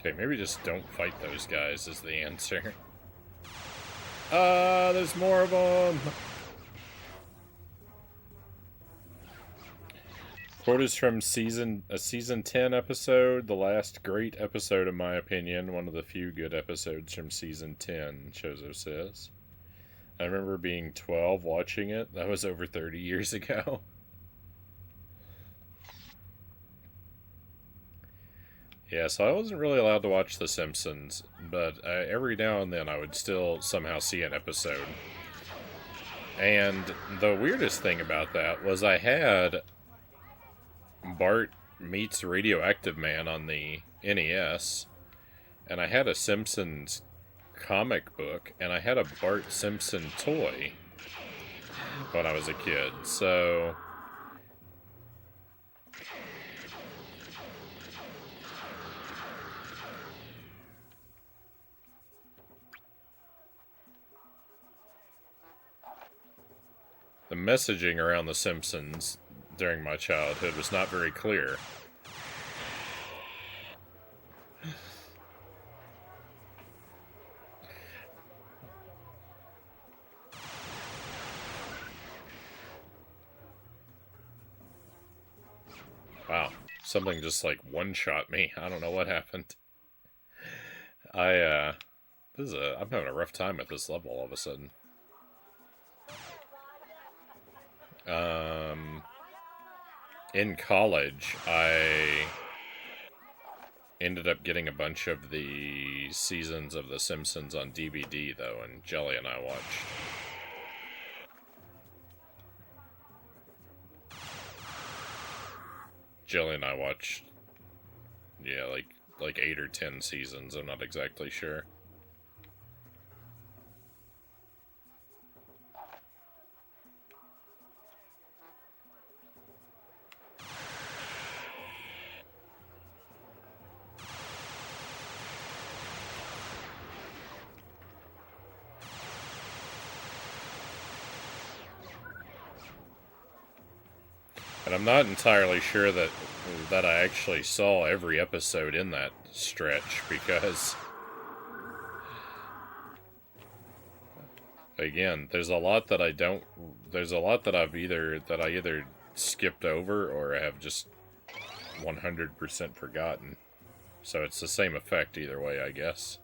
Speaker 1: Okay, maybe just don't fight those guys is the answer. There's more of them! Quotas from a season 10 episode, the last great episode in my opinion, one of the few good episodes from season 10, Chozo says. I remember being 12 watching it, that was over 30 years ago. Yeah, so I wasn't really allowed to watch The Simpsons, but every now and then I would still somehow see an episode. And the weirdest thing about that was I had Bart Meets Radioactive Man on the NES, and I had a Simpsons comic book, and I had a Bart Simpson toy when I was a kid, so... The messaging around The Simpsons during my childhood was not very clear. Wow, something just like one-shot me. I don't know what happened. I'm having a rough time with this level all of a sudden. In college, I ended up getting a bunch of the seasons of The Simpsons on DVD, though, and Jelly and I watched. Yeah, like 8 or 10 seasons, I'm not exactly sure. And I'm not entirely sure that I actually saw every episode in that stretch, because again, there's a lot that I either skipped over or have just 100% forgotten. So it's the same effect either way, I guess.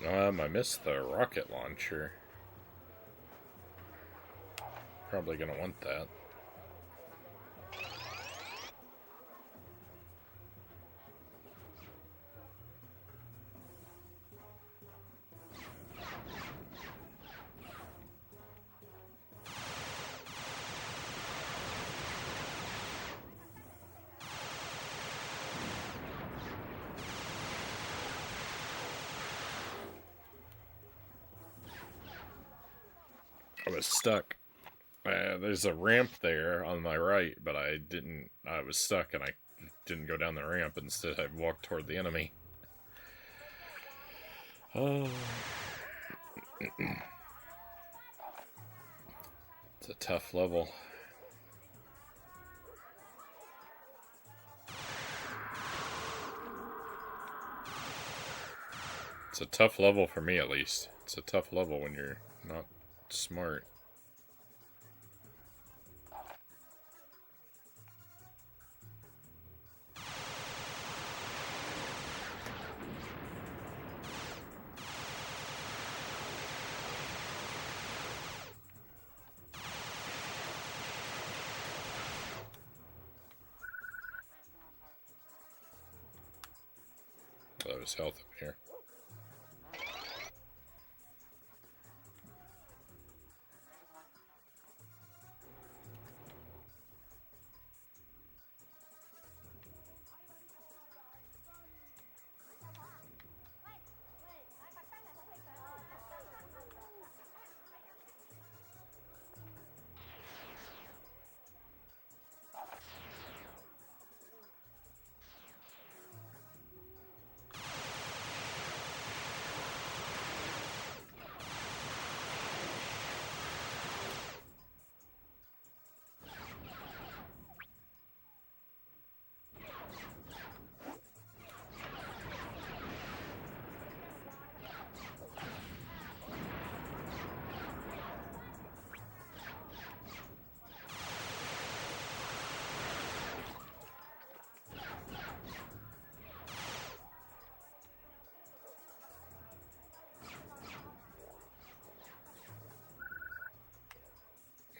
Speaker 1: I missed the rocket launcher. Probably gonna want that. I was stuck. There's a ramp there on my right, but I was stuck and I didn't go down the ramp. Instead, I walked toward the enemy. Oh. It's a tough level. It's a tough level for me, at least. It's a tough level when you're not smart. Oh, there's health up here.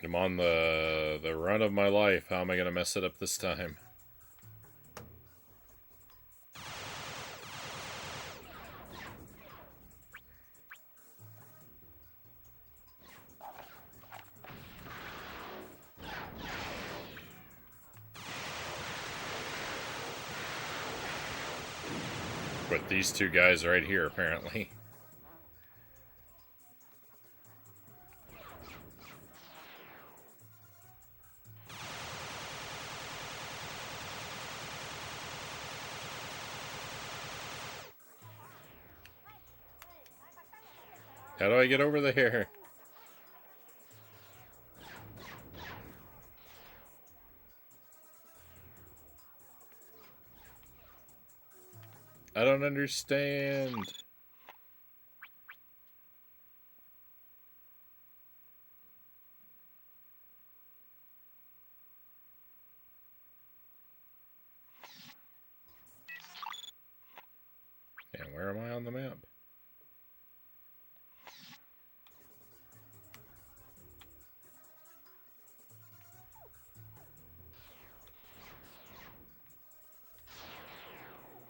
Speaker 1: I'm on the run of my life. How am I going to mess it up this time? With these two guys right here, apparently. How do I get over there? I don't understand. And where am I on the map?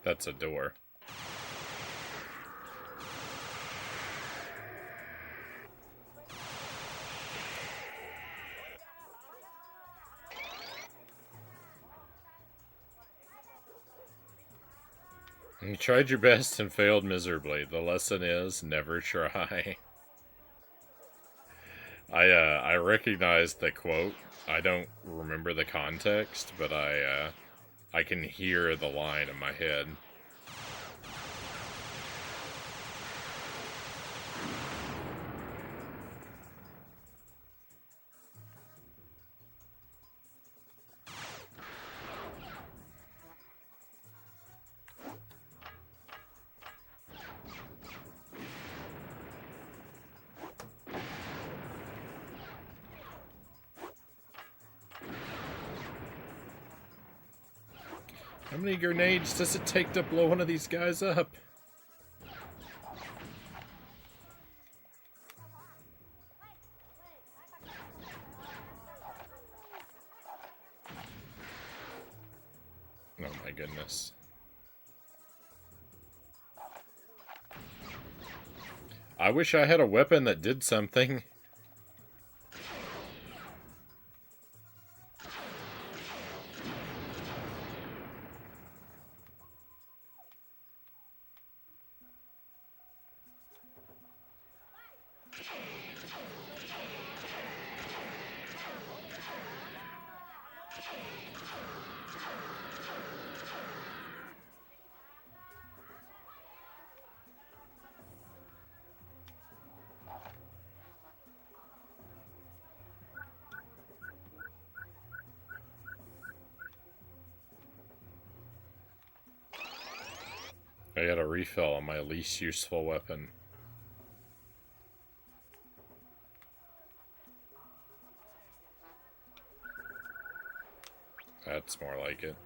Speaker 1: That's a door. You tried your best and failed miserably. The lesson is never try. I recognize the quote. I don't remember the context, but I can hear the line in my head. How many grenades does it take to blow one of these guys up? Oh my goodness. I wish I had a weapon that did something. I got a refill on my least useful weapon. That's more like it.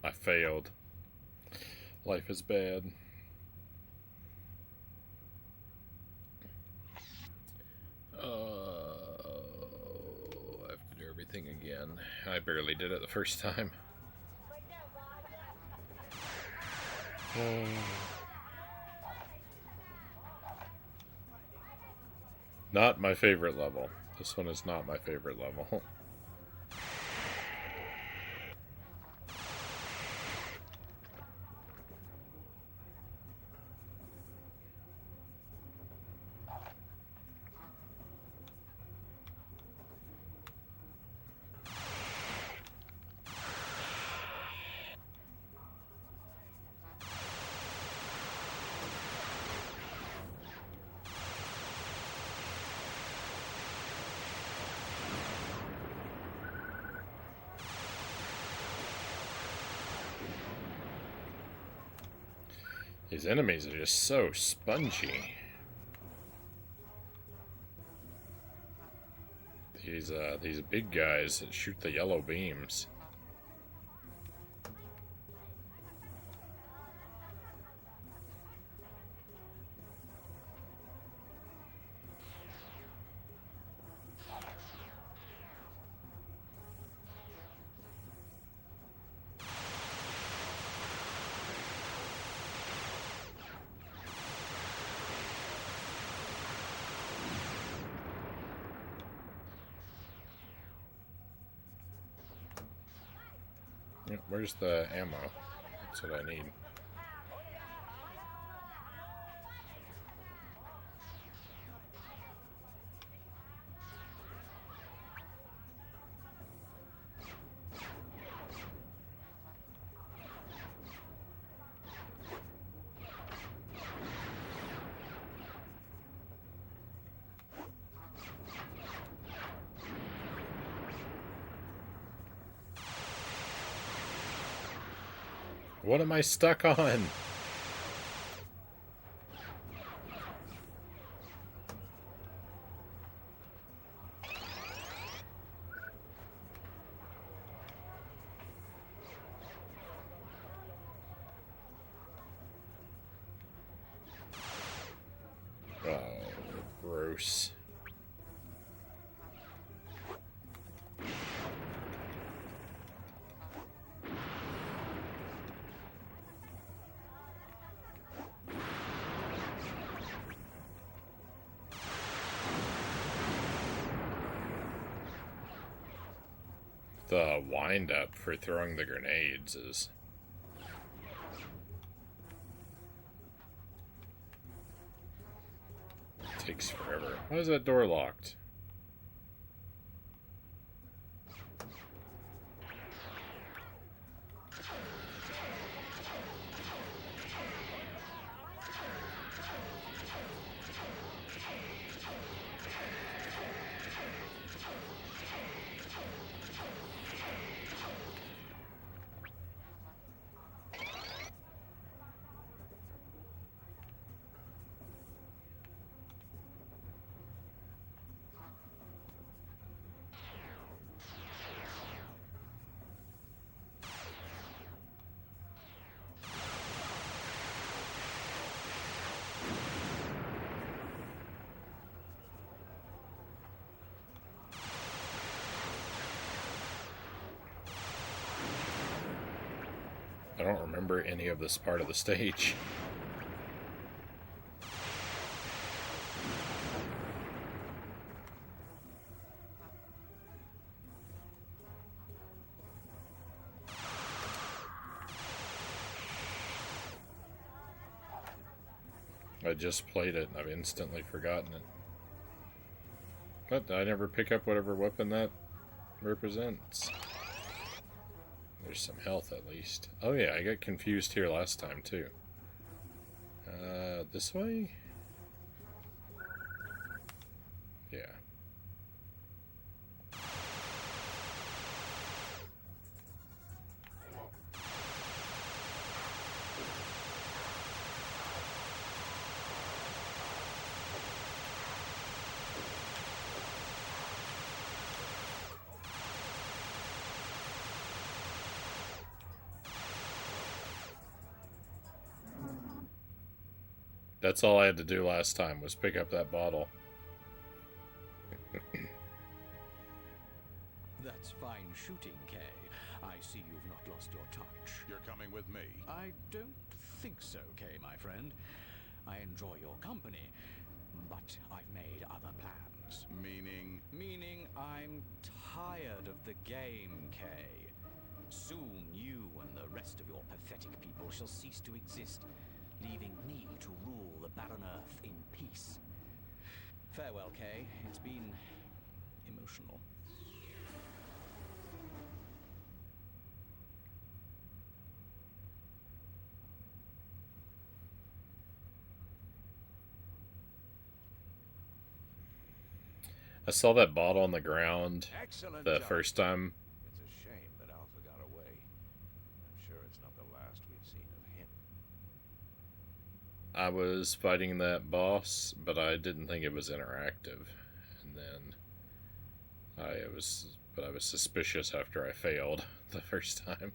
Speaker 1: I failed. Life is bad. I have to do everything again. I barely did it the first time. Not my favorite level. This one is not my favorite level. These enemies are just so spongy. These big guys that shoot the yellow beams. Where's the ammo? That's what I need. What am I stuck on? Oh, gross. The wind up for throwing the grenades is takes forever. Why is that door locked? I don't remember any of this part of the stage. I just played it and I've instantly forgotten it. But I never pick up whatever weapon that represents. There's some health at least. Oh yeah, I got confused here last time too. This way? Yeah. That's all I had to do last time was pick up that bottle.
Speaker 7: That's fine shooting, Kay. I see you've not lost your touch.
Speaker 4: You're coming with me.
Speaker 7: I don't think so, Kay, my friend. I enjoy your company, but I've made other plans.
Speaker 4: Meaning?
Speaker 7: Meaning I'm tired of the game, Kay. Soon you and the rest of your pathetic people shall cease to exist, leaving me to rule the barren earth in peace. Farewell, Kay. It's been emotional.
Speaker 1: I saw that bottle on the ground
Speaker 5: Excellent
Speaker 1: the
Speaker 5: job.
Speaker 1: first time.
Speaker 5: It's a shame that Alpha got away. I'm sure it's not the last we've seen of him.
Speaker 1: I was fighting that boss, but I didn't think it was interactive. And then I was suspicious after I failed the first time.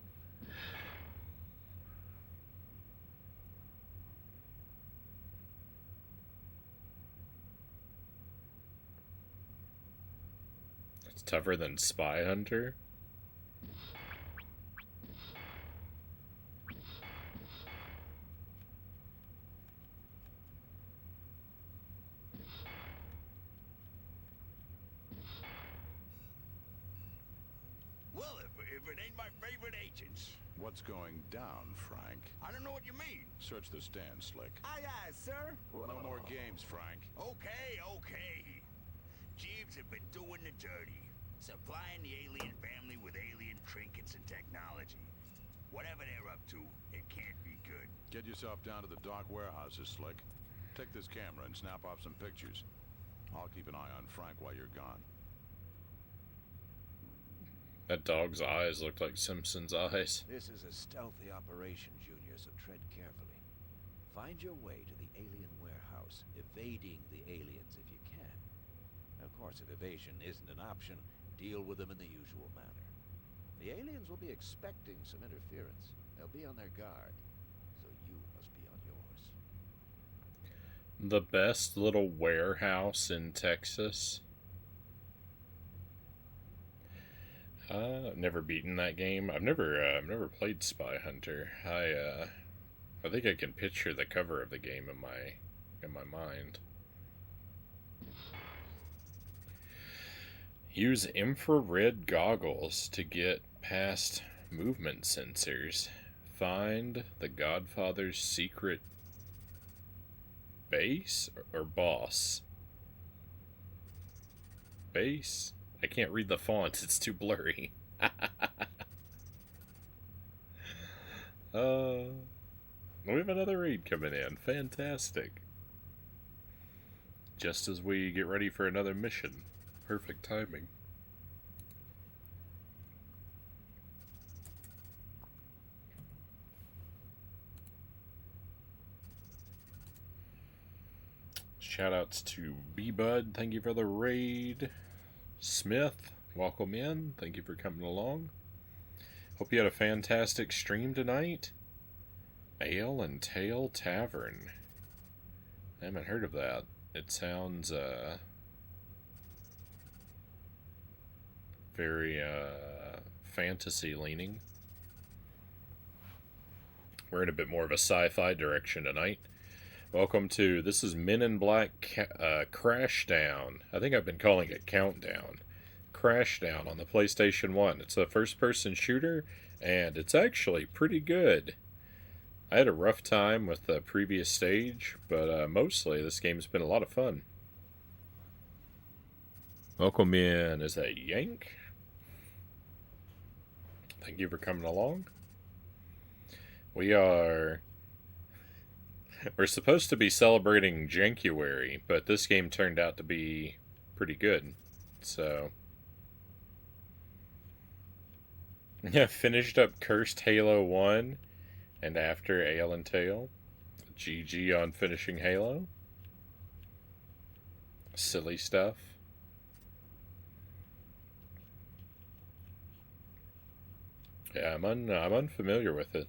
Speaker 1: It's tougher than Spy Hunter.
Speaker 8: Well, if it ain't my favorite agents.
Speaker 4: What's going down, Frank?
Speaker 8: I don't know what you mean.
Speaker 4: Search the stand, Slick.
Speaker 8: Aye, aye, sir.
Speaker 4: No more games, Frank.
Speaker 8: Okay, okay. Jeeves have been doing the dirty. Supplying the alien family with alien trinkets and technology. Whatever they're up to, it can't be good.
Speaker 4: Get yourself down to the dock warehouses, Slick. Take this camera and snap off some pictures. I'll keep an eye on Frank while you're gone.
Speaker 1: That dog's eyes looked like Simpson's eyes.
Speaker 5: This is a stealthy operation, Junior, so tread carefully. Find your way to the alien warehouse, evading the aliens if you can. Of course, if evasion isn't an option, deal with them in the usual manner. The aliens will be expecting some interference. They'll be on their guard, so you must be on yours.
Speaker 1: The best little warehouse in Texas. I've never beaten that game. I've never played Spy Hunter. I think I can picture the cover of the game in my mind. Use infrared goggles to get past movement sensors. Find the Godfather's secret base or boss. base. I can't read the font, it's too blurry. We have another raid coming in. Fantastic. Just as we get ready for another mission. Perfect timing. Shoutouts to B-Bud, thank you for the raid. Smith, welcome in. Thank you for coming along. Hope you had a fantastic stream tonight. Ale and Tail Tavern. I haven't heard of that. It sounds very fantasy leaning. We're in a bit more of a sci-fi direction tonight. Welcome to, this is Men in Black Crashdown. I think I've been calling it Countdown. Crashdown on the PlayStation 1. It's a first-person shooter, and it's actually pretty good. I had a rough time with the previous stage, but mostly this game's been a lot of fun. Welcome in, is that Yank? Thank you for coming along. We're supposed to be celebrating Jankuary, but this game turned out to be pretty good. So, yeah, finished up Cursed Halo 1, and after Ale and Tail. GG on finishing Halo. Silly stuff. Yeah, I'm unfamiliar with it.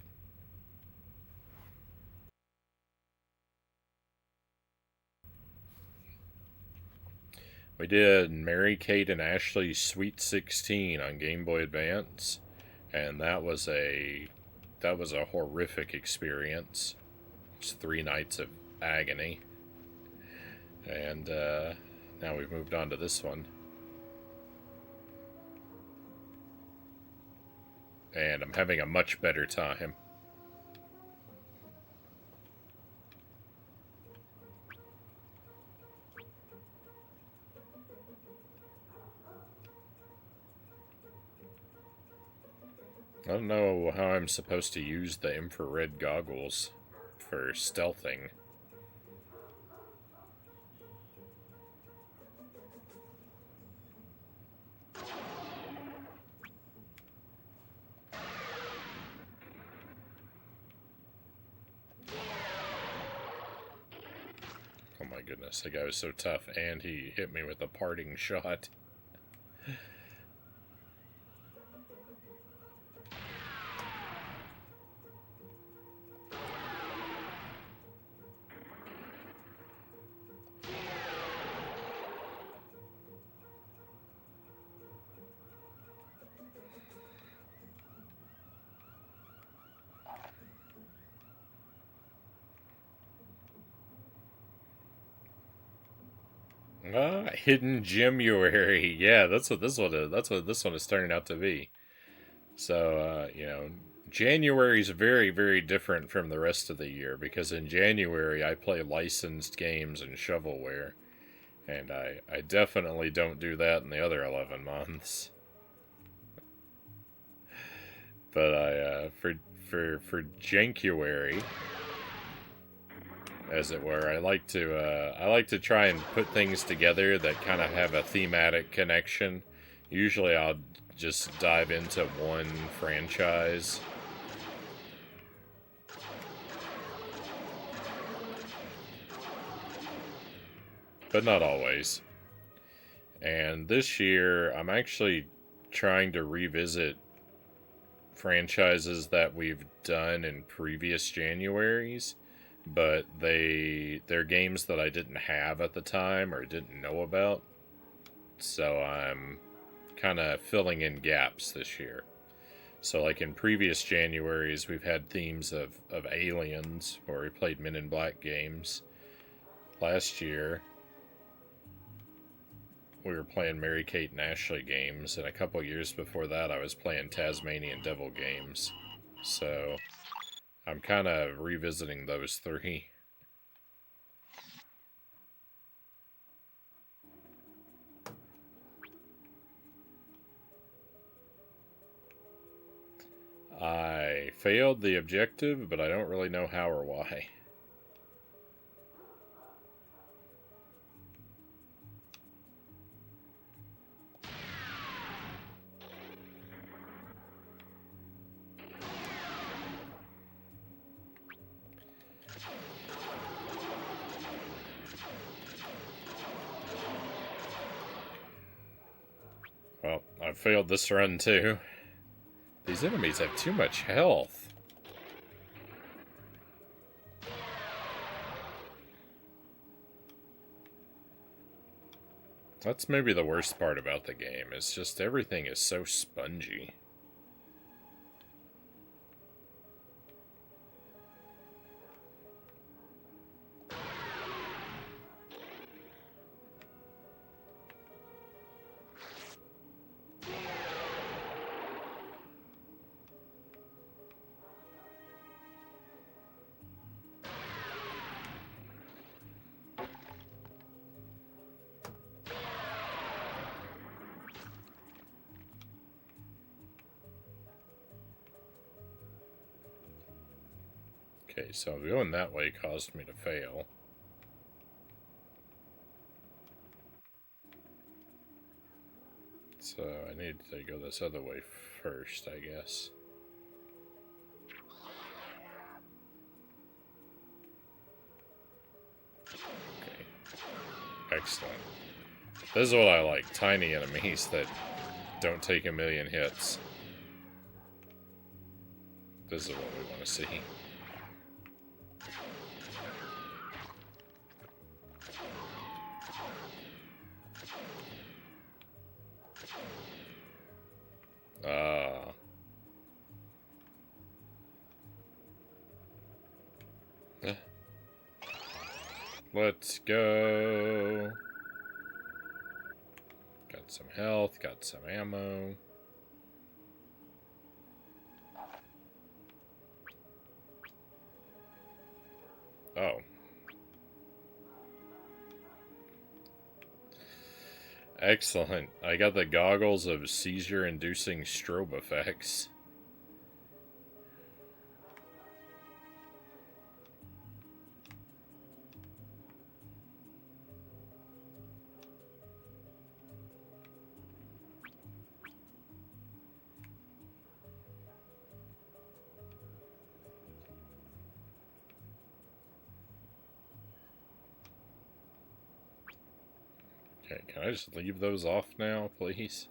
Speaker 1: We did Mary Kate and Ashley's Sweet 16 on Game Boy Advance, and that was a horrific experience. It's 3 nights of agony. And now we've moved on to this one. And I'm having a much better time. I don't know how I'm supposed to use the infrared goggles for stealthing. Oh my goodness, that guy was so tough, and he hit me with a parting shot. Hidden Jankuary. Yeah, that's what this one is. That's what this one is turning out to be. So, you know, January is very, very different from the rest of the year, because in January I play licensed games and shovelware, and I definitely don't do that in the other 11 months. But for Jankuary, as it were, I like to try and put things together that kind of have a thematic connection. Usually I'll just dive into one franchise. But not always. And this year I'm actually trying to revisit franchises that we've done in previous Januaries, but they're games that I didn't have at the time or didn't know about. So I'm kind of filling in gaps this year. So like in previous Januaries, we've had themes of aliens, where we played Men in Black games. Last year, we were playing Mary Kate and Ashley games, and a couple years before that I was playing Tasmanian Devil games. So I'm kind of revisiting those 3. I failed the objective, but I don't really know how or why. Well, I failed this run too. These enemies have too much health. That's maybe the worst part about the game. It's just everything is so spongy. Okay, so going that way caused me to fail. So I need to go this other way first, I guess. Okay. Excellent. This is what I like. Tiny enemies that don't take a million hits. This is what we want to see. Let's go. Got some health, got some ammo. Oh. Excellent. I got the goggles of seizure-inducing strobe effects. Okay, can I just leave those off now, please?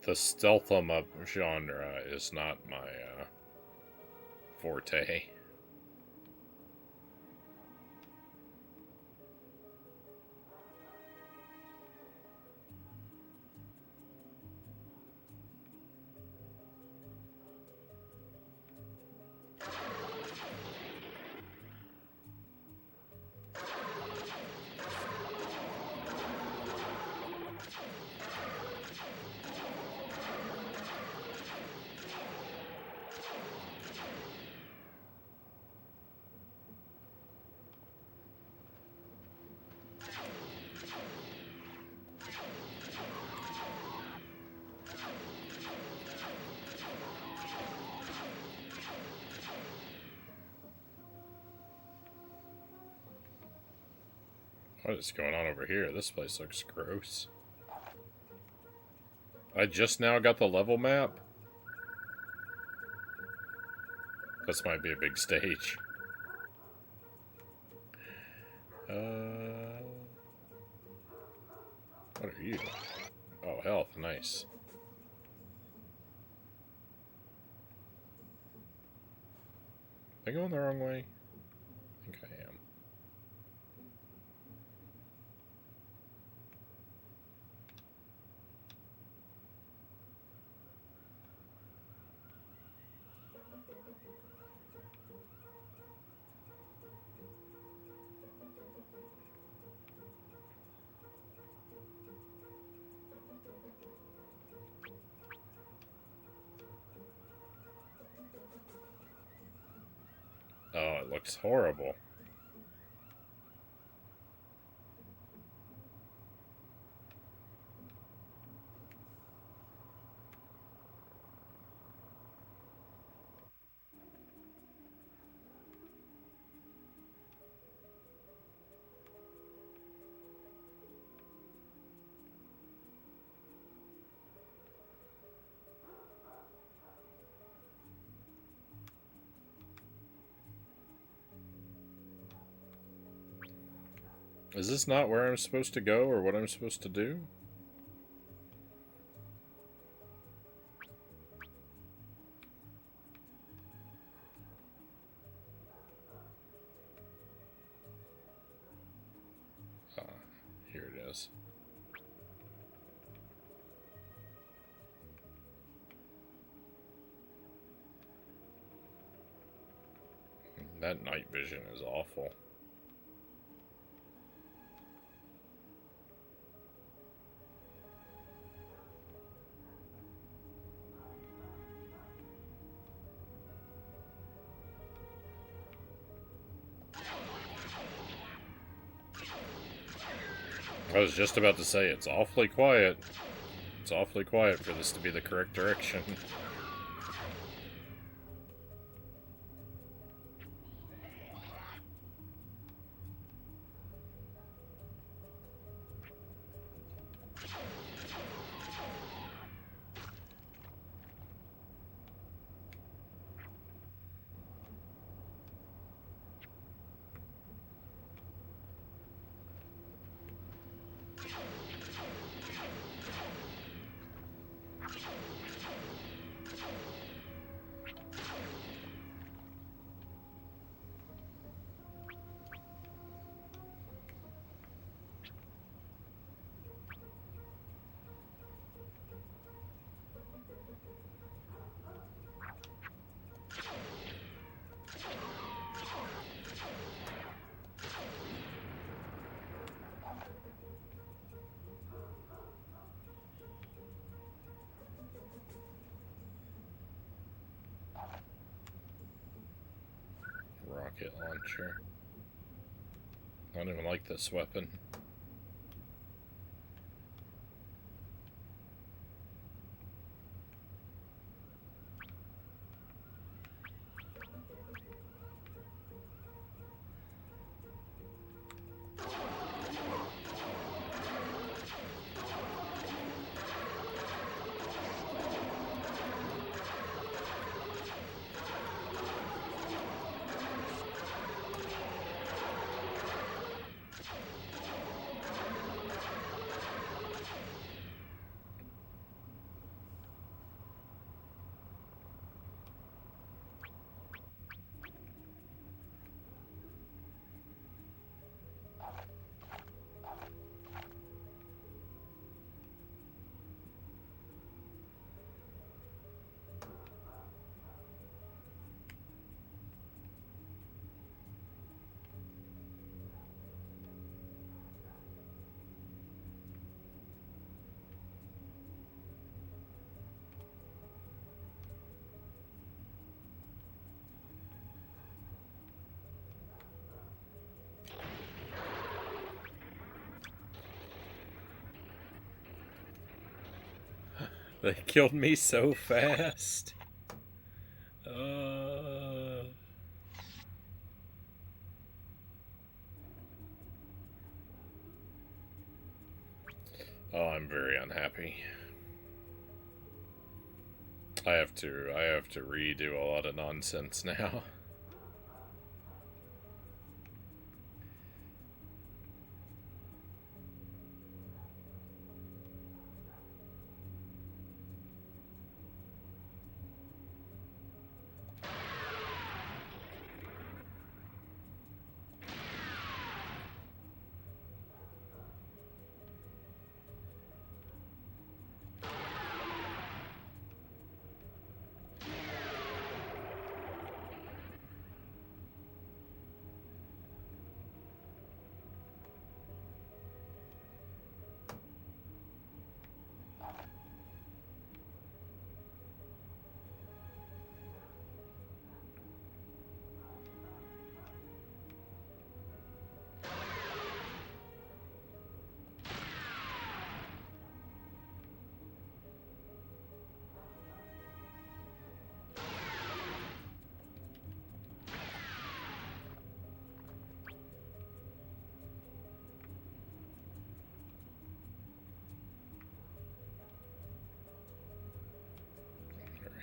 Speaker 1: The stealth 'em up genre is not my forte. What is going on over here? This place looks gross. I just now got the level map? This might be a big stage. health. Nice. Am I going the wrong way? I think I am. Oh, it looks horrible. Is this not where I'm supposed to go or what I'm supposed to do? Here it is. That night vision is awful. I was just about to say, it's awfully quiet. It's awfully quiet for this to be the correct direction. Rocket launcher. I don't even like this weapon. They killed me so fast. Oh, I'm very unhappy. I have to redo a lot of nonsense now.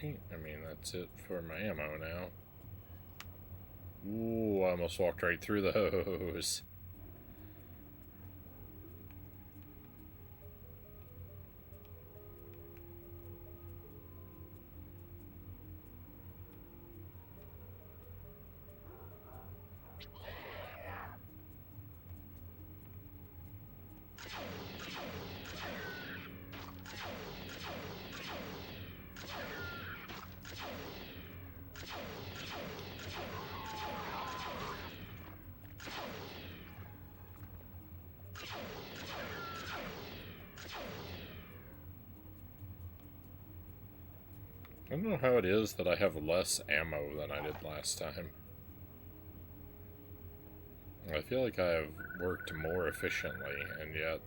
Speaker 1: right? I mean, that's it for my ammo now. Ooh, I almost walked right through those. I don't know how it is that I have less ammo than I did last time. I feel like I have worked more efficiently, and yet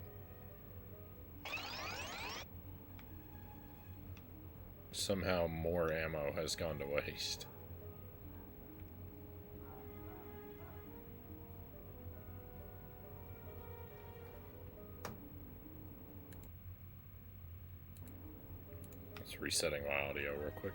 Speaker 1: somehow more ammo has gone to waste. Just resetting my audio real quick.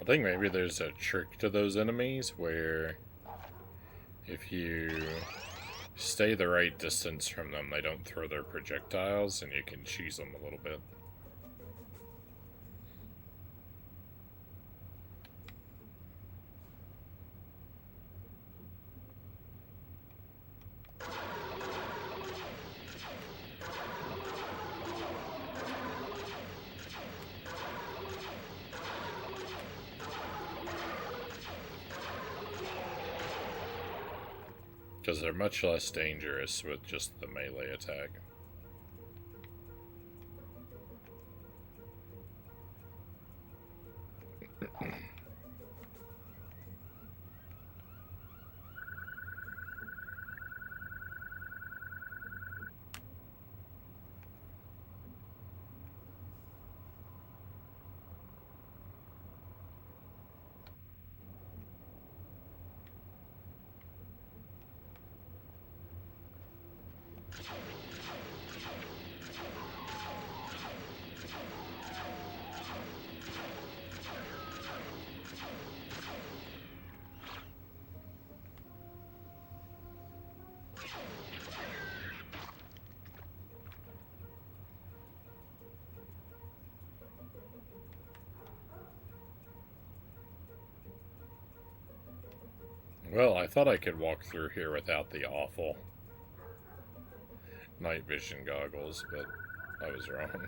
Speaker 1: I think maybe there's a trick to those enemies where if you stay the right distance from them, they don't throw their projectiles and you can cheese them a little bit. Because they're much less dangerous with just the melee attack. Well, I thought I could walk through here without the awful night vision goggles, but I was wrong.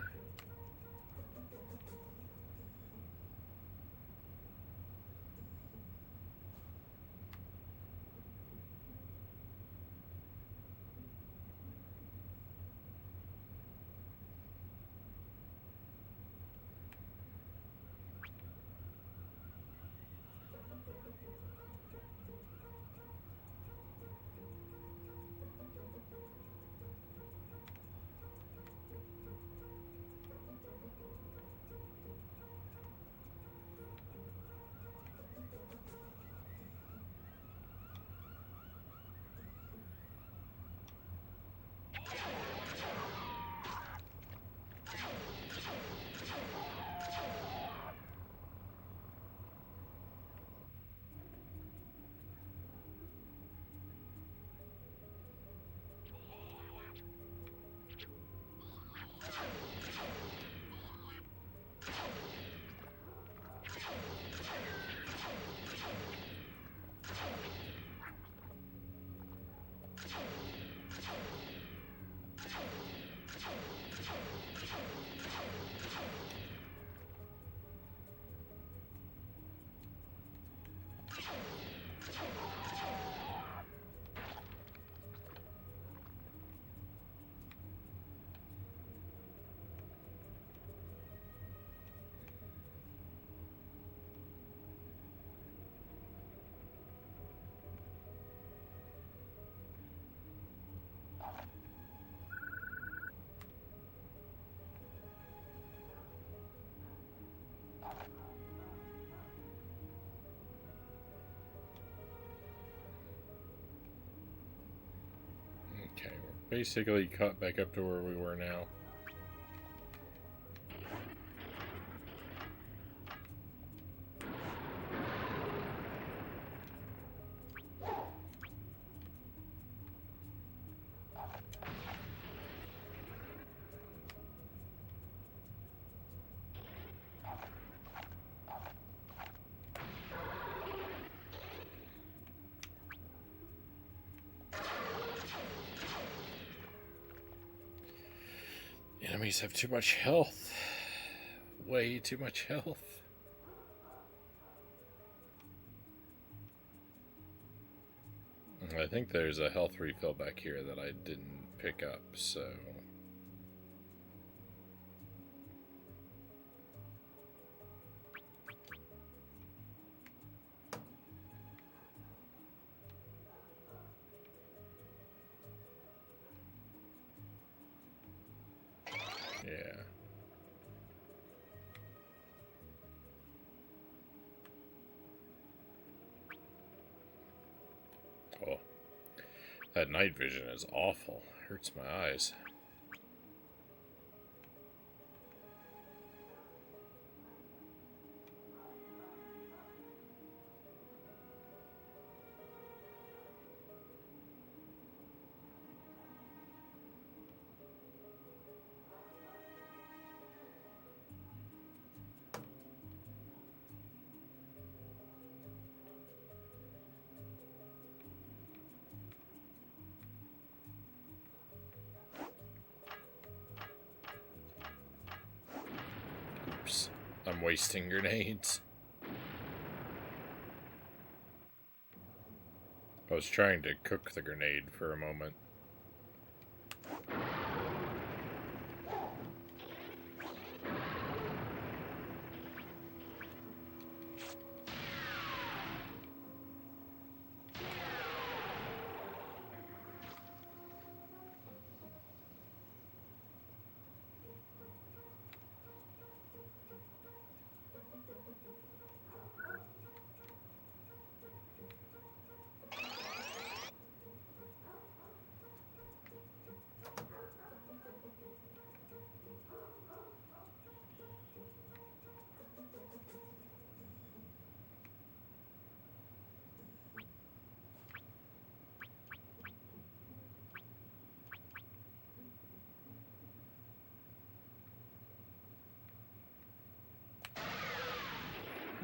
Speaker 1: basically caught back up to where we were now. Enemies have too much health. Way too much health. I think there's a health refill back here that I didn't pick up, so... yeah. Oh. That night vision is awful. Hurts my eyes. Oops. I'm wasting grenades. I was trying to cook the grenade for a moment.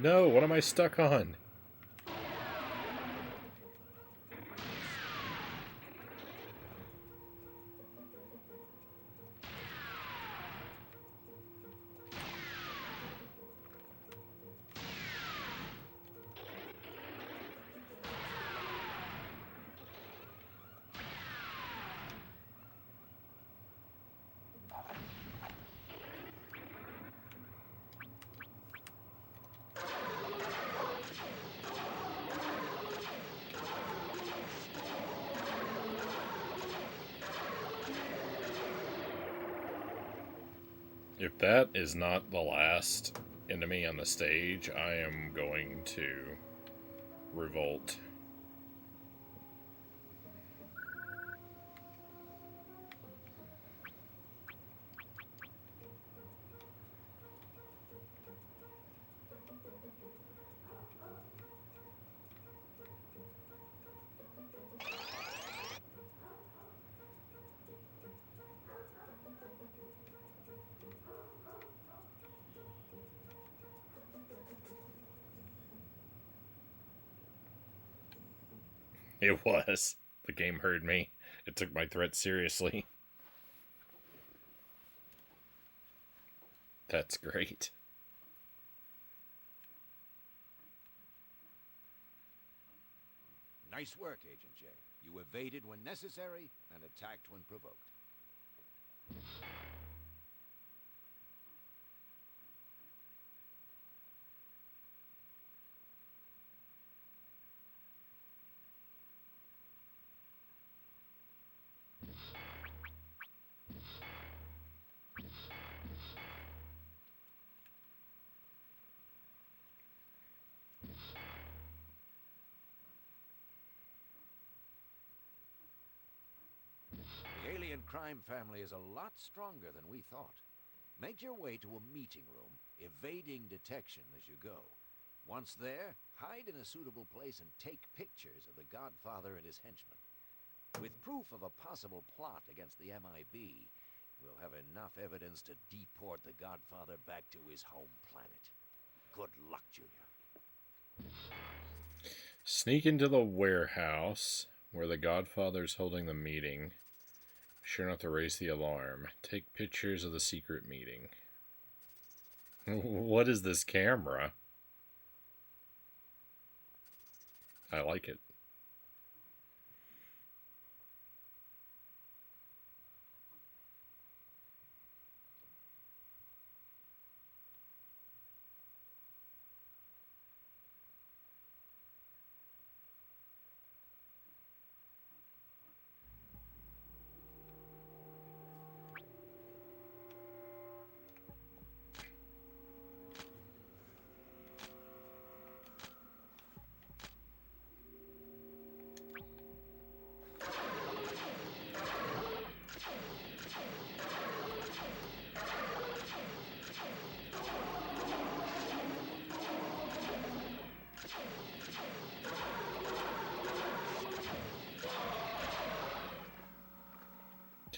Speaker 1: No, what am I stuck on? If that is not the last enemy on the stage, I am going to revolt. It was. The game heard me. It took my threat seriously. That's great.
Speaker 5: Nice work, Agent J. You evaded when necessary and attacked when provoked. The alien crime family is a lot stronger than we thought. Make your way to a meeting room, evading detection as you go. Once there, hide in a suitable place and take pictures of the Godfather and his henchmen. With proof of a possible plot against the MIB, we'll have enough evidence to deport the Godfather back to his home planet. Good luck, Junior.
Speaker 1: Sneak into the warehouse where the Godfather's holding the meeting. Be sure not to raise the alarm. Take pictures of the secret meeting. What is this camera? I like it.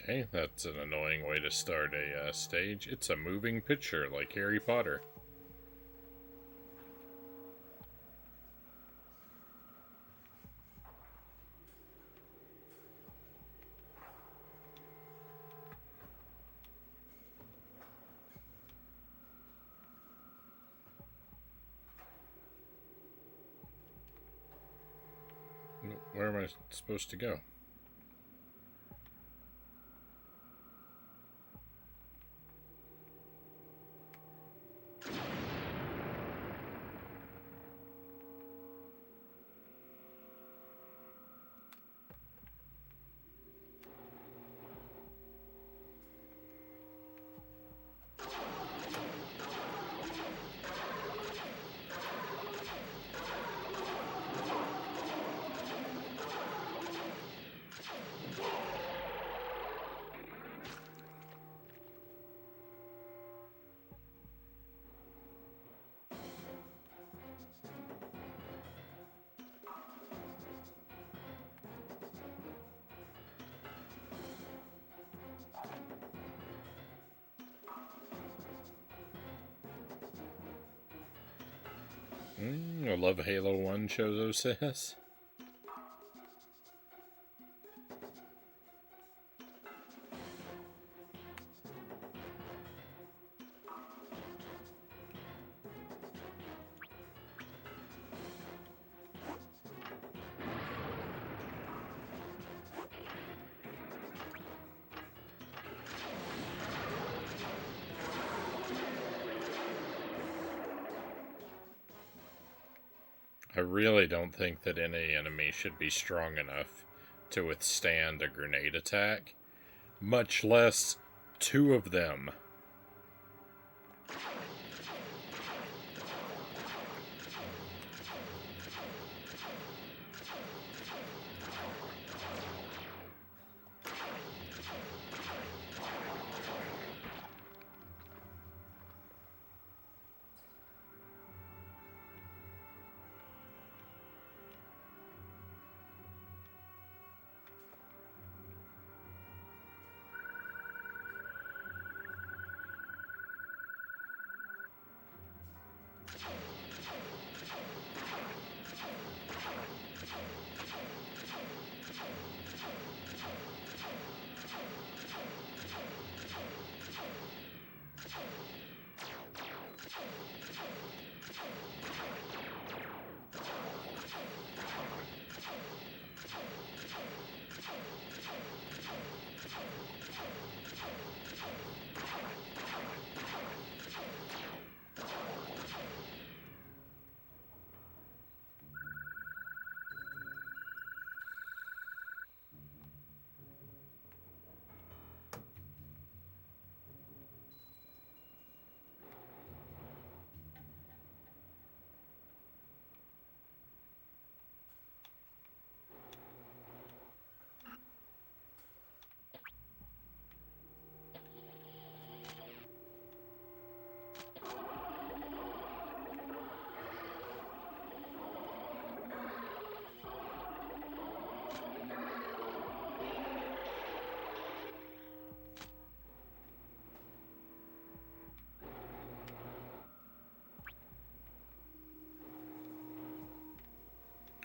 Speaker 1: Okay, that's an annoying way to start a stage. It's a moving picture, like Harry Potter. Where am I supposed to go? I love Halo 1, Chozo says. I really don't think that any enemy should be strong enough to withstand a grenade attack, much less two of them.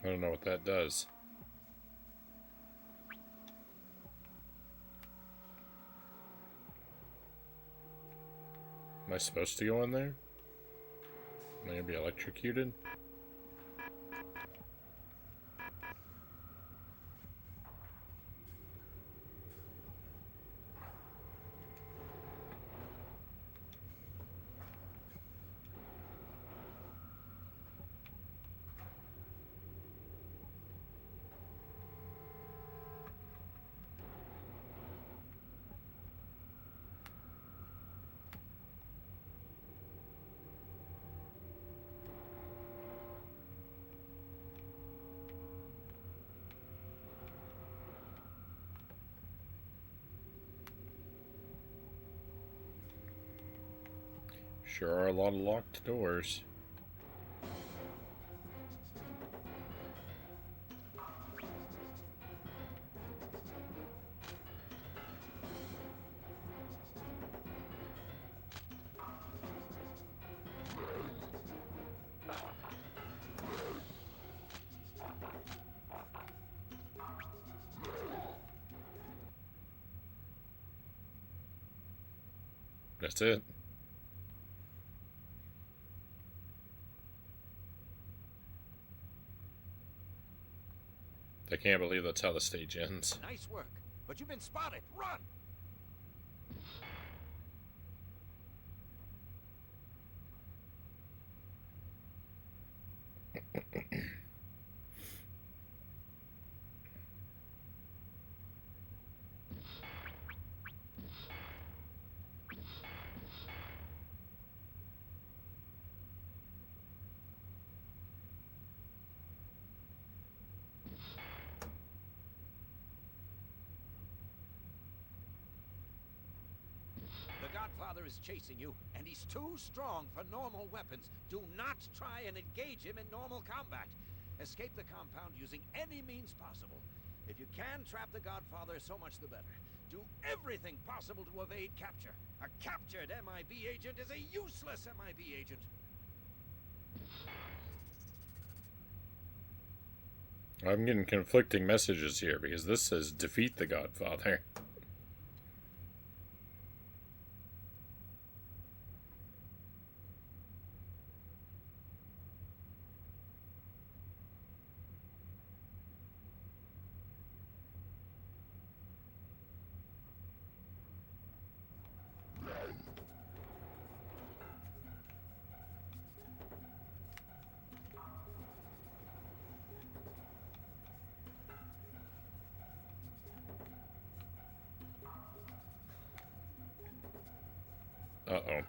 Speaker 1: I don't know what that does. Am I supposed to go in there? Am I gonna be electrocuted? Sure are a lot of locked doors. That's it. I can't believe that's how the stage ends.
Speaker 5: Nice work, but you've been spotted. Run! The Godfather is chasing you, and he's too strong for normal weapons. Do not try and engage him in normal combat. Escape the compound using any means possible. If you can trap the Godfather, so much the better. Do everything possible to evade capture. A captured MIB agent is a useless MIB agent.
Speaker 1: I'm getting conflicting messages here because this says defeat the Godfather. Uh-oh.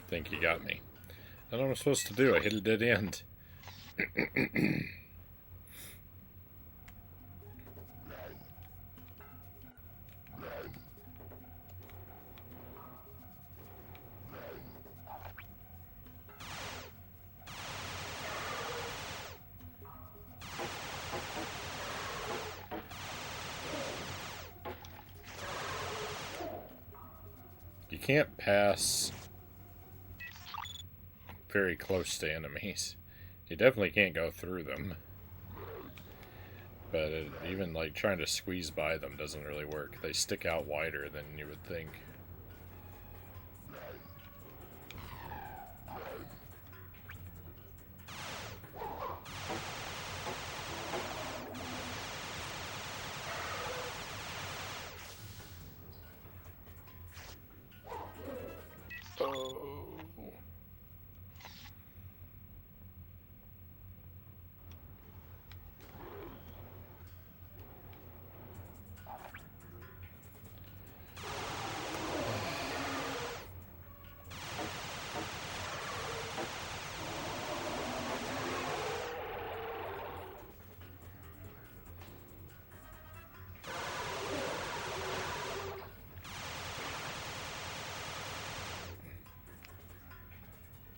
Speaker 1: Think you got me. I don't know what I'm supposed to do. I hit a dead end. can't pass very close to enemies. You definitely can't go through them. But even like trying to squeeze by them doesn't really work. They stick out wider than you would think.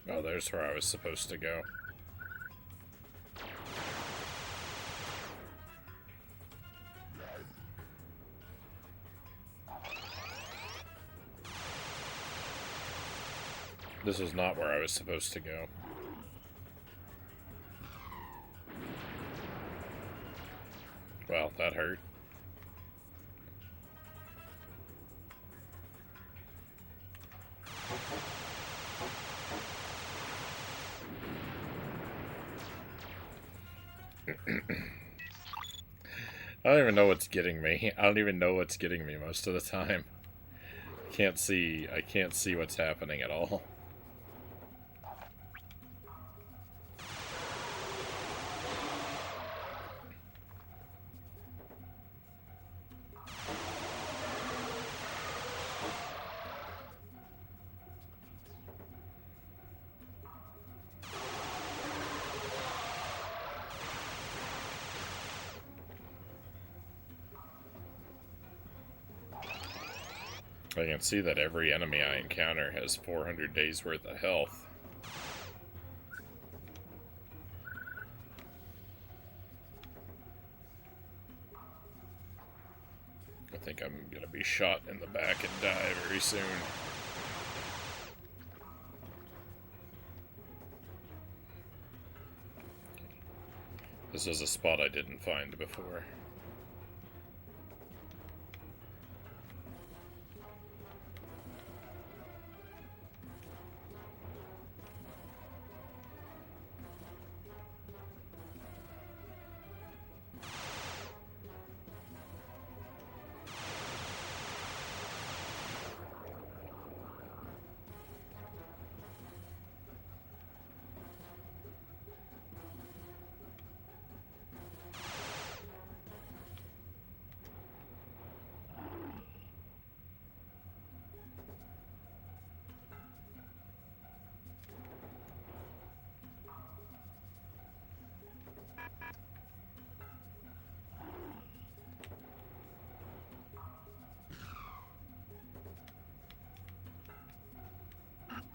Speaker 1: Oh, there's where I was supposed to go. This is not where I was supposed to go. Well, that hurt. I don't even know what's getting me. I don't even know what's getting me most of the time. I can't see what's happening at all. I can see that every enemy I encounter has 400 days worth of health. I think I'm gonna be shot in the back and die very soon. This is a spot I didn't find before.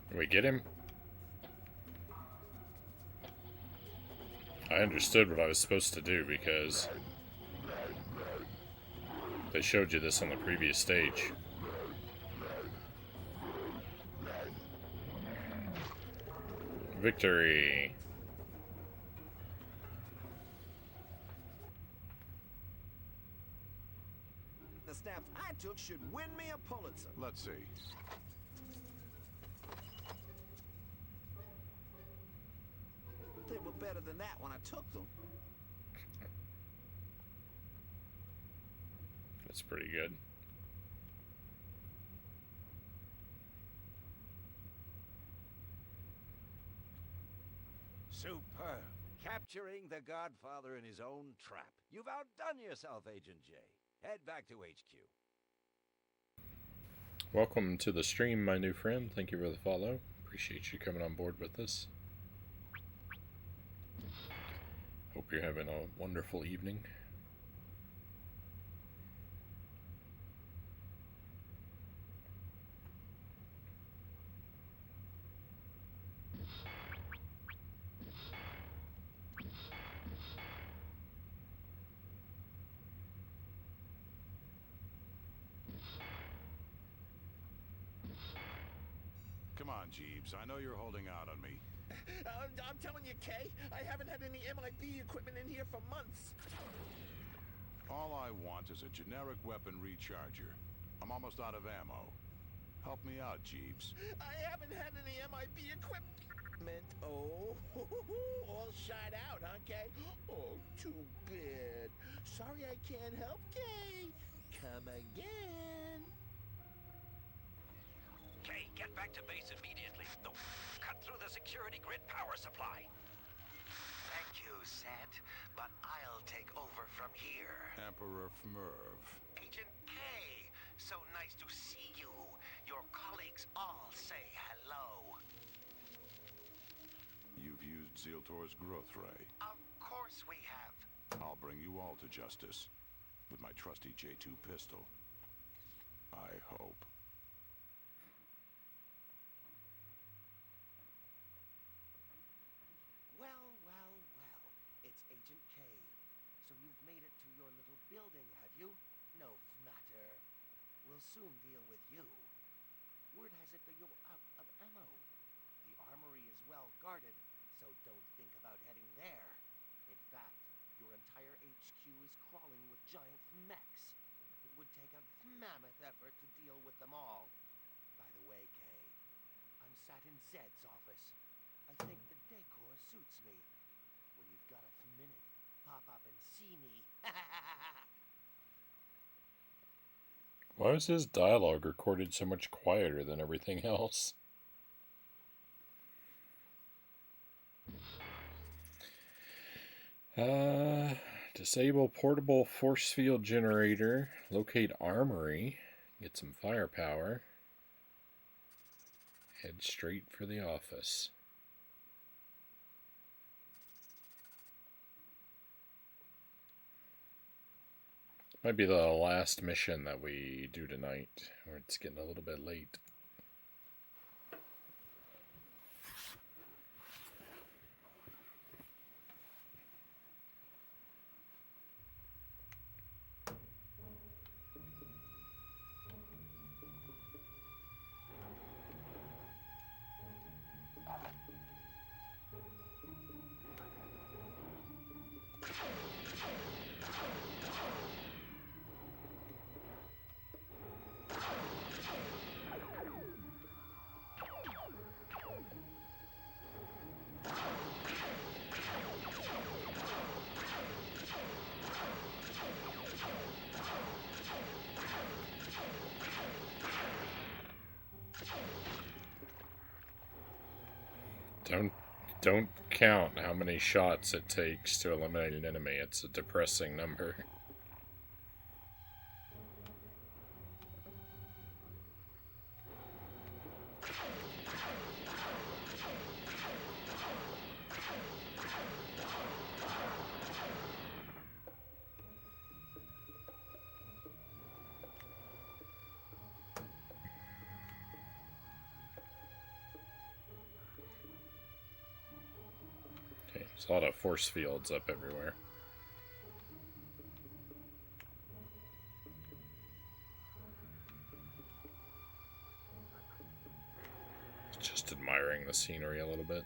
Speaker 1: Can we get him? I understood what I was supposed to do because they showed you this on the previous stage. Victory!
Speaker 3: The snaps I took should win me a Pulitzer.
Speaker 4: Let's see.
Speaker 3: They were better than that when I took them.
Speaker 1: That's pretty good.
Speaker 5: Superb. Capturing the Godfather in his own trap. You've outdone yourself, Agent J. Head back to HQ.
Speaker 1: Welcome to the stream, my new friend. Thank you for the follow. Appreciate you coming on board with us. Hope you're having a wonderful evening.
Speaker 4: on, Jeeves. I know you're holding out on me.
Speaker 9: I'm telling you, Kay, I haven't had any MIB equipment in here for months.
Speaker 4: All I want is a generic weapon recharger. I'm almost out of ammo. Help me out, Jeeves.
Speaker 9: I haven't had any MIB equipment. Oh, all shot out, huh, Kay? Oh, too bad. Sorry I can't help, Kay. Come again.
Speaker 7: Kay, get back to base immediately. Cut through the security grid power supply.
Speaker 3: Thank you, Set, but I'll take over from here.
Speaker 4: Emperor Fmerv.
Speaker 3: Agent K, so nice to see you. Your colleagues all say hello.
Speaker 4: You've used Zealtor's growth ray.
Speaker 3: Of course we have.
Speaker 4: I'll bring you all to justice. With my trusty J2 pistol. I hope.
Speaker 3: Well, well, well. It's Agent K. So you've made it to your little building, have you? No matter. We'll soon deal with you. Word has it that you're out of ammo. The armory is well guarded, so don't think about heading there. In fact, your entire HQ is crawling with giant mechs. It would take a mammoth effort to deal with them all. By the way, Kay, I'm sat in Zed's office. I think the decor suits me. When you've got a minute, pop up and see me.
Speaker 1: Why is his dialogue recorded so much quieter than everything else? Disable portable force field generator. Locate armory. Get some firepower. Head straight for the office. Might be the last mission that we do tonight, or it's getting a little bit late. Don't count how many shots it takes to eliminate an enemy. It's a depressing number. There's a lot of force fields up everywhere. Just admiring the scenery a little bit.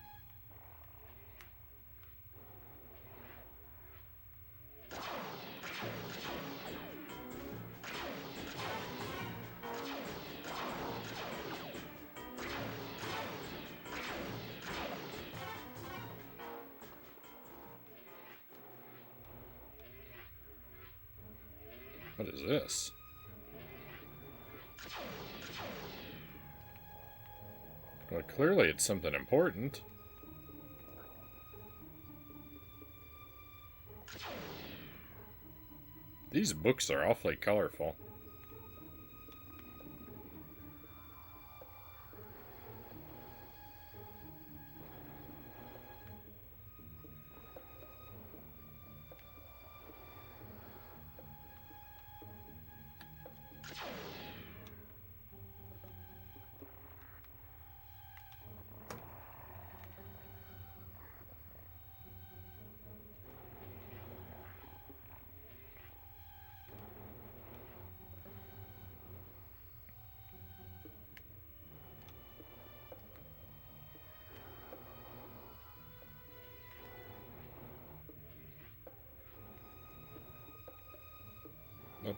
Speaker 1: What is this? Well, clearly it's something important. These books are awfully colorful.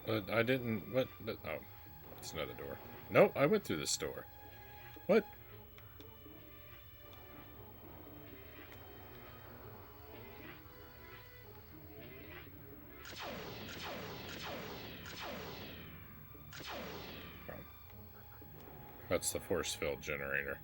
Speaker 1: But I didn't. What? But, oh, it's another door. Nope, I went through this door. What? Oh. That's the force field generator.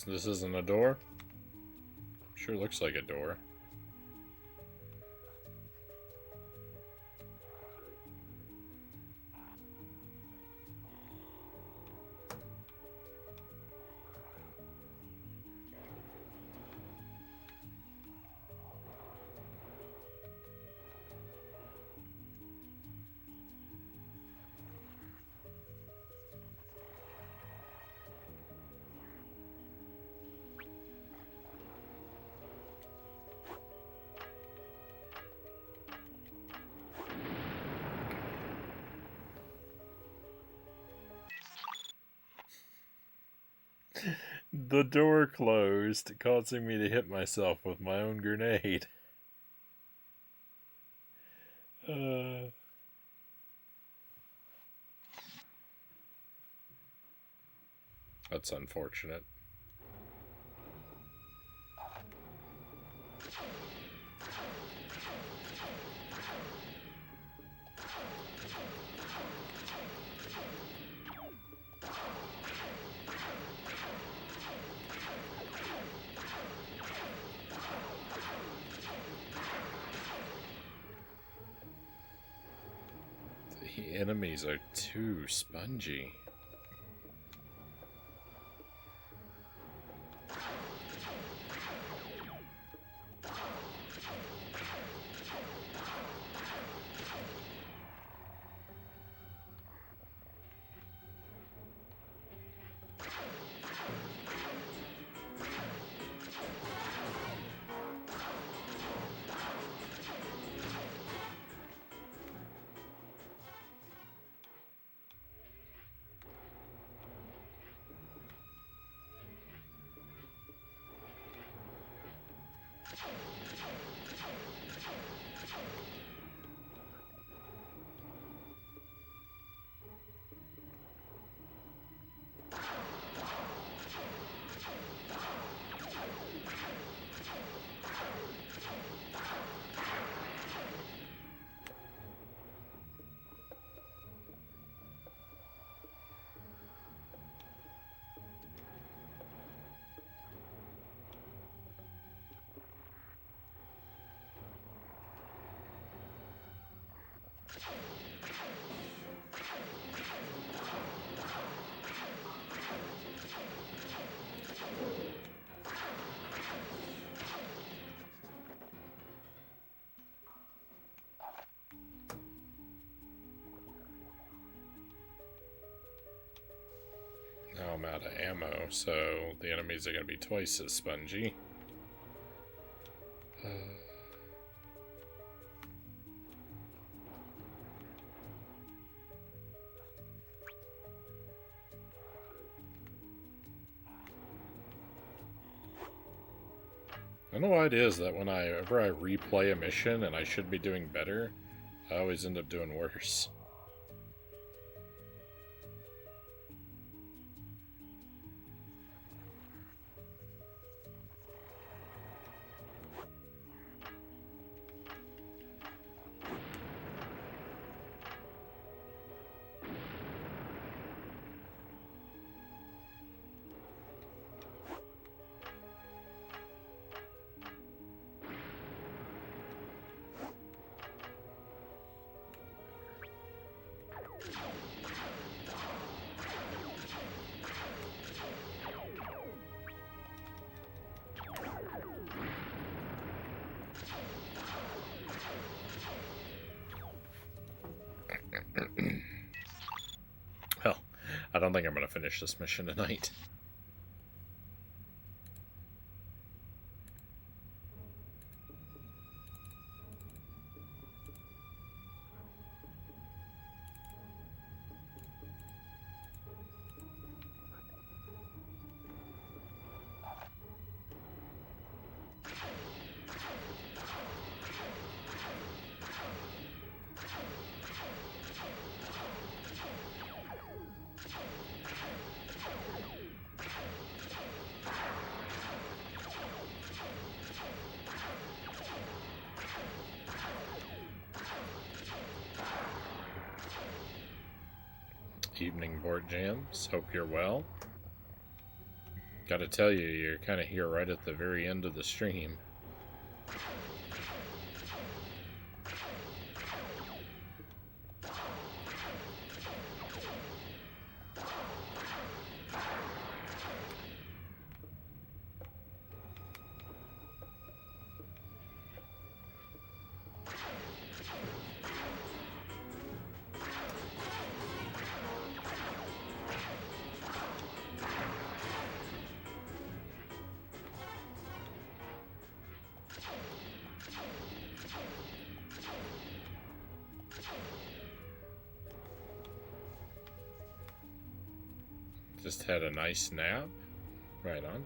Speaker 1: This isn't a door? Sure looks like a door. The door closed, causing me to hit myself with my own grenade. That's unfortunate. The enemies are too spongy. Now I'm out of ammo, so the enemies are going to be twice as spongy. I know why it is that whenever I replay a mission and I should be doing better, I always end up doing worse. I don't think I'm going to finish this mission tonight. Evening board jams. Hope you're well. Gotta tell you, you're kind of here right at the very end of the stream. Just had a nice nap. Right on.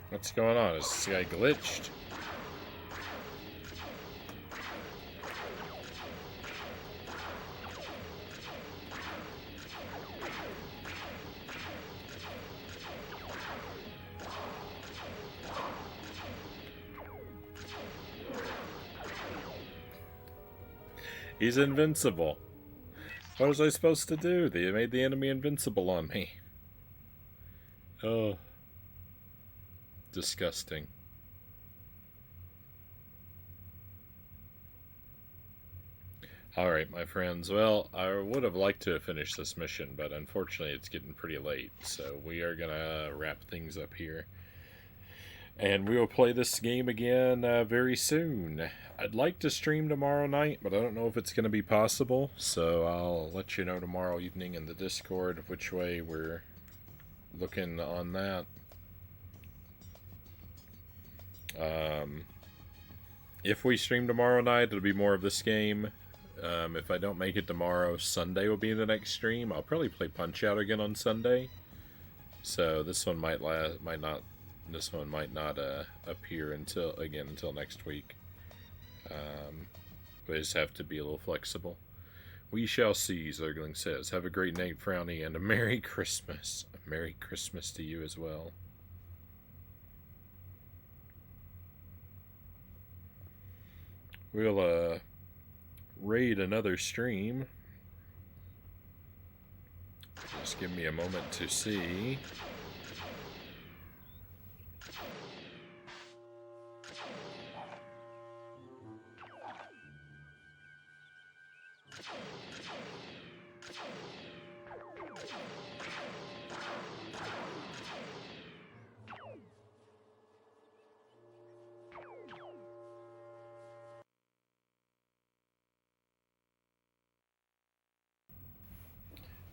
Speaker 1: What's going on? Is this guy glitched? He's invincible. What was I supposed to do? They made the enemy invincible on me. Oh. Disgusting. Alright, my friends. Well, I would have liked to have finished this mission, but unfortunately it's getting pretty late. So we are going to wrap things up here. And we will play this game again very soon. I'd like to stream tomorrow night, but I don't know if it's going to be possible. So I'll let you know tomorrow evening in the Discord which way we're looking on that. If we stream tomorrow night, it'll be more of this game. If I don't make it tomorrow, Sunday will be the next stream. I'll probably play Punch-Out again on Sunday. So this one might not appear until next week. But I just have to be a little flexible. We shall see, Zergling says. Have a great night, Frownie, and a Merry Christmas. A Merry Christmas to you as well. We'll raid another stream. Just give me a moment to see.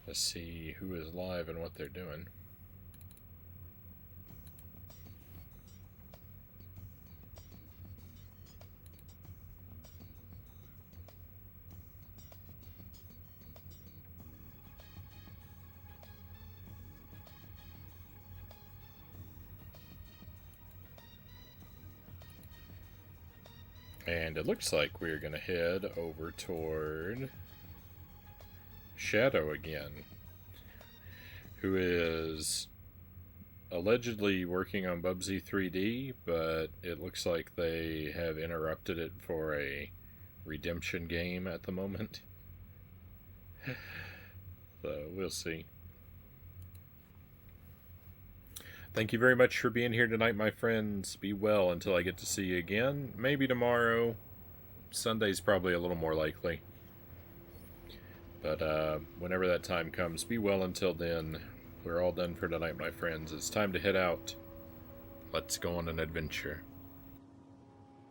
Speaker 1: Let's see who is live and what they're doing. And it looks like we're going to head over toward Shadow again, who is allegedly working on Bubsy 3D, but it looks like they have interrupted it for a redemption game at the moment. So we'll see. Thank you very much for being here tonight, my friends. Be well until I get to see you again. Maybe tomorrow. Sunday's probably a little more likely. But whenever that time comes, be well until then. We're all done for tonight, my friends. It's time to head out. Let's go on an adventure.